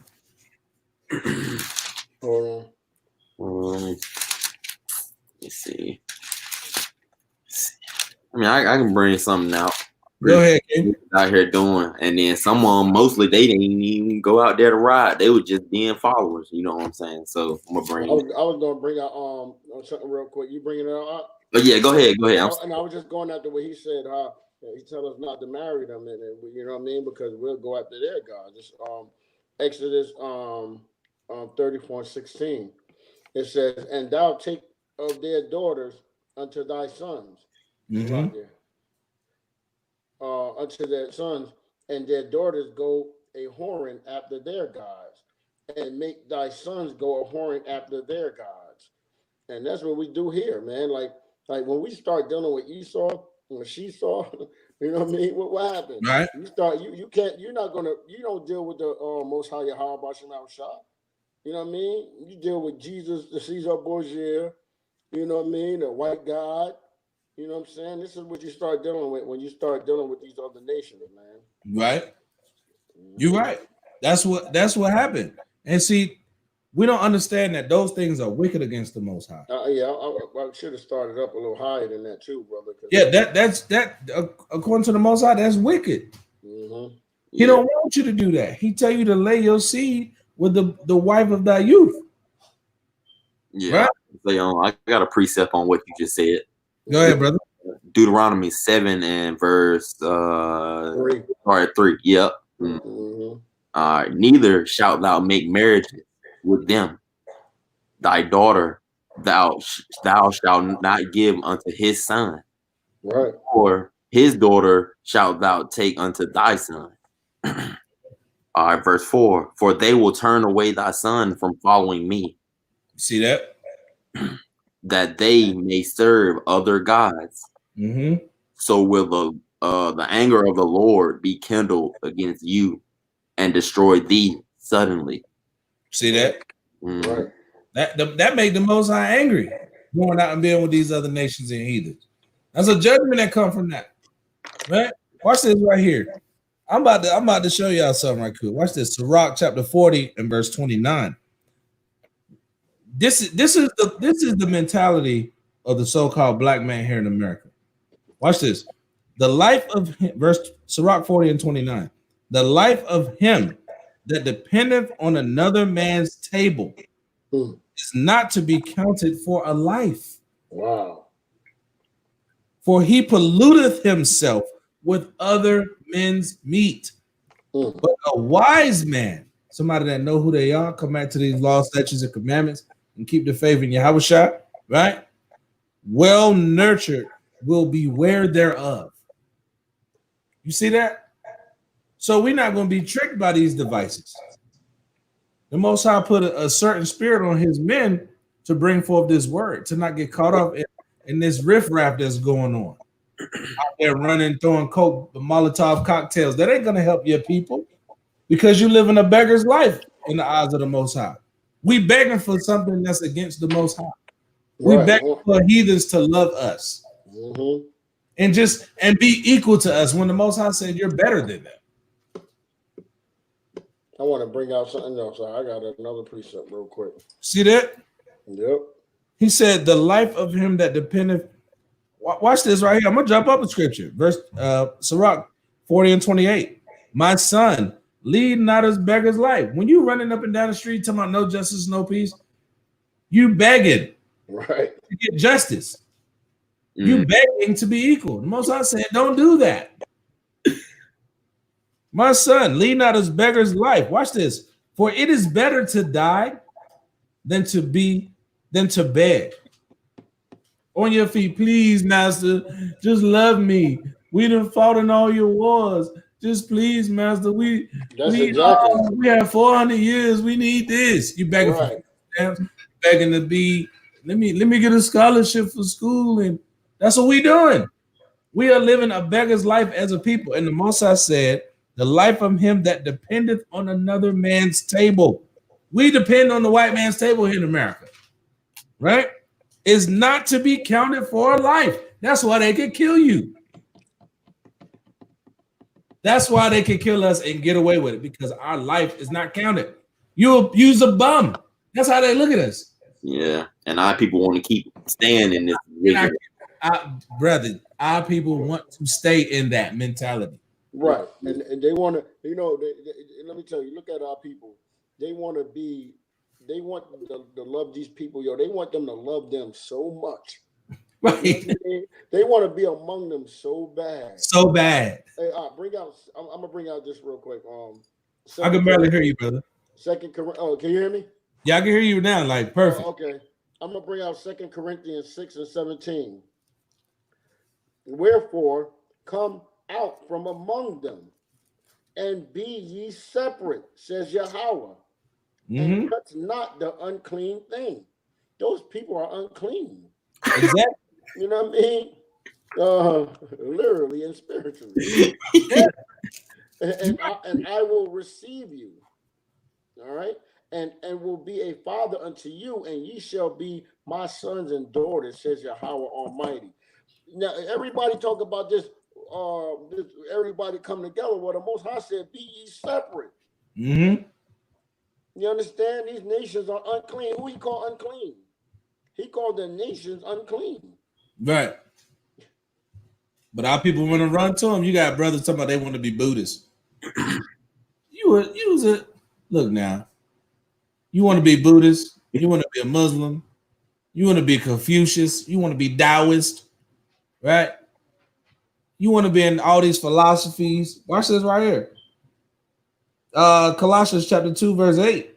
Let's see. I mean, I can bring something out.
Go ahead, King.
Out here doing, and then some of them mostly they didn't even go out there to ride. They were just being followers. You know what I'm saying? So I'm gonna bring.
I was gonna bring out something real quick. You bringing it out?
Oh yeah, go ahead.
And I was just going after what he said. How he tell us not to marry them, and you know what I mean, because we'll go after their God. Just Exodus 34:16. It says, "And thou take of their daughters unto thy sons."
Mm-hmm.
Unto their sons, and their daughters go a whoring after their gods, and make thy sons go a whoring after their gods. And that's what we do here, man. Like when we start dealing with Esau, when she saw, you know what I mean? What happened?
Right.
You don't deal with the Most High Yahweh Bashem Al-Shah. You know what I mean? You deal with Jesus, the Caesar Borgia, you know what I mean? The white God. You know what I'm saying? This is what you start dealing with when you start dealing with these other nations, man.
Right. You're right. That's what happened. And see, we don't understand that those things are wicked against the Most High.
I should have started up a little higher than that too, brother.
Yeah, that's according to the Most High, that's wicked.
Mm-hmm.
He don't want you to do that. He tell you to lay your seed with the wife of thy youth.
Yeah. Right? So, I got a precept on what you just said.
Go ahead, brother.
Deuteronomy 7 and verse 3. Yep. Mm-hmm. Neither shalt thou make marriage with them. Thy daughter thou shalt not give unto his son.
Right.
Or his daughter shalt thou take unto thy son. Verse 4. For they will turn away thy son from following me.
See that?
That they may serve other gods.
Mm-hmm.
So will the anger of the Lord be kindled against you and destroy thee suddenly.
See that?
Mm-hmm.
Right.
That made the Most High angry, going out and being with these other nations and heathens. That's a judgment that comes from that. Right? Watch this right here. I'm about to show y'all something right quick. Watch this. Sirach chapter 40 and verse 29. This is the mentality of the so-called black man here in America. Watch this. The life of him, verse Sirach 40 and 29. The life of him that dependeth on another man's table is not to be counted for a life.
Wow.
For he polluteth himself with other men's meat. But a wise man, somebody that know who they are, come back to these laws, statutes, and commandments, and keep the faith in Yahushua, right? Well nurtured will beware thereof. You see that? So we're not going to be tricked by these devices. The Most High put a certain spirit on his men to bring forth this word, to not get caught up in this riffraff that's going on. Out there running, throwing coke, Molotov cocktails. That ain't going to help your people because you live in a beggar's life in the eyes of the Most High. We begging for something that's against the Most High. We begging for heathens to love us and be equal to us when the Most High said you're better than them.
I want to bring out something else. I got another precept real quick.
See that?
Yep.
He said, the life of him that dependeth. Watch this right here. I'm going to jump up a scripture. Verse Sirach 40 and 28. My son, lead not as beggar's life. When you running up and down the street talking about no justice, no peace, you begging to get justice. You begging to be equal. The Most High said, don't do that. My son, lead not as beggar's life. Watch this. For it is better to die than to beg. On your feet, please, master. Just love me. We done fought in all your wars. Just please, master. We have 400 years. We need this. You begging for begging to be. Let me get a scholarship for school, and that's what we doing. We are living a beggar's life as a people, and the Most High said, the life of him that dependeth on another man's table. We depend on the white man's table here in America, right? Is not to be counted for life. That's why they can kill you. That's why they can kill us and get away with it, because our life is not counted. You'll use a bum. That's how they look at us.
Yeah, and our people want to keep staying in this.
Brother, our people want to stay in that mentality.
Right, and they want to, let me tell you, look at our people. They want to love these people, they want them to love them so much.
Right.
They want to be among them so bad.
So bad.
Hey, I'm gonna bring out this real quick.
I can barely hear you, brother.
Can you hear me?
Yeah, I can hear you now, like perfect.
Okay. I'm gonna bring out 2 Corinthians 6 and 17. Wherefore, come out from among them, and be ye separate, says Yahweh, and touch not the unclean thing. Those people are unclean.
Exactly.
You know what I mean? Literally and spiritually. and I will receive you. All right. And will be a father unto you, and ye shall be my sons and daughters, says Yahweh Almighty. Now, everybody talk about this. Everybody come together. Well, the Most High said, "Be ye separate." You understand? These nations are unclean. Who he called unclean? He called the nations unclean. Right.
But our people want to run to him. You got brothers talking about they want to be Buddhists. Look now. You want to be Buddhist. You want to be a Muslim. You want to be Confucius. You want to be Taoist, right? You want to be in all these philosophies. Watch this right here. Colossians chapter 2, verse 8.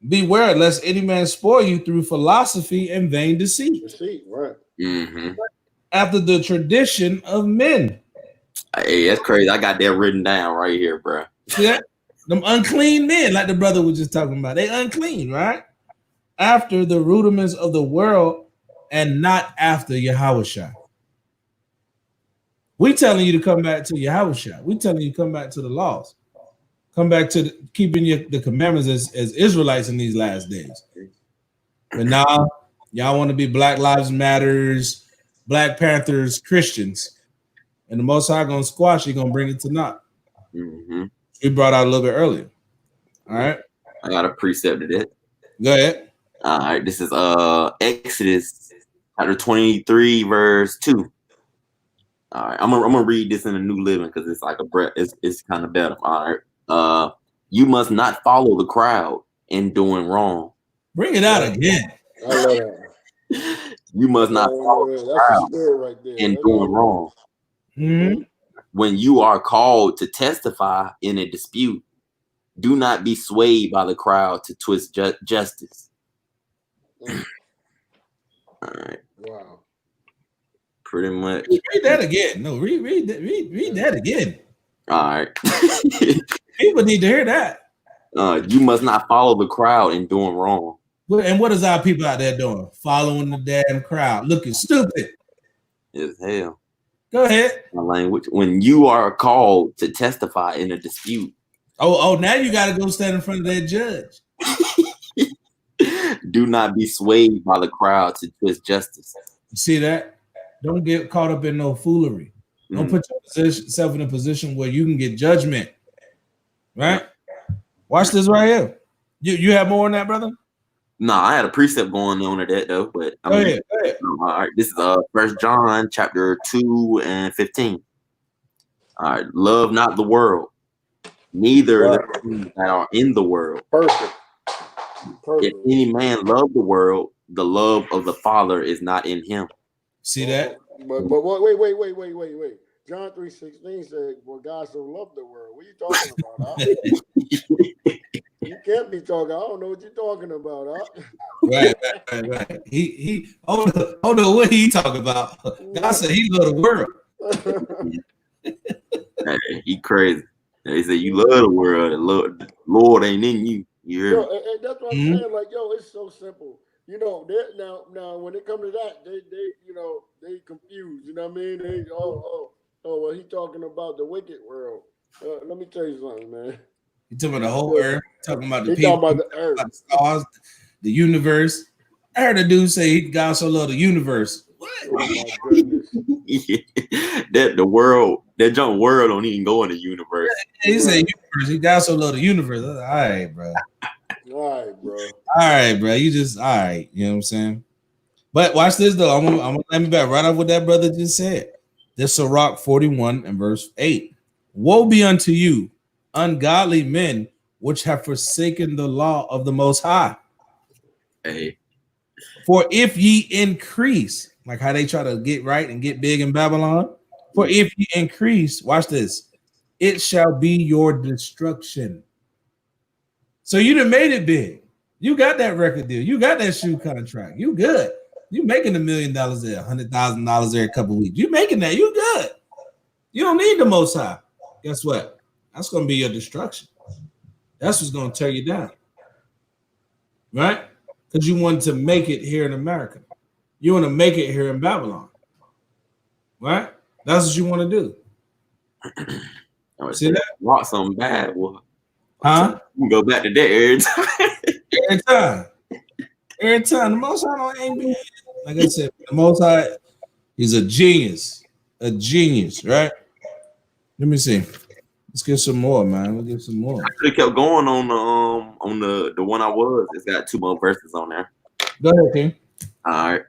Beware lest any man spoil you through philosophy and vain deceit.
Right.
After the tradition of men.
Hey, that's crazy. I got that written down right here, bro.
See that? Them unclean men, like the brother was just talking about. They unclean, right? After the rudiments of the world and not after Yahushua. We telling you to come back to Yahushua. We telling you to come back to the laws. Come back to keeping the commandments as Israelites in these last days. But now, y'all want to be Black Lives Matters, Black Panthers, Christians. And the Most High going to squash it, going to bring it to naught. We brought out a little bit earlier. All right.
I got a precept of it.
Go ahead.
All right. This is Exodus chapter 23, verse 2. All right, I'm gonna read this in the New Living because it's like a breath. It's kind of better. All right. You must not follow the crowd in doing wrong.
Bring it out again.
I love that.
You must not follow the crowd
right there.
in doing wrong.
Mm-hmm.
When you are called to testify in a dispute, do not be swayed by the crowd to twist justice. All right.
Wow.
Pretty much.
Read that again. No, read that again.
All right.
People need to hear that.
You must not follow the crowd in doing wrong.
And what is our people out there doing? Following the damn crowd, looking stupid.
As hell.
Go ahead.
My language. When you are called to testify in a dispute.
Oh, now you got to go stand in front of that judge.
Do not be swayed by the crowd to twist justice.
You see that? Don't get caught up in no foolery. Don't put yourself in a position where you can get judgment. Right? Watch this right here. You have more on that, brother?
No, I had a precept going on to that though, but
go ahead.
All right, this is 1 John chapter 2 and 15. All right, love not the world, neither the things that are in the world.
Perfect.
If any man love the world, the love of the Father is not in him.
See that?
But wait. John 3:16 said, "Well, God so loved the world." What are you talking about? Huh? You can't be talking. I don't know what you're talking about, huh?
Right. He hold on, what he talking about? God said he loved the world.
Hey, he crazy. He said you love the world, the Lord ain't in you. You hear me?
And that's what I'm saying. Like, yo, it's so simple. You know, now when it comes to that, they confused. You know what I mean? They well, he talking about the wicked world. Let me tell you something, man.
You talking about the whole earth, talking about the
people,
talking about the earth, about the stars, the universe. I heard a dude say God so loved the universe. What?
Oh my goodness.
That the world, that junk world don't even go in the universe.
Yeah, he said universe. He God so loved the universe. All right, bro.
All
right, bro. You just all right. You know what I'm saying? But watch this though. I'm gonna let me back right off what that brother just said. This Sirach 41 and verse 8. Woe be unto you, ungodly men, which have forsaken the law of the Most High.
Hey.
For if ye increase, like how they try to get right and get big in Babylon, for if ye increase, watch this, it shall be your destruction. So you done made it big. You got that record deal. You got that shoe contract. You good. You making $1 million there, $100,000 every couple of weeks. You making that. You good. You don't need the Most High. Guess what? That's going to be your destruction. That's what's going to tear you down. Right? Because you wanted to make it here in America. You want to make it here in Babylon. Right? That's what you want to do.
See that? Want something bad, boy.
Huh?
You can go back to that every time.
Every time. The Most High ain't been, like I said, the Most High is a genius. A genius, right? Let me see. Let's get some more, man. We'll get some more.
I could have kept going on the one I was. It's got 2 more verses on there.
Go ahead, King.
All right.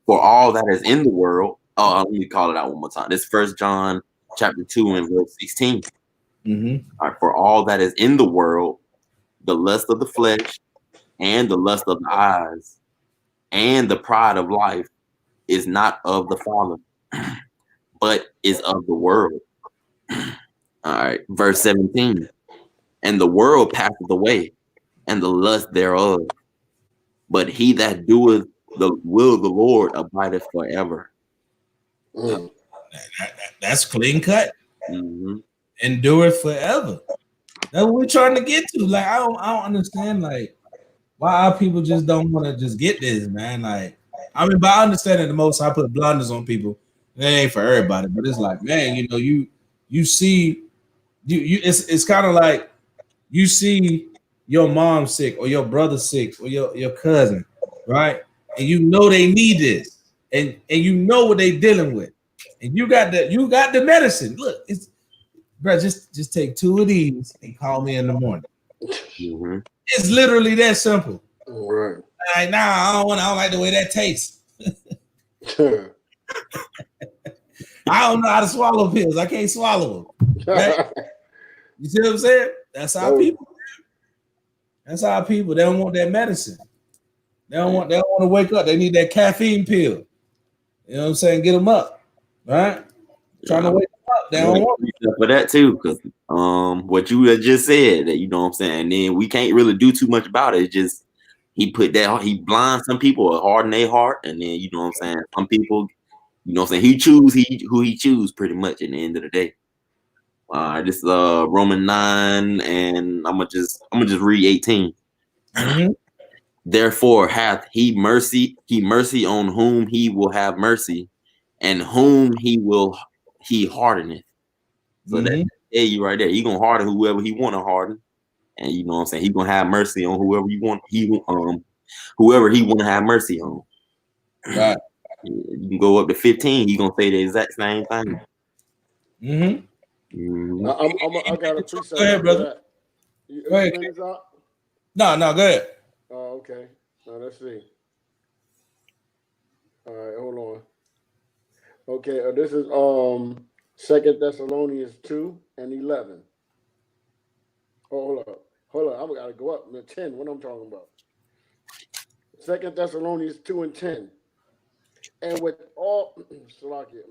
For all that is in the world. Oh, let me call it out one more time. This 1 John chapter 2 and verse 16.
Mm-hmm.
All right. For all that is in the world, the lust of the flesh and the lust of the eyes and the pride of life is not of the Father, but is of the world. All right, verse 17. And the world passeth away, and the lust thereof. But he that doeth the will of the Lord abideth forever.
That's clean cut.
Mm-hmm.
Endureth forever. That's what we're trying to get to. Like, I don't understand, like, why our people just don't want to just get this, man. Like, I mean, but I understand that the Most High put blinders on people. That ain't for everybody, but it's like, man, you know, you see, it's kind of like you see your mom sick or your brother sick or your cousin, right? And you know they need this, and you know what they dealing with, and you got the medicine. Look, it's bro, just take 2 of these and call me in the morning.
Mm-hmm.
It's literally that simple.
Right.
Like, nah, I don't like the way that tastes. I don't know how to swallow pills. I can't swallow them. Right? You see what I'm saying? That's our people. That's our people. They don't want that medicine. They don't want to wake up. They need that caffeine pill. You know what I'm saying? Get them up. Right? Trying to wake them up. They don't want
for that too, because what you had just said, that you know what I'm saying, and then we can't really do too much about it. It's just he blinds some people or harden their heart, and then you know what I'm saying, some people, you know what I'm saying, who he choose pretty much at the end of the day. This is Roman 9, and I'm gonna just read 18.
Mm-hmm.
Therefore hath he mercy on whom he will have mercy, and whom he hardeneth. So that you right there. He gonna harden whoever he want to harden, and you know what I'm saying. He gonna have mercy on whoever whoever he want to have mercy on.
Right.
You can go up to 15. He gonna say the exact same thing.
I got a precept.
Go ahead, brother.
Go ahead.
No, go ahead.
Oh, okay. Now let's see. All right, hold on. Okay, this is 2 Thessalonians 2:11. Oh, hold up. I gotta go up to 10. What I'm talking about? 2 Thessalonians 2:10. And with all,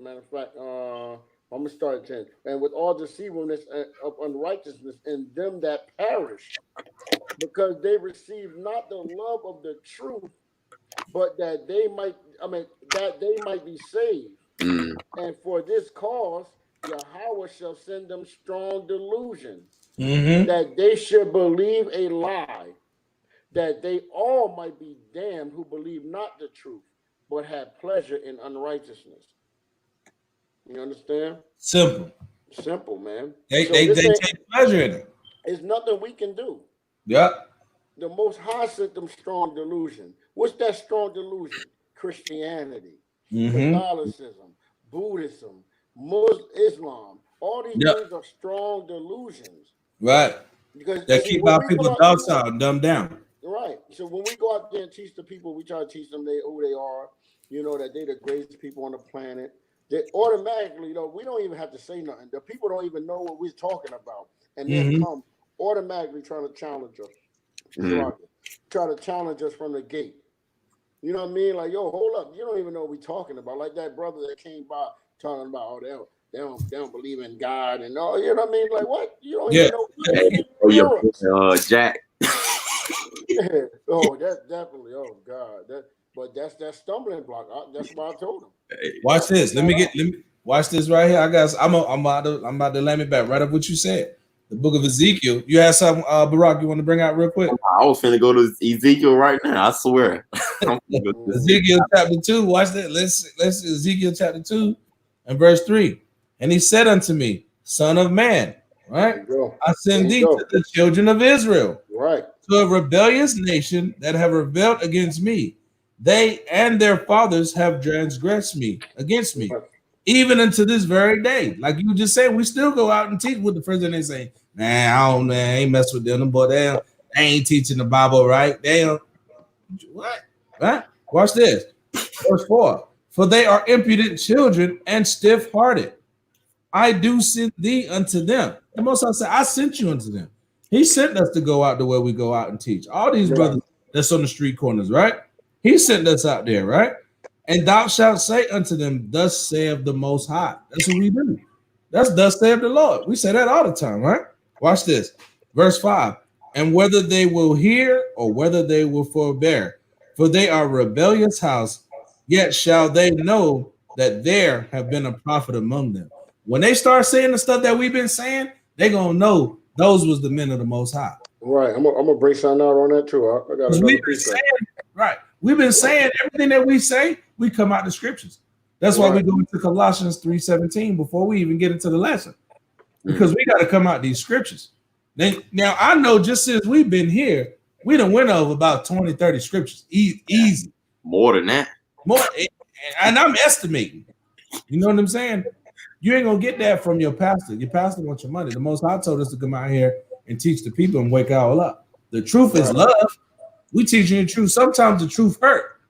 matter of fact, I'm gonna start at 10. And with all deceivableness of unrighteousness in them that perish, because they receive not the love of the truth, but that they might be saved. And for this cause, Yahweh shall send them strong delusion, that they should believe a lie, that they all might be damned who believe not the truth, but have pleasure in unrighteousness. You understand? Simple, man.
They take pleasure in it.
It's nothing we can do.
Yep.
The Most High sent them strong delusion. What's that strong delusion? Christianity, Catholicism, Buddhism, Islam. All these things are strong delusions.
Right.
Because
they keep our people docile and dumbed down.
Right. So when we go out there and teach the people, we try to teach them who they are, that they're the greatest people on the planet. They automatically, we don't even have to say nothing. The people don't even know what we're talking about. And then come automatically trying to challenge us. Try to challenge us from the gate. You know what I mean? Like, yo, hold up. You don't even know what we're talking about. Like that brother that came by talking about, they don't believe in God and all. You know what I mean? Like, what? You don't even know.
Jack.
Oh, that's definitely. Oh God. But that's that stumbling block. That's what I told him.
Watch this. Let me watch this right here. I'm about to land me back right up what you said. The book of Ezekiel. You have something, Barack, you want to bring out real quick?
I was finna go to Ezekiel right now. I swear.
Ezekiel chapter 2. Watch that. Let's Ezekiel chapter 2 and verse 3. And he said unto me, Son of man, right? I send thee to the children of Israel,
right,
to a rebellious nation that have rebelled against me. They and their fathers have transgressed against me, even unto this very day. Like you just said, we still go out and teach with the friends, and they say, man, I ain't mess with them, but they ain't teaching the Bible right. What? Right? Watch this. Verse 4. For they are impudent children and stiff-hearted. I do send thee unto them. The Most High said, I sent you unto them. He sent us to go out the way we go out and teach. All these brothers that's on the street corners, right? He sent us out there, right? And thou shalt say unto them, thus saith the Most High. That's what we do. That's thus saith the Lord. We say that all the time, right? Watch this. Verse 5. And whether they will hear or whether they will forbear, for they are rebellious house, yet shall they know that there have been a prophet among them. When they start saying the stuff that we've been saying, they're going to know those was the men of the Most High.
Right. I'm going to break something out on that too. I got
we've been saying, right. We've been saying everything that we say, we come out the scriptures. That's why we go into Colossians 3:17 before we even get into the lesson. Because we got to come out these scriptures. Now, I know just since we've been here, we done went over about 20, 30 scriptures. Easy.
More than that.
And I'm estimating. You know what I'm saying? You ain't going to get that from your pastor. Your pastor wants your money. The Most High told us to come out here and teach the people and wake all up. The truth is love. We teaching the truth. Sometimes the truth hurt.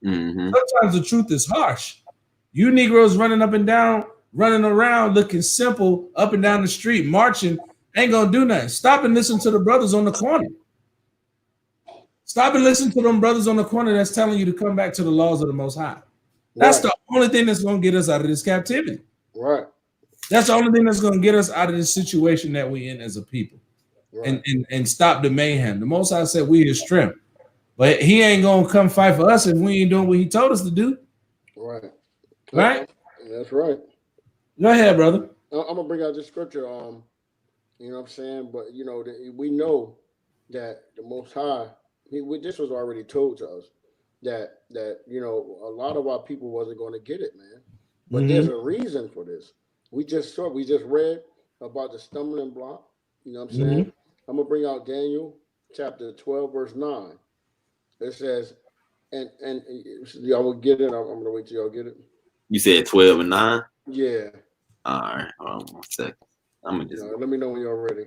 Sometimes the truth is harsh. You Negroes running up and down running around looking simple up and down the street, marching, ain't gonna do nothing. Stop and listen to the brothers on the corner. Stop and listen to them brothers on the corner that's telling you to come back to the laws of the Most High. That's the only thing that's gonna get us out of this captivity.
Right.
That's the only thing that's gonna get us out of this situation that we're in as a people. Right. And stop the mayhem. The Most High said we his strength. But he ain't gonna come fight for us if we ain't doing what he told us to do.
Right.
Right?
That's right.
Go ahead, brother.
I'm gonna bring out this scripture. You know what I'm saying? But you know, we know that the Most High, this was already told to us that you know a lot of our people wasn't going to get it, man. But there's a reason for this. We just read about the stumbling block. You know what I'm saying? I'm gonna bring out Daniel chapter 12, verse 9. It says, and y'all will get it. I'm gonna wait till y'all get it.
You said 12 and 9?
Yeah.
All right. Hold on 1 second. I'm gonna just
let me know when you're ready.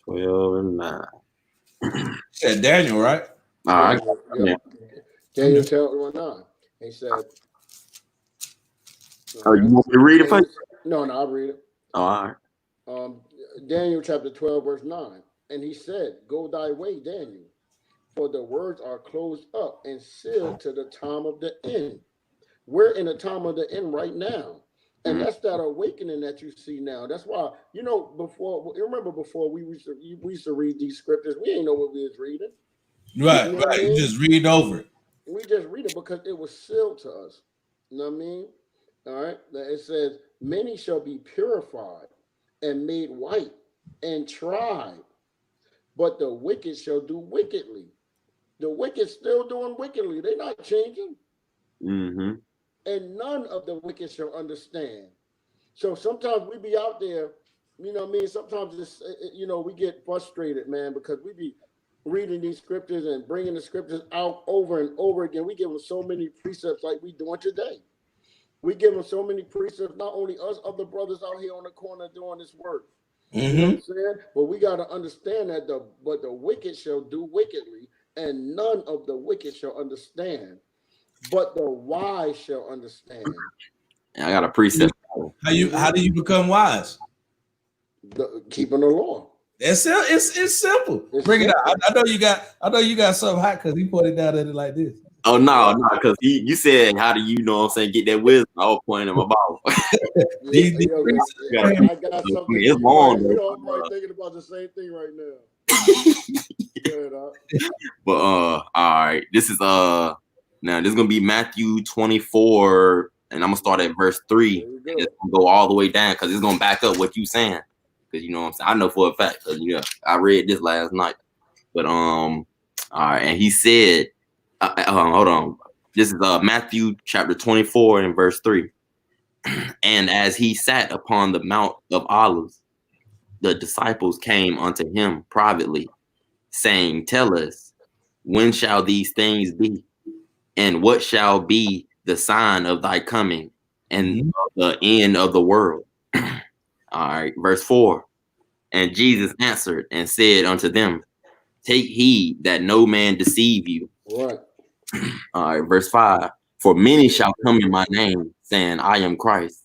12 and 9.
Said Daniel, right?
All right.
Yeah. Daniel 12 and 9. He said.
Oh, you want me to read it for you?
No, I'll read it.
Oh, all right.
Daniel chapter 12, verse 9. And he said, "Go thy way, Daniel, for the words are closed up and sealed to the time of the end." We're in the time of the end right now. And that's that awakening that you see now. That's why, you know, before we used to read these scriptures, we ain't know what we was reading.
Right,
you know
right. You just read over it.
We just read it because it was sealed to us. You know what I mean? All right. It says, "Many shall be purified and made white and tried, but the wicked shall do wickedly." The wicked still doing wickedly. They're not changing.
Mm-hmm.
And none of the wicked shall understand. So sometimes we be out there, you know what I mean? Sometimes it's, you know, we get frustrated, man, because we be reading these scriptures and bringing the scriptures out over and over again. We give them so many precepts like we doing today. We give them so many precepts, not only us, other brothers out here on the corner doing this work. You know what I'm saying? But we got to understand that the wicked shall do wickedly, and none of the wicked shall understand, but the wise shall understand.
I got a precept.
How do you become wise?
Keeping the law.
It's simple. Bring it out. I know you got something hot because he pointed down at it like this.
Oh no, because you said, how do you know what I'm saying, get that wisdom? I was pointing him about.
I got something.
It's long,
I'm probably thinking about the same thing right now.
But all right. This is now this is gonna be Matthew 24, and I'm gonna start at verse 3 and it's gonna go all the way down because it's gonna back up what you saying. Because you know what I'm saying, I know for a fact because I read this last night. But all right, and he said, hold on. This is Matthew chapter 24 and verse 3. And as he sat upon the Mount of Olives, the disciples came unto him privately, saying, "Tell us, when shall these things be? And what shall be the sign of thy coming and the end of the world?" All right, verse 4. And Jesus answered and said unto them, "Take heed that no man deceive you."
Right.
All right, verse 5. For many shall come in my name, saying, "I am Christ,"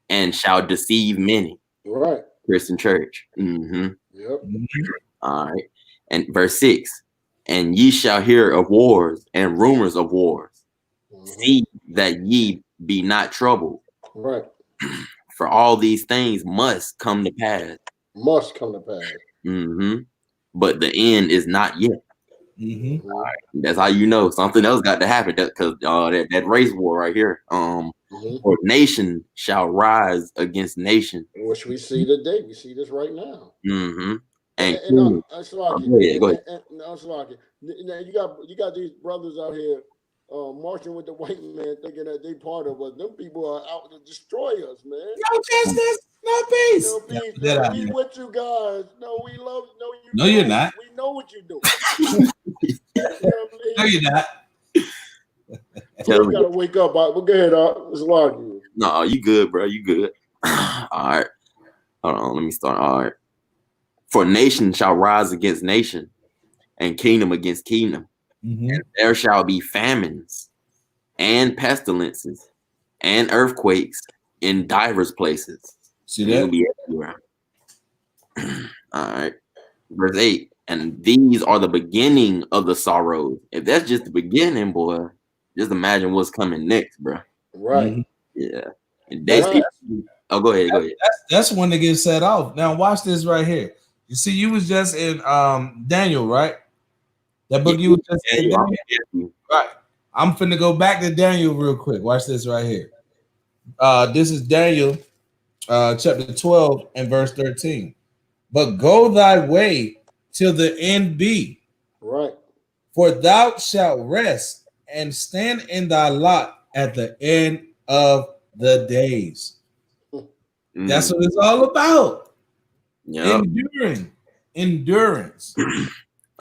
and shall deceive many.
Right.
Christian church. Mm-hmm.
Yep.
All right. And verse 6. And ye shall hear of wars and rumors of wars. See that ye be not troubled.
Right.
For all these things must come to pass.
Must come to pass.
Mm-hmm. But the end is not yet.
Mm-hmm.
All right. That's how you know something else got to happen. Because that race war right here. For nation shall rise against nation.
Which we see today. We see this right now.
Mm-hmm.
And you got these brothers out here marching with the white man, thinking that they part of us. Them people are out to destroy us, man.
No justice, no peace.
No peace. We with you guys. No, we love. No, you.
No, you're not.
We know what you're doing.
No, you're not.
You gotta wake up. But go ahead, it's Lockie.
No, you good, bro. You good. All right. Hold on. Let me start. All right. For nation shall rise against nation, and kingdom against kingdom. And there shall be famines and pestilences and earthquakes in divers places.
See that?
Be everywhere. All right. Verse 8. And these are the beginning of the sorrows. If that's just the beginning, boy, just imagine what's coming next, bro.
Right.
Mm-hmm.
Yeah. And they oh, go ahead. Go ahead.
That's when they get set off. Now watch this right here. You see, you was just in Daniel, right? That book you was just in Daniel. Right. I'm finna go back to Daniel real quick. Watch this right here. This is Daniel chapter 12 and verse 13. But go thy way till the end be.
Right.
For thou shalt rest and stand in thy lot at the end of the days. That's what it's all about.
Yep.
Endurance.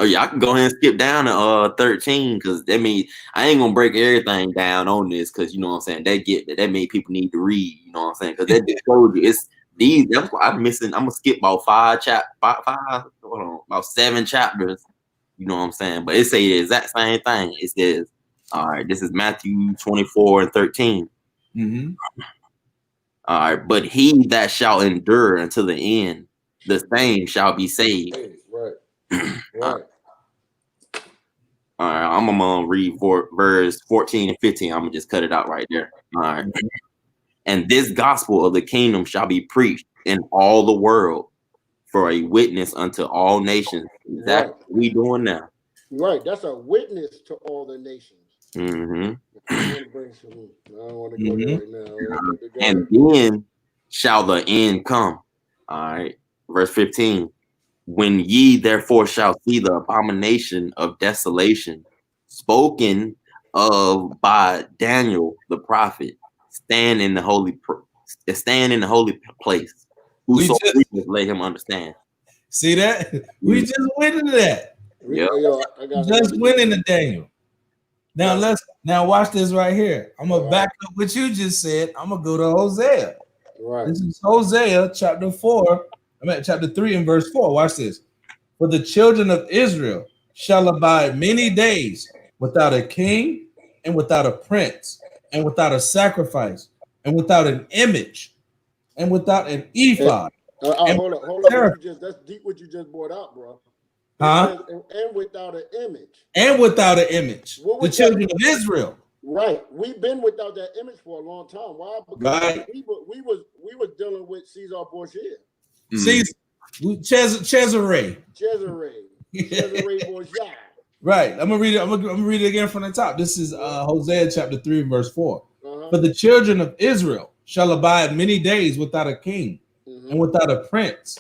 Oh yeah, I can go ahead and skip down to 13 because that means I ain't gonna break everything down on this because you know what I'm saying. That made people need to read, you know what I'm saying? Because that just showed you it's these. That's what I'm missing. I'm gonna skip about about 7 chapters. You know what I'm saying? But it say the exact same thing. It says, all right, this is Matthew 24 and 13.
Mm-hmm.
All right, but he that shall endure until the end, the same shall be saved.
Right. Right.
All right, I'm gonna read verse 14 and 15. I'm gonna just cut it out right there. All right. And this gospel of the kingdom shall be preached in all the world for a witness unto all nations. Exactly what we doing now.
Right. That's a witness to all the nations.
Mm-hmm.
I don't want to go there right now.
And then shall the end come. All right. Verse 15. When ye therefore shall see the abomination of desolation spoken of by Daniel the prophet, stand in the holy place. Whoso let him understand.
See that? We just went into that.
Yep.
Just went into Daniel. Now watch this right here. I'm gonna back up what you just said. I'm gonna go to Hosea.
Right.
This is Hosea chapter 4. I'm at chapter 3 and verse 4. Watch this. For the children of Israel shall abide many days without a king and without a prince and without a sacrifice and without an image and without an ephod.
Hold up. That's deep what you just brought out, bro.
Huh?
And without an image.
And without an image. The children of Israel.
Right. We've been without that image for a long time. Why? Because we was dealing with Caesar Borgia.
Caesar. Cesare
Borgia.
Right. I'm gonna read it. I'm gonna read it again from the top. This is Hosea chapter 3 verse 4. For the children of Israel shall abide many days without a king, and without a prince,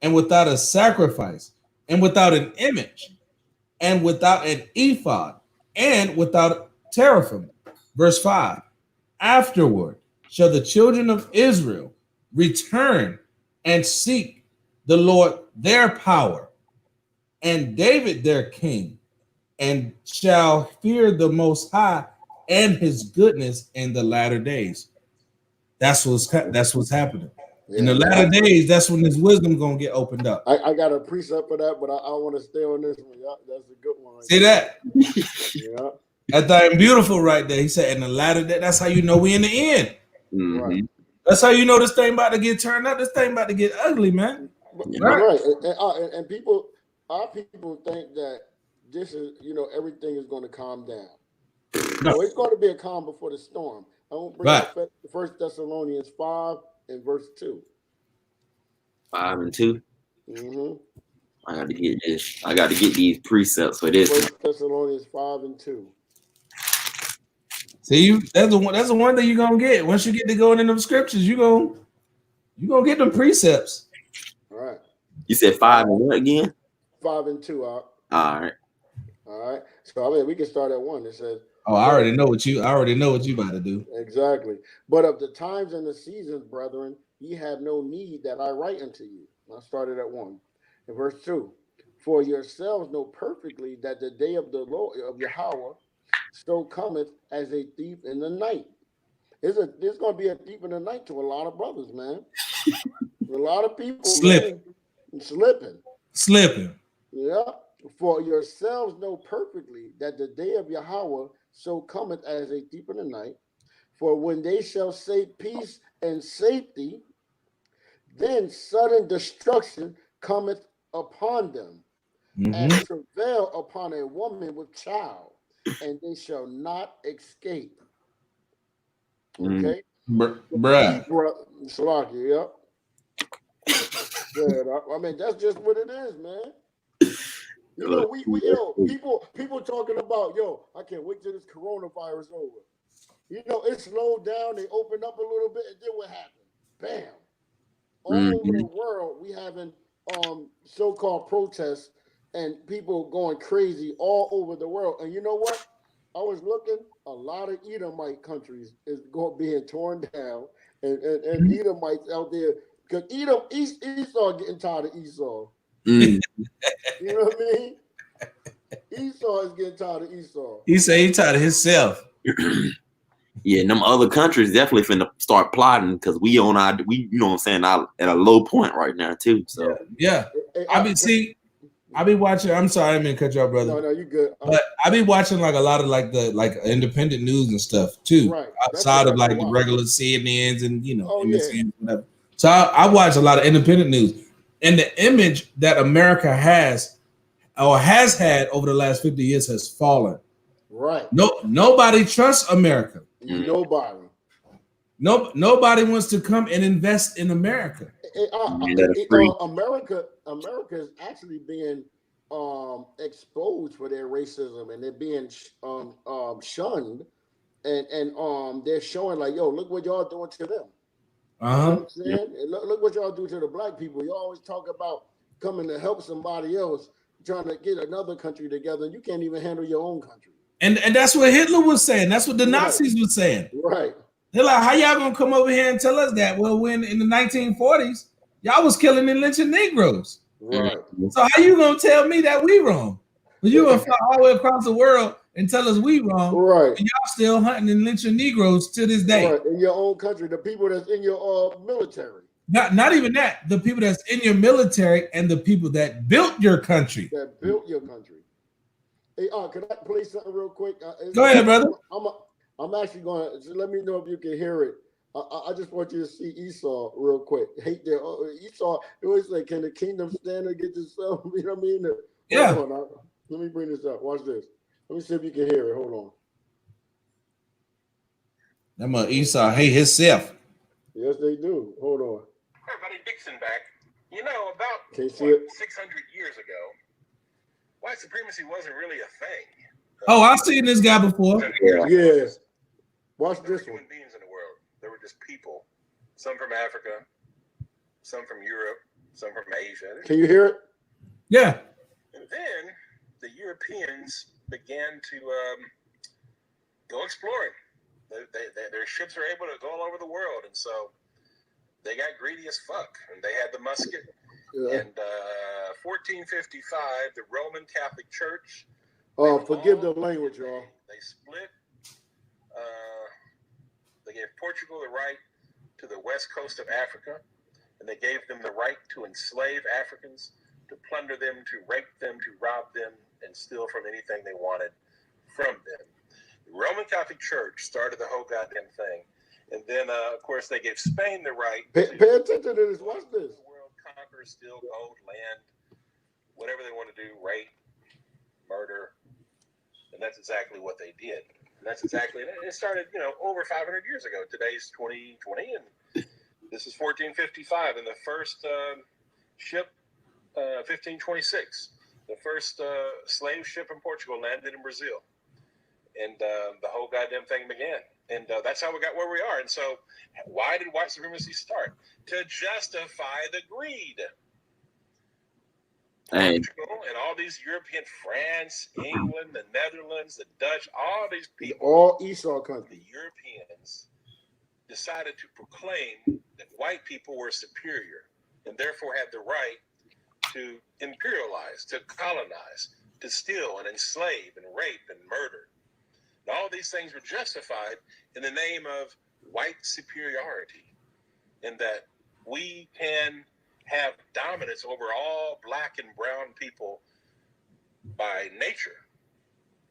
and without a sacrifice, and without an image, and without an ephod, and without teraphim. Verse 5. Afterward shall the children of Israel return and seek the Lord their power, and David their king, and shall fear the Most High and his goodness in the latter days. That's what's happening. In the latter days, that's when his wisdom gonna get opened up.
I got a precept for that, but I want to stay on this one. Yeah, that's a good one. Right
See
there.
that?
Yeah.
That thing beautiful right there. He said, in the latter day, that's how you know we in the end.
Right.
That's how you know this thing about to get turned up. This thing about to get ugly, man.
Right. And our people think that this is, everything is going to calm down. No, it's going to be a calm before the storm. I won't bring up 1 Thessalonians 5 and verse 2.
5 and 2.
Mm-hmm.
I got to get this. I got to get these precepts for this.
1 Thessalonians 5 and 2.
See, that's the one thing you're gonna get. Once you get to going in the scriptures, you're gonna get the precepts.
All right.
You said 5 and what again?
5 and 2.
All right.
So we can start at 1. It says,
I already know what you about to do.
Exactly. But of the times and the seasons, brethren, ye have no need that I write unto you. I started at 1. In verse 2, for yourselves know perfectly that the day of the Lord of Yahweh so cometh as a thief in the night. There's going to be a thief in the night to a lot of brothers, man. A lot of people slipping. Yeah. For yourselves know perfectly that the day of Yahweh so cometh as a thief in the night. For when they shall say peace and safety, then sudden destruction cometh upon them, as travail upon a woman with child, and they shall not escape. Okay?
Bruh.
Slocky, yep. Yeah, I mean, that's just what it is, man. You know, people talking about, I can't wait till this coronavirus over. You know, it slowed down, they opened up a little bit, and then what happened? Bam. All over the world, we having so-called protests and people going crazy all over the world. And you know what? I was looking, a lot of Edomite countries is being torn down, and Edomites out there, because Esau getting tired of Esau. You know what I mean? Esau is getting tired of Esau.
He said he tired of himself.
Yeah, and them other countries definitely finna start plotting because we you know what I'm saying, at a low point right now too. So
yeah. I be watching. I'm sorry, I didn't mean to cut you off, brother.
No, you good.
But I be watching like a lot of like independent news and stuff too,
right.
outside of like the regular CNNs and MSNs, whatever. So I watch a lot of independent news, and the image that America has or has had over the last 50 years has fallen.
Right.
Nobody trusts America.
Nobody.
Nobody wants to come and invest in America.
America is actually being exposed for their racism, and they're being shunned, and they're showing like, look what y'all doing to them. You know what I'm saying? Look what y'all do to the black people. You always talk about coming to help somebody else, trying to get another country together. You can't even handle your own country.
And that's what Hitler was saying. That's what the Nazis were saying.
Right.
They're like, how y'all gonna come over here and tell us that? Well, when in the 1940s, y'all was killing and lynching Negroes.
Right.
So how you gonna tell me that we wrong? Well, you gonna fly all the way across the world and tell us we wrong,
right?
And y'all still hunting and lynching Negroes to this day,
right? In your own country, the people that's in your military.
Not even that. The people that's in your military and the people that built your country.
That built your country. Hey, can I play something real quick?
Go ahead, brother.
I'm actually going to let me know if you can hear it. I just want you to see Esau real quick. Hate there. Esau, it always like, can the kingdom stand against itself? You know what I mean?
Yeah.
Hold on. Let me bring this up. Watch this. Let me see if you can hear it. Hold on.
That mother Esau hate himself.
Yes, they do. Hold on.
Everybody Dixon back. You know, about
600
years ago, white supremacy wasn't really a thing.
Oh, I've seen this guy before.
Yeah. Watch this one.
Human beings in the world. There were just people. Some from Africa, some from Europe, some from Asia.
Can you hear it?
Yeah.
And then the Europeans began to go exploring. Their ships are able to go all over the world, and so they got greedy as fuck, and they had the musket. Yeah. And 1455, the Roman Catholic Church.
Forgive the language, y'all.
They split. They gave Portugal the right to the west coast of Africa, and they gave them the right to enslave Africans, to plunder them, to rape them, to rob them, and steal from anything they wanted from them. The Roman Catholic Church started the whole goddamn thing. And then, of course, they gave Spain the right
to pay attention to this. Watch this.
The world, conquer, steal gold, land, whatever they want to do, rape, murder. And that's exactly what they did. And that's exactly it. It started, over 500 years ago. Today's 2020, and this is 1455. And the first ship, 1526. The first slave ship in Portugal landed in Brazil. And the whole goddamn thing began. And that's how we got where we are. And so why did white supremacy start? To justify the greed. Portugal and all these European, France, England, the Netherlands, the Dutch, all these people.
All Esau countries.
The Europeans decided to proclaim that white people were superior and therefore had the right to imperialize, to colonize, to steal and enslave and rape and murder. And all these things were justified in the name of white superiority, and that we can have dominance over all black and brown people by nature.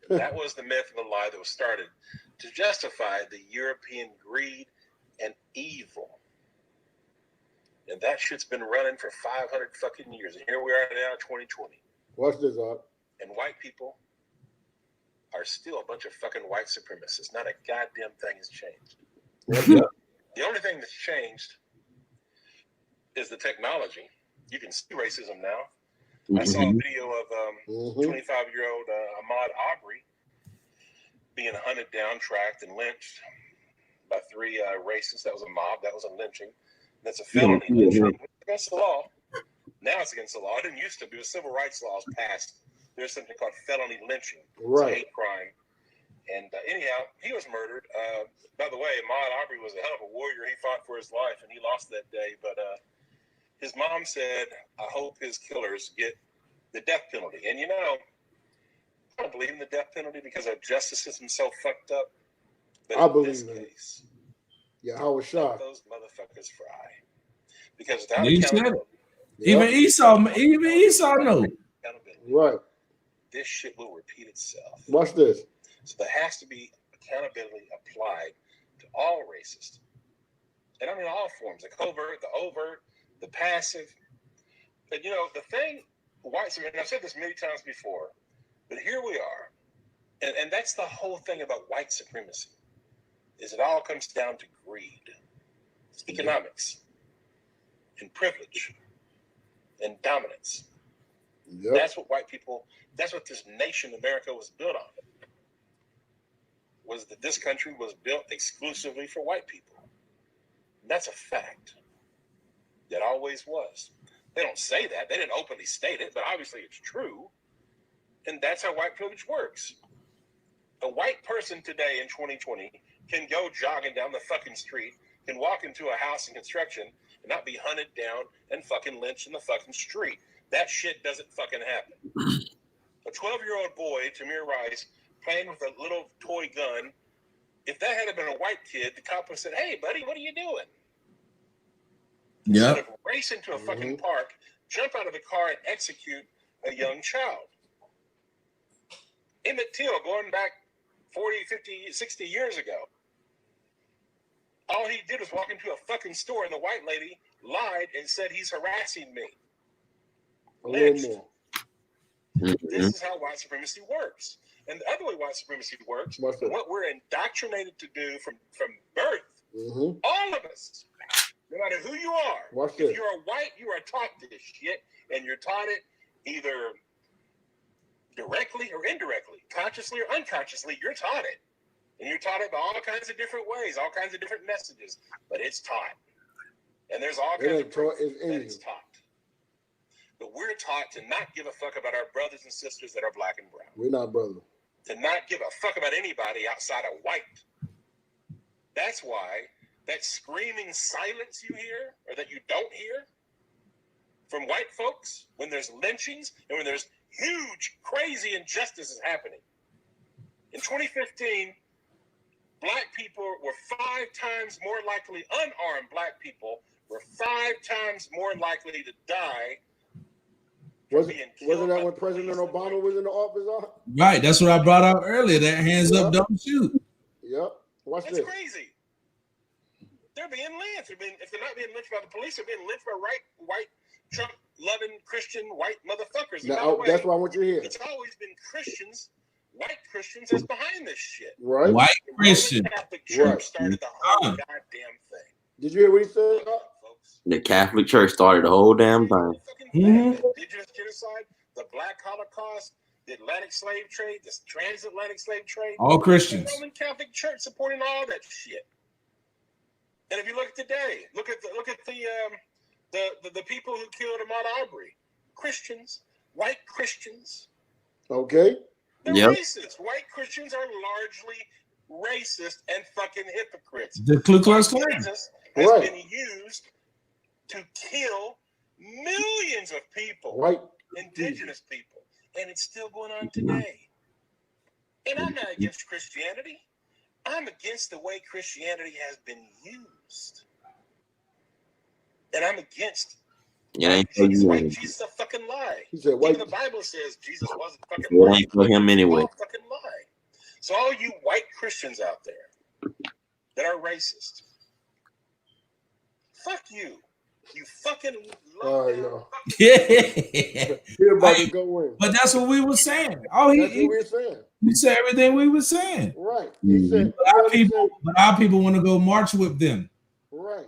That was the myth and the lie that was started to justify the European greed and evil. And that shit's been running for 500 fucking years. And here we are now, 2020.
What's this, Art?
And white people are still a bunch of fucking white supremacists. Not a goddamn thing has changed. The only thing that's changed is the technology. You can see racism now. I saw a video of 25-year-old Ahmaud Arbery being hunted down, tracked, and lynched by 3 racists. That was a mob. That was a lynching. That's a felony lynching. It's against the law. Now it's against the law. It didn't used to be. Civil rights laws passed. There's something called felony lynching. It's a hate crime. And anyhow, he was murdered. By the way, Ahmaud Arbery was a hell of a warrior. He fought for his life, and he lost that day. But his mom said, I hope his killers get the death penalty. And, you know, I don't believe in the death penalty because our justice system's so fucked up. But
I believe
in
in
this
it.
case,
Yeah, I was shocked.
those motherfuckers fry. Because without
You said it.
accountability,
Even Esau know.
Right.
This shit will repeat itself.
Watch this.
So there has to be accountability applied to all racists. And I mean all forms, the covert, the overt, the passive. But you know, the thing, white supremacy, and I've said this many times before, but here we are. And that's the whole thing about white supremacy, is it all comes down to greed. It's economics and privilege and dominance.
Yep.
That's what white people, that's what this nation, America, was built on. Was that this country was built exclusively for white people. And that's a fact. That always was. They don't say that. They didn't openly state it, but obviously it's true. And that's how white privilege works. A white person today in 2020 can go jogging down the fucking street, can walk into a house in construction and not be hunted down and fucking lynched in the fucking street. That shit doesn't fucking happen. A 12-year-old boy, Tamir Rice, playing with a little toy gun, if that had been a white kid, the cop would have said, hey, buddy, what are you doing?
Yeah.
Instead of race into a fucking park, jump out of the car and execute a young child. Emmett Till, going back 40, 50, 60 years ago, all he did was walk into a fucking store and the white lady lied and said he's harassing me.
A little more.
This is how white supremacy works. And the other way white supremacy works, what we're indoctrinated to do from birth, all of us, no matter who you are, if you're a white, you are taught this shit, and you're taught it either directly or indirectly, consciously or unconsciously, you're taught it. And you're taught it by all kinds of different ways, all kinds of different messages, but it's taught. And there's all kinds of proof that it's taught. But we're taught to not give a fuck about our brothers and sisters that are black and brown.
We're not brothers.
To not give a fuck about anybody outside of white. That's why that screaming silence you hear, or that you don't hear, from white folks, when there's lynchings and when there's huge, crazy injustices happening. In 2015, black people were 5 times more likely, unarmed black people were 5 times more likely to die.
Wasn't that when President Obama was in the office?
Right, that's what I brought out earlier. That hands up, don't shoot.
Yep.
That's crazy. They're being lynched. If they're not being lynched by the police, they're being lynched by white Trump-loving Christian white motherfuckers.
Now, that's what I want you to hear.
It's always been white Christians that's behind this shit.
Right.
White Christian.
The Catholic Church started the whole goddamn thing.
Did you hear what he said?
The Catholic Church started the whole damn thing.
The indigenous genocide, the Black Holocaust, the Atlantic slave trade, the transatlantic slave trade.
All Christians.
The Roman Catholic Church supporting all that shit. And if you look at today, look at the people who killed Ahmaud Arbery, Christians, white Christians.
Okay.
They're racist. White Christians are largely racist and fucking hypocrites.
The Ku Klux Klan
has been used to kill millions of people, indigenous people, and it's still going on today. And I'm not against Christianity. I'm against the way Christianity has been used. And I'm against Jesus is a fucking lie.
He said,
even the Bible says Jesus wasn't fucking
lying. For him anyway.
Fucking lie. So all you white Christians out there that are racist, fuck you. You fucking
Yeah.
You're about to go in.
But that's what we were saying.
That's what we were saying.
He said everything we were saying.
Right. He said,
but our people want to go march with them.
Right.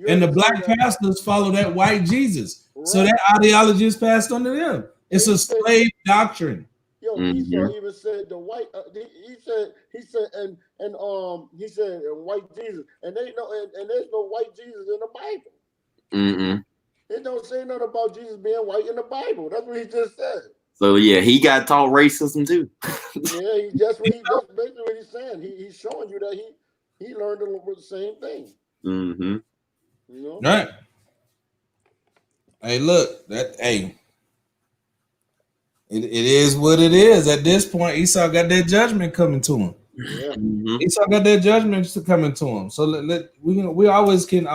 And the black pastors follow that white Jesus. Right. So that ideology is passed on to them. It's a slave doctrine.
Yo, Esau even said the white. He said, and he said white Jesus, and there's no white Jesus in the Bible. It don't say nothing about Jesus being white in the Bible. That's what he just said.
So yeah, he got taught racism too.
Yeah, that's basically what he's saying. He's showing you that he learned the same thing.
You
know?
Right. Hey, look, it is what it is. At this point, Esau got that judgment coming to him.
Yeah.
Esau got that judgment coming to him. So we always can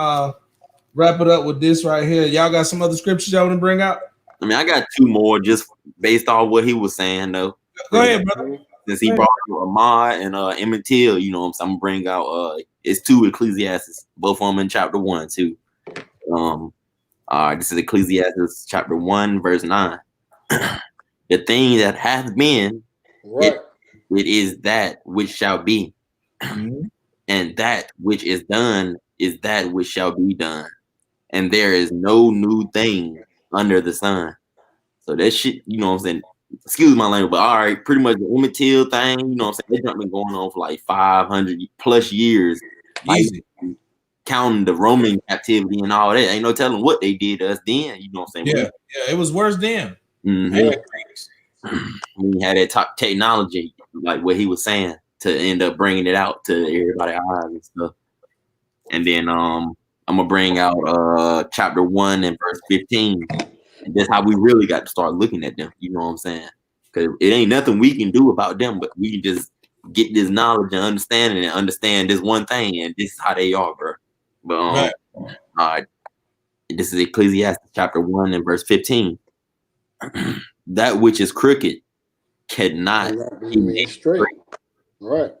wrap it up with this right here. Y'all got some other scriptures y'all want to bring out?
I mean, I got two more just based off what he was saying though.
Go ahead, brother.
Since he brought Ahmad and Emmett Till, you know what I'm saying? I'm gonna bring out it's two Ecclesiastes, both of them in chapter 1 too. This is Ecclesiastes chapter 1, verse 9. The thing that hath been,
right,
it is that which shall be, and that which is done is that which shall be done, and there is no new thing under the sun. So that shit, you know what I'm saying? Excuse my language, but all right, pretty much the Emmett Till thing, you know what I'm saying? It's been going on for like 500 plus years.
Easy.
Like, counting the Roman captivity and all that. Ain't no telling what they did to us then, you know what I'm saying?
Yeah, it was worse then.
We had that top technology, like what he was saying, to end up bringing it out to everybody's eyes and stuff. And then I'm gonna bring out chapter 1 and verse 15. And that's how we really got to start looking at them. You know what I'm saying? Because it ain't nothing we can do about them, but we can just get this knowledge and understanding and understand this one thing, and this is how they are, bro. But this is Ecclesiastes chapter 1 and verse 15. That which is crooked cannot be made straight.
Right.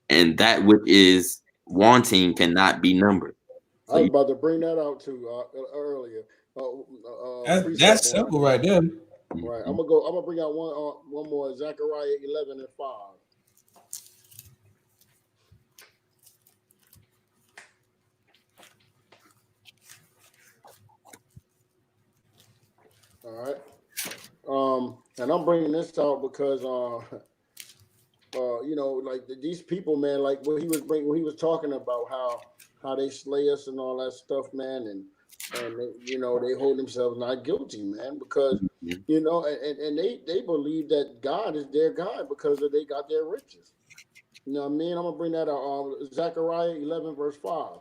And that which is wanting cannot be numbered.
So I was about to bring that out too earlier.
That's simple right there.
Right. I'm gonna bring out one more. Zechariah 11 and 5. All right. And I'm bringing this out because you know, like these people, man, like what he was talking about how they slay us and all that stuff, man, and they, you know, they hold themselves not guilty, man, because you know, and they believe that God is their God because they got their riches. You know what I mean? I'm gonna bring that out. Zechariah 11 verse 5,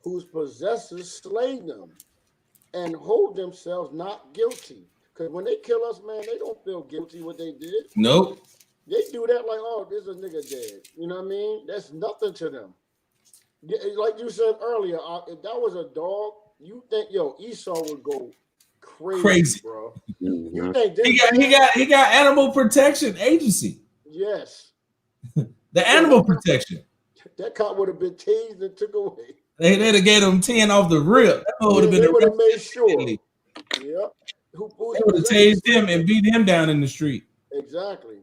whose possessors slay them and hold themselves not guilty. Because when they kill us, man, they don't feel guilty what they did.
Nope.
They do that like, oh, there's a nigga dead. You know what I mean? That's nothing to them. Like you said earlier, if that was a dog, you think, yo, Esau would go crazy. Bro. You think
he got animal protection agency.
Yes.
The animal protection.
That cop would have been tased and took away.
They'd have gave him 10 off the rip. That would have been.
They would have made sure.
Yep.
They
would have tased him and beat him down in the street.
Exactly.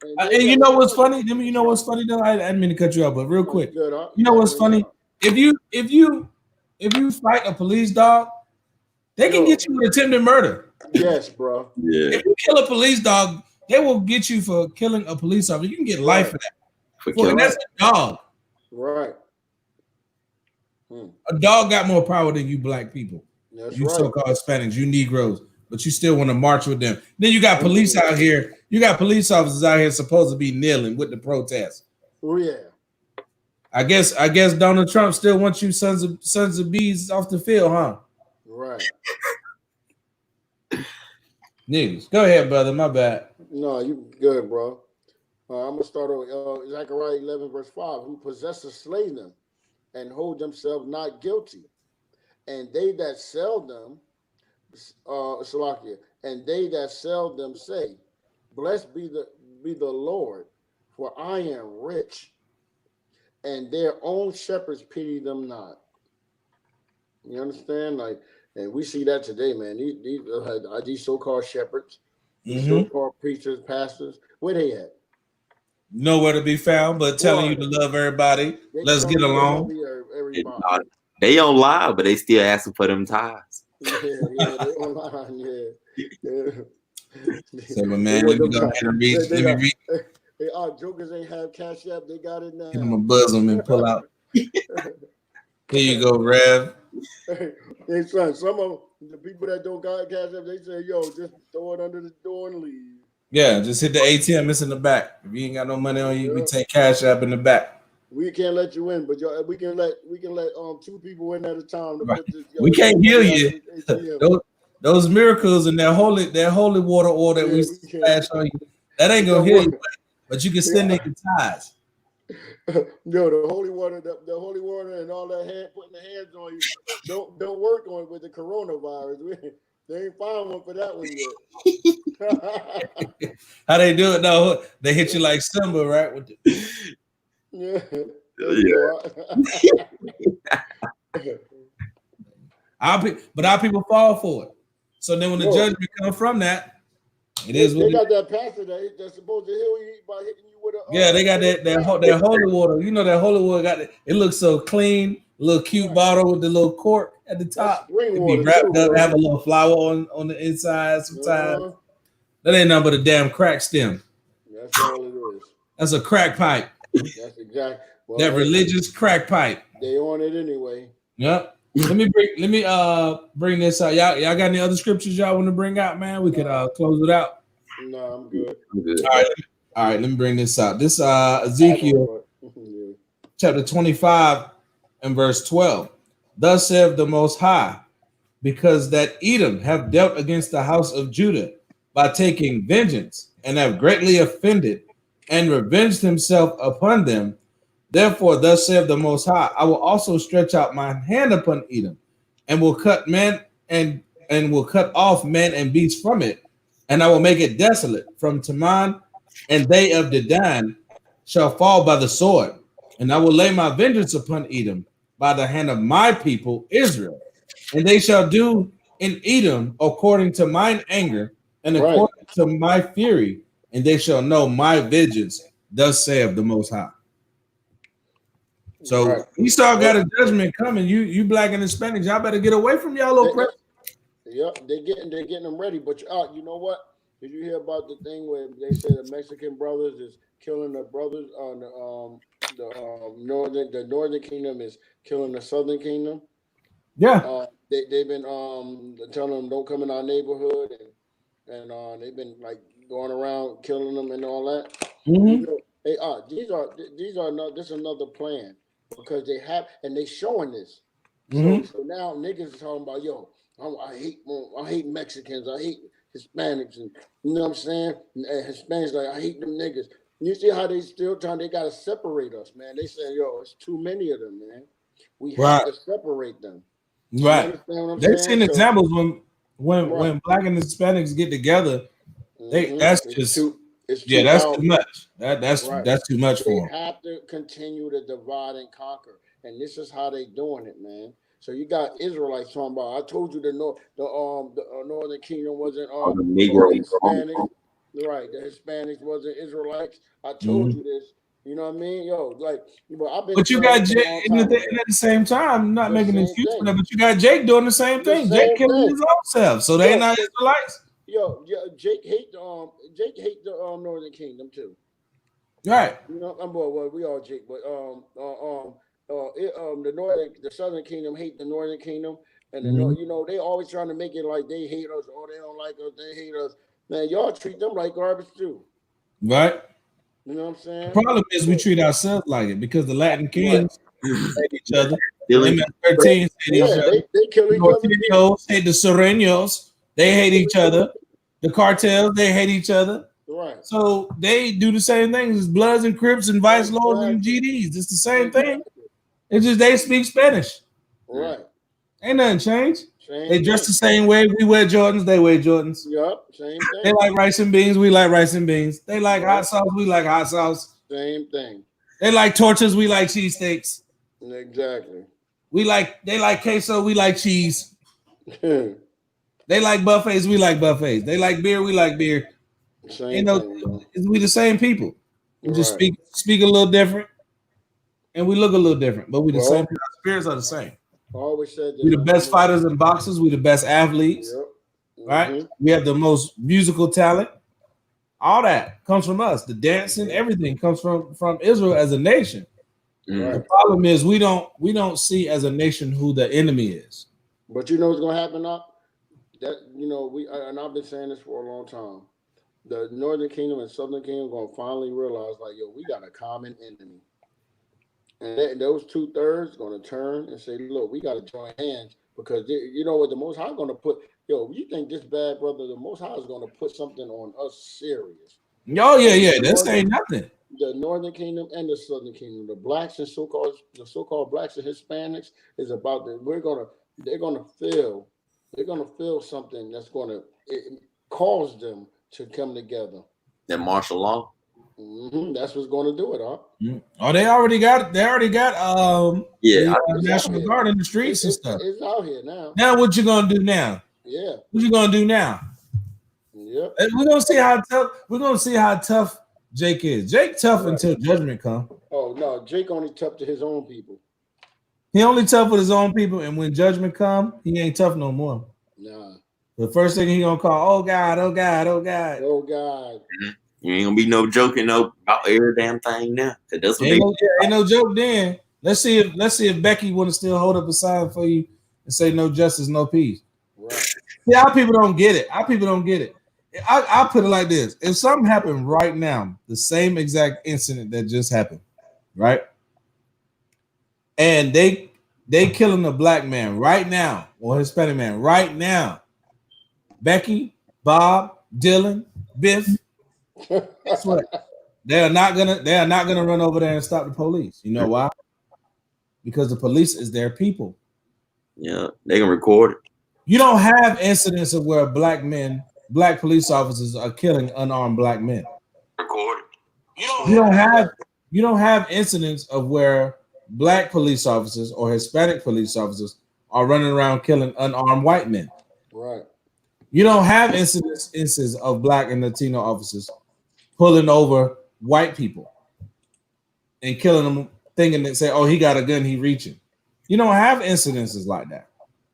And you know what's funny? You know what's funny though? I didn't mean to cut you off, but real quick, you know what's funny? If you fight a police dog, they can get you with attempted murder.
Yes, bro.
Yeah.
If you kill a police dog, they will get you for killing a police officer. You can get life for that. And that's a dog.
Right.
A dog got more power than you black people.
That's
you
right.
So-called Hispanics, you Negroes, but you still want to march with them. Then you got police out here. You got police officers out here supposed to be kneeling with the protests.
Oh yeah.
I guess Donald Trump still wants you sons of bees off the field, huh?
Right.
Niggas. Go ahead, brother. My bad.
No, you good, bro. I'm gonna start with Zechariah 11 verse 5. Who possessors slay them and hold themselves not guilty, and they that sell them, Salakia, and they that sell them say, "Blessed be the Lord, For I am rich, and their own shepherds pity them not. You understand? Like, and we see that today, man. These so-called shepherds, these so-called preachers, pastors, where they at?
Nowhere to be found, but telling you to love everybody. Let's get along.
Everybody.
They on live, but they still asking for them ties.
Yeah, they online. Yeah.
So, man, let me go ahead and read. Let me read.
Hey, our jokers ain't have Cash App. They got it now.
Get them a bosom and pull out. Here you go, Rev.
Hey, son, some of the people that don't got Cash App, they say, yo, just throw it under the door and leave.
Yeah, just hit the ATM. It's in the back. If you ain't got no money on you, we take Cash App in the back.
We can't let you in, but we can let 2 people in at a time. To
Right.
put this,
we can't heal you. Those miracles and that holy water oil that we splash on you, that ain't gonna heal you. But you can send in your ties.
Yo, the holy water, and all that putting the hands on you don't work on with the coronavirus. They ain't found one for that one yet.
How they do it though? They hit you like Simba, right? With But our people fall for it. So then when the judgment comes from that, it is what
they got that pastor that's supposed to heal you by hitting you with a
they got that holy water. You know that holy water got it looks so clean, little cute bottle with the little cork at the top. It be wrapped up, have a little flower on the inside sometimes. That ain't nothing but a damn crack stem.
That's all it is.
That's a crack pipe.
That's exactly
that religious crack pipe.
They on it anyway.
Yep. Let me bring this out. Y'all got any other scriptures y'all want to bring out, man? We could close it out.
No, I'm good.
All right. Let me bring this out. This Ezekiel chapter 25 and verse 12. Thus saith the Most High, because that Edom have dealt against the house of Judah by taking vengeance and have greatly offended and revenged himself upon them. Therefore, thus saith the Most High, I will also stretch out my hand upon Edom, and will cut men and will cut off men and beasts from it, and I will make it desolate from Teman, and they of Dedan shall fall by the sword, and I will lay my vengeance upon Edom by the hand of my people Israel, and they shall do in Edom according to mine anger and according to my fury, and they shall know my vengeance. Thus saith the Most High. So Esau got a judgment coming. You black and Hispanics, y'all better get away from y'all little presidents.
Yep, they're getting them ready. But you know what? Did you hear about the thing where they say the Mexican brothers is killing the brothers on the northern kingdom is killing the southern kingdom?
Yeah.
They've been telling them don't come in our neighborhood, and they've been like going around killing them and all that.
Mm-hmm.
You know, this is another plan. Because they have, and they showing this. So now niggas are talking about, yo, I hate Mexicans, I hate Hispanics, and you know what I'm saying? And Hispanics like, I hate them niggas. You see how they still they gotta separate us, man. They say, yo, it's too many of them, man. We have to separate them.
Right. They've seen examples when black and Hispanics get together. That's too much. That's too much for them.
They have to continue to divide and conquer, and this is how they doing it, man. So you got Israelites talking about. I told you the northern kingdom wasn't
the Negro
Hispanics, right? The Hispanics wasn't Israelites. I told you this. You know what I mean? Yo, like, I've been.
But you got Jake at the same time, not making an excuse for that. But you got Jake doing the same thing. Jake killing his own self, so they not Israelites.
Yo, Jake hate the northern kingdom too.
Right.
You know, we all Jake, but the southern kingdom hate the northern kingdom, and you know they always trying to make it like they hate us or they don't like us, they hate us. Man, y'all treat them like garbage too.
Right.
You know what I'm saying?
The problem is we treat ourselves like it because the Latin kings hate each other. The MS-13 hate each other.
They kill each
other. Hate the Sureños. They hate each other. The cartels, they hate each other.
Right.
So they do the same things as Bloods and Crips and Vice Lords and GDs. It's the same thing. It's just they speak Spanish.
Right.
Ain't nothing changed. They dress the same way. We wear Jordans. They wear Jordans.
Yep. Same thing.
They like rice and beans. We like rice and beans. They like hot sauce. We like hot sauce.
Same thing.
They like torches. We like cheesesteaks.
Exactly.
They like queso. We like cheese. They like buffets. We like buffets. They like beer. We like beer.
Same thing,
we the same people. We just speak a little different, and we look a little different, but we the same. Our spirits are the same.
I always said
we the best fighters and boxers. We the best athletes.
Yep.
Right? We have the most musical talent. All that comes from us. The dancing, everything comes from Israel as a nation.
Right.
The problem is we don't see as a nation who the enemy is.
But you know what's gonna happen now? That and I've been saying this for a long time. The Northern Kingdom and Southern Kingdom gonna finally realize, like, yo, we got a common enemy, and those 2/3 gonna turn and say, look, we gotta join hands because you know what the Most High gonna put. Yo, you think this bad, brother? The Most High is gonna put something on us serious.
Oh yeah, this ain't nothing.
The Northern Kingdom and the Southern Kingdom, the blacks and the so-called blacks and Hispanics is about that. They're gonna feel something that's gonna cause them to come together.
That martial law.
That's what's going to do it, huh?
Oh, they already got National Guard in the streets and stuff.
It's out here now.
Now what you gonna do now?
Yeah.
What you gonna do now?
Yep.
We're gonna see how tough. We're gonna see how tough Jake is. Jake tough until judgment come.
Oh no, Jake only tough to his own people.
He only tough with his own people, and when judgment come, he ain't tough no more.
Nah.
The first thing he gonna call, oh God, oh God, oh God,
oh God.
You ain't gonna be no joking about every damn thing now. That's what
ain't no joke. Then let's see if Becky want to still hold up a sign for you and say no justice, no peace.
Right.
Yeah, our people don't get it. I'll put it like this: if something happened right now, the same exact incident that just happened, right? And they killing a black man right now or Hispanic man right now. Becky, Bob, Dylan, Biff. Guess what? They are not gonna run over there and stop the police. You know why? Because the police is their people.
Yeah, they can record it.
You don't have incidents of where black police officers are killing unarmed black men.
Record it.
You don't have incidents of where black police officers or Hispanic police officers are running around killing unarmed white men.
Right.
You don't have instances of black and Latino officers pulling over white people and killing them, thinking that say, "Oh, he got a gun, he reaching." You don't have incidences like that.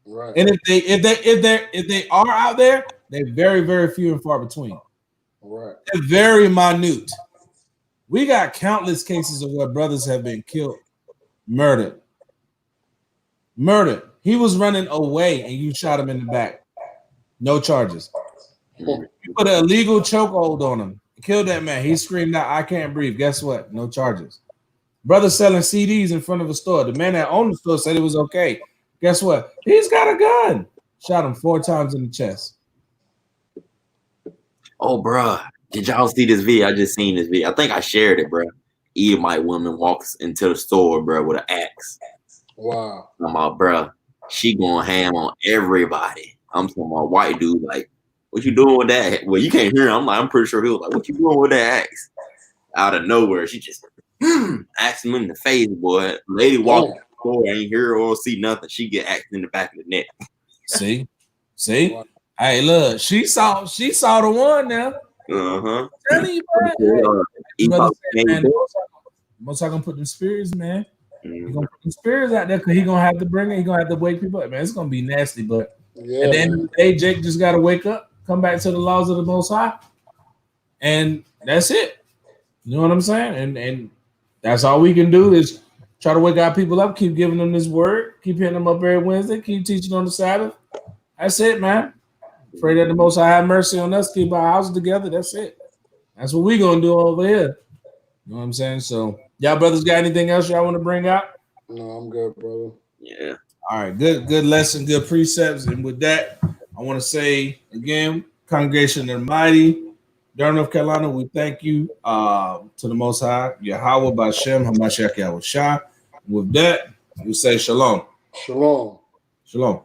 Right.
And if they are out there, they're very, very few and far between.
Right.
They're very minute. We got countless cases of where brothers have been killed, murdered. He was running away and you shot him in the back. No charges. You put an illegal chokehold on him. Killed that man. He screamed out, "I can't breathe." Guess what? No charges. Brother selling CDs in front of a store. The man that owned the store said it was okay. Guess what? He's got a gun. Shot him 4 times in the chest.
Oh, bro. Did y'all see this video? I just seen this video. I think I shared it, bro. Edomite woman walks into the store, bro, with an axe.
Wow.
I'm like, bro, she going ham on everybody. I'm talking about white dude, like, what you doing with that? Well, you can't hear him. I'm pretty sure he was like, what you doing with that axe? Out of nowhere, she just axed him in the face, boy. Lady walked the store, ain't hear or see nothing. She get axed in the back of the neck.
See? Wow. Hey, look, she saw the one now.
Uh-huh.
Most I gonna put them spirits, man. He gonna put them spirits out there because he gonna have to bring it. He gonna have to wake people up, man. It's gonna be nasty, but at the end of the day, Jake just gotta wake up, come back to the laws of the Most High, and that's it. You know what I'm saying? And that's all we can do is try to wake our people up, keep giving them this word, keep hitting them up every Wednesday, keep teaching on the Sabbath. That's it, man. Pray that the Most High have mercy on us, keep our houses together. That's it. That's what we gonna do over here. You know what I'm saying? So, y'all brothers got anything else y'all want to bring out?
No, I'm good, brother.
Yeah.
All right, good lesson, good precepts. And with that, I want to say again, Congregation of the Mighty, Durham, North Carolina, we thank you to the Most High, Yahweh B'Shem, Hamashiach Yahweh Shah. With that, we say shalom.
Shalom.
Shalom.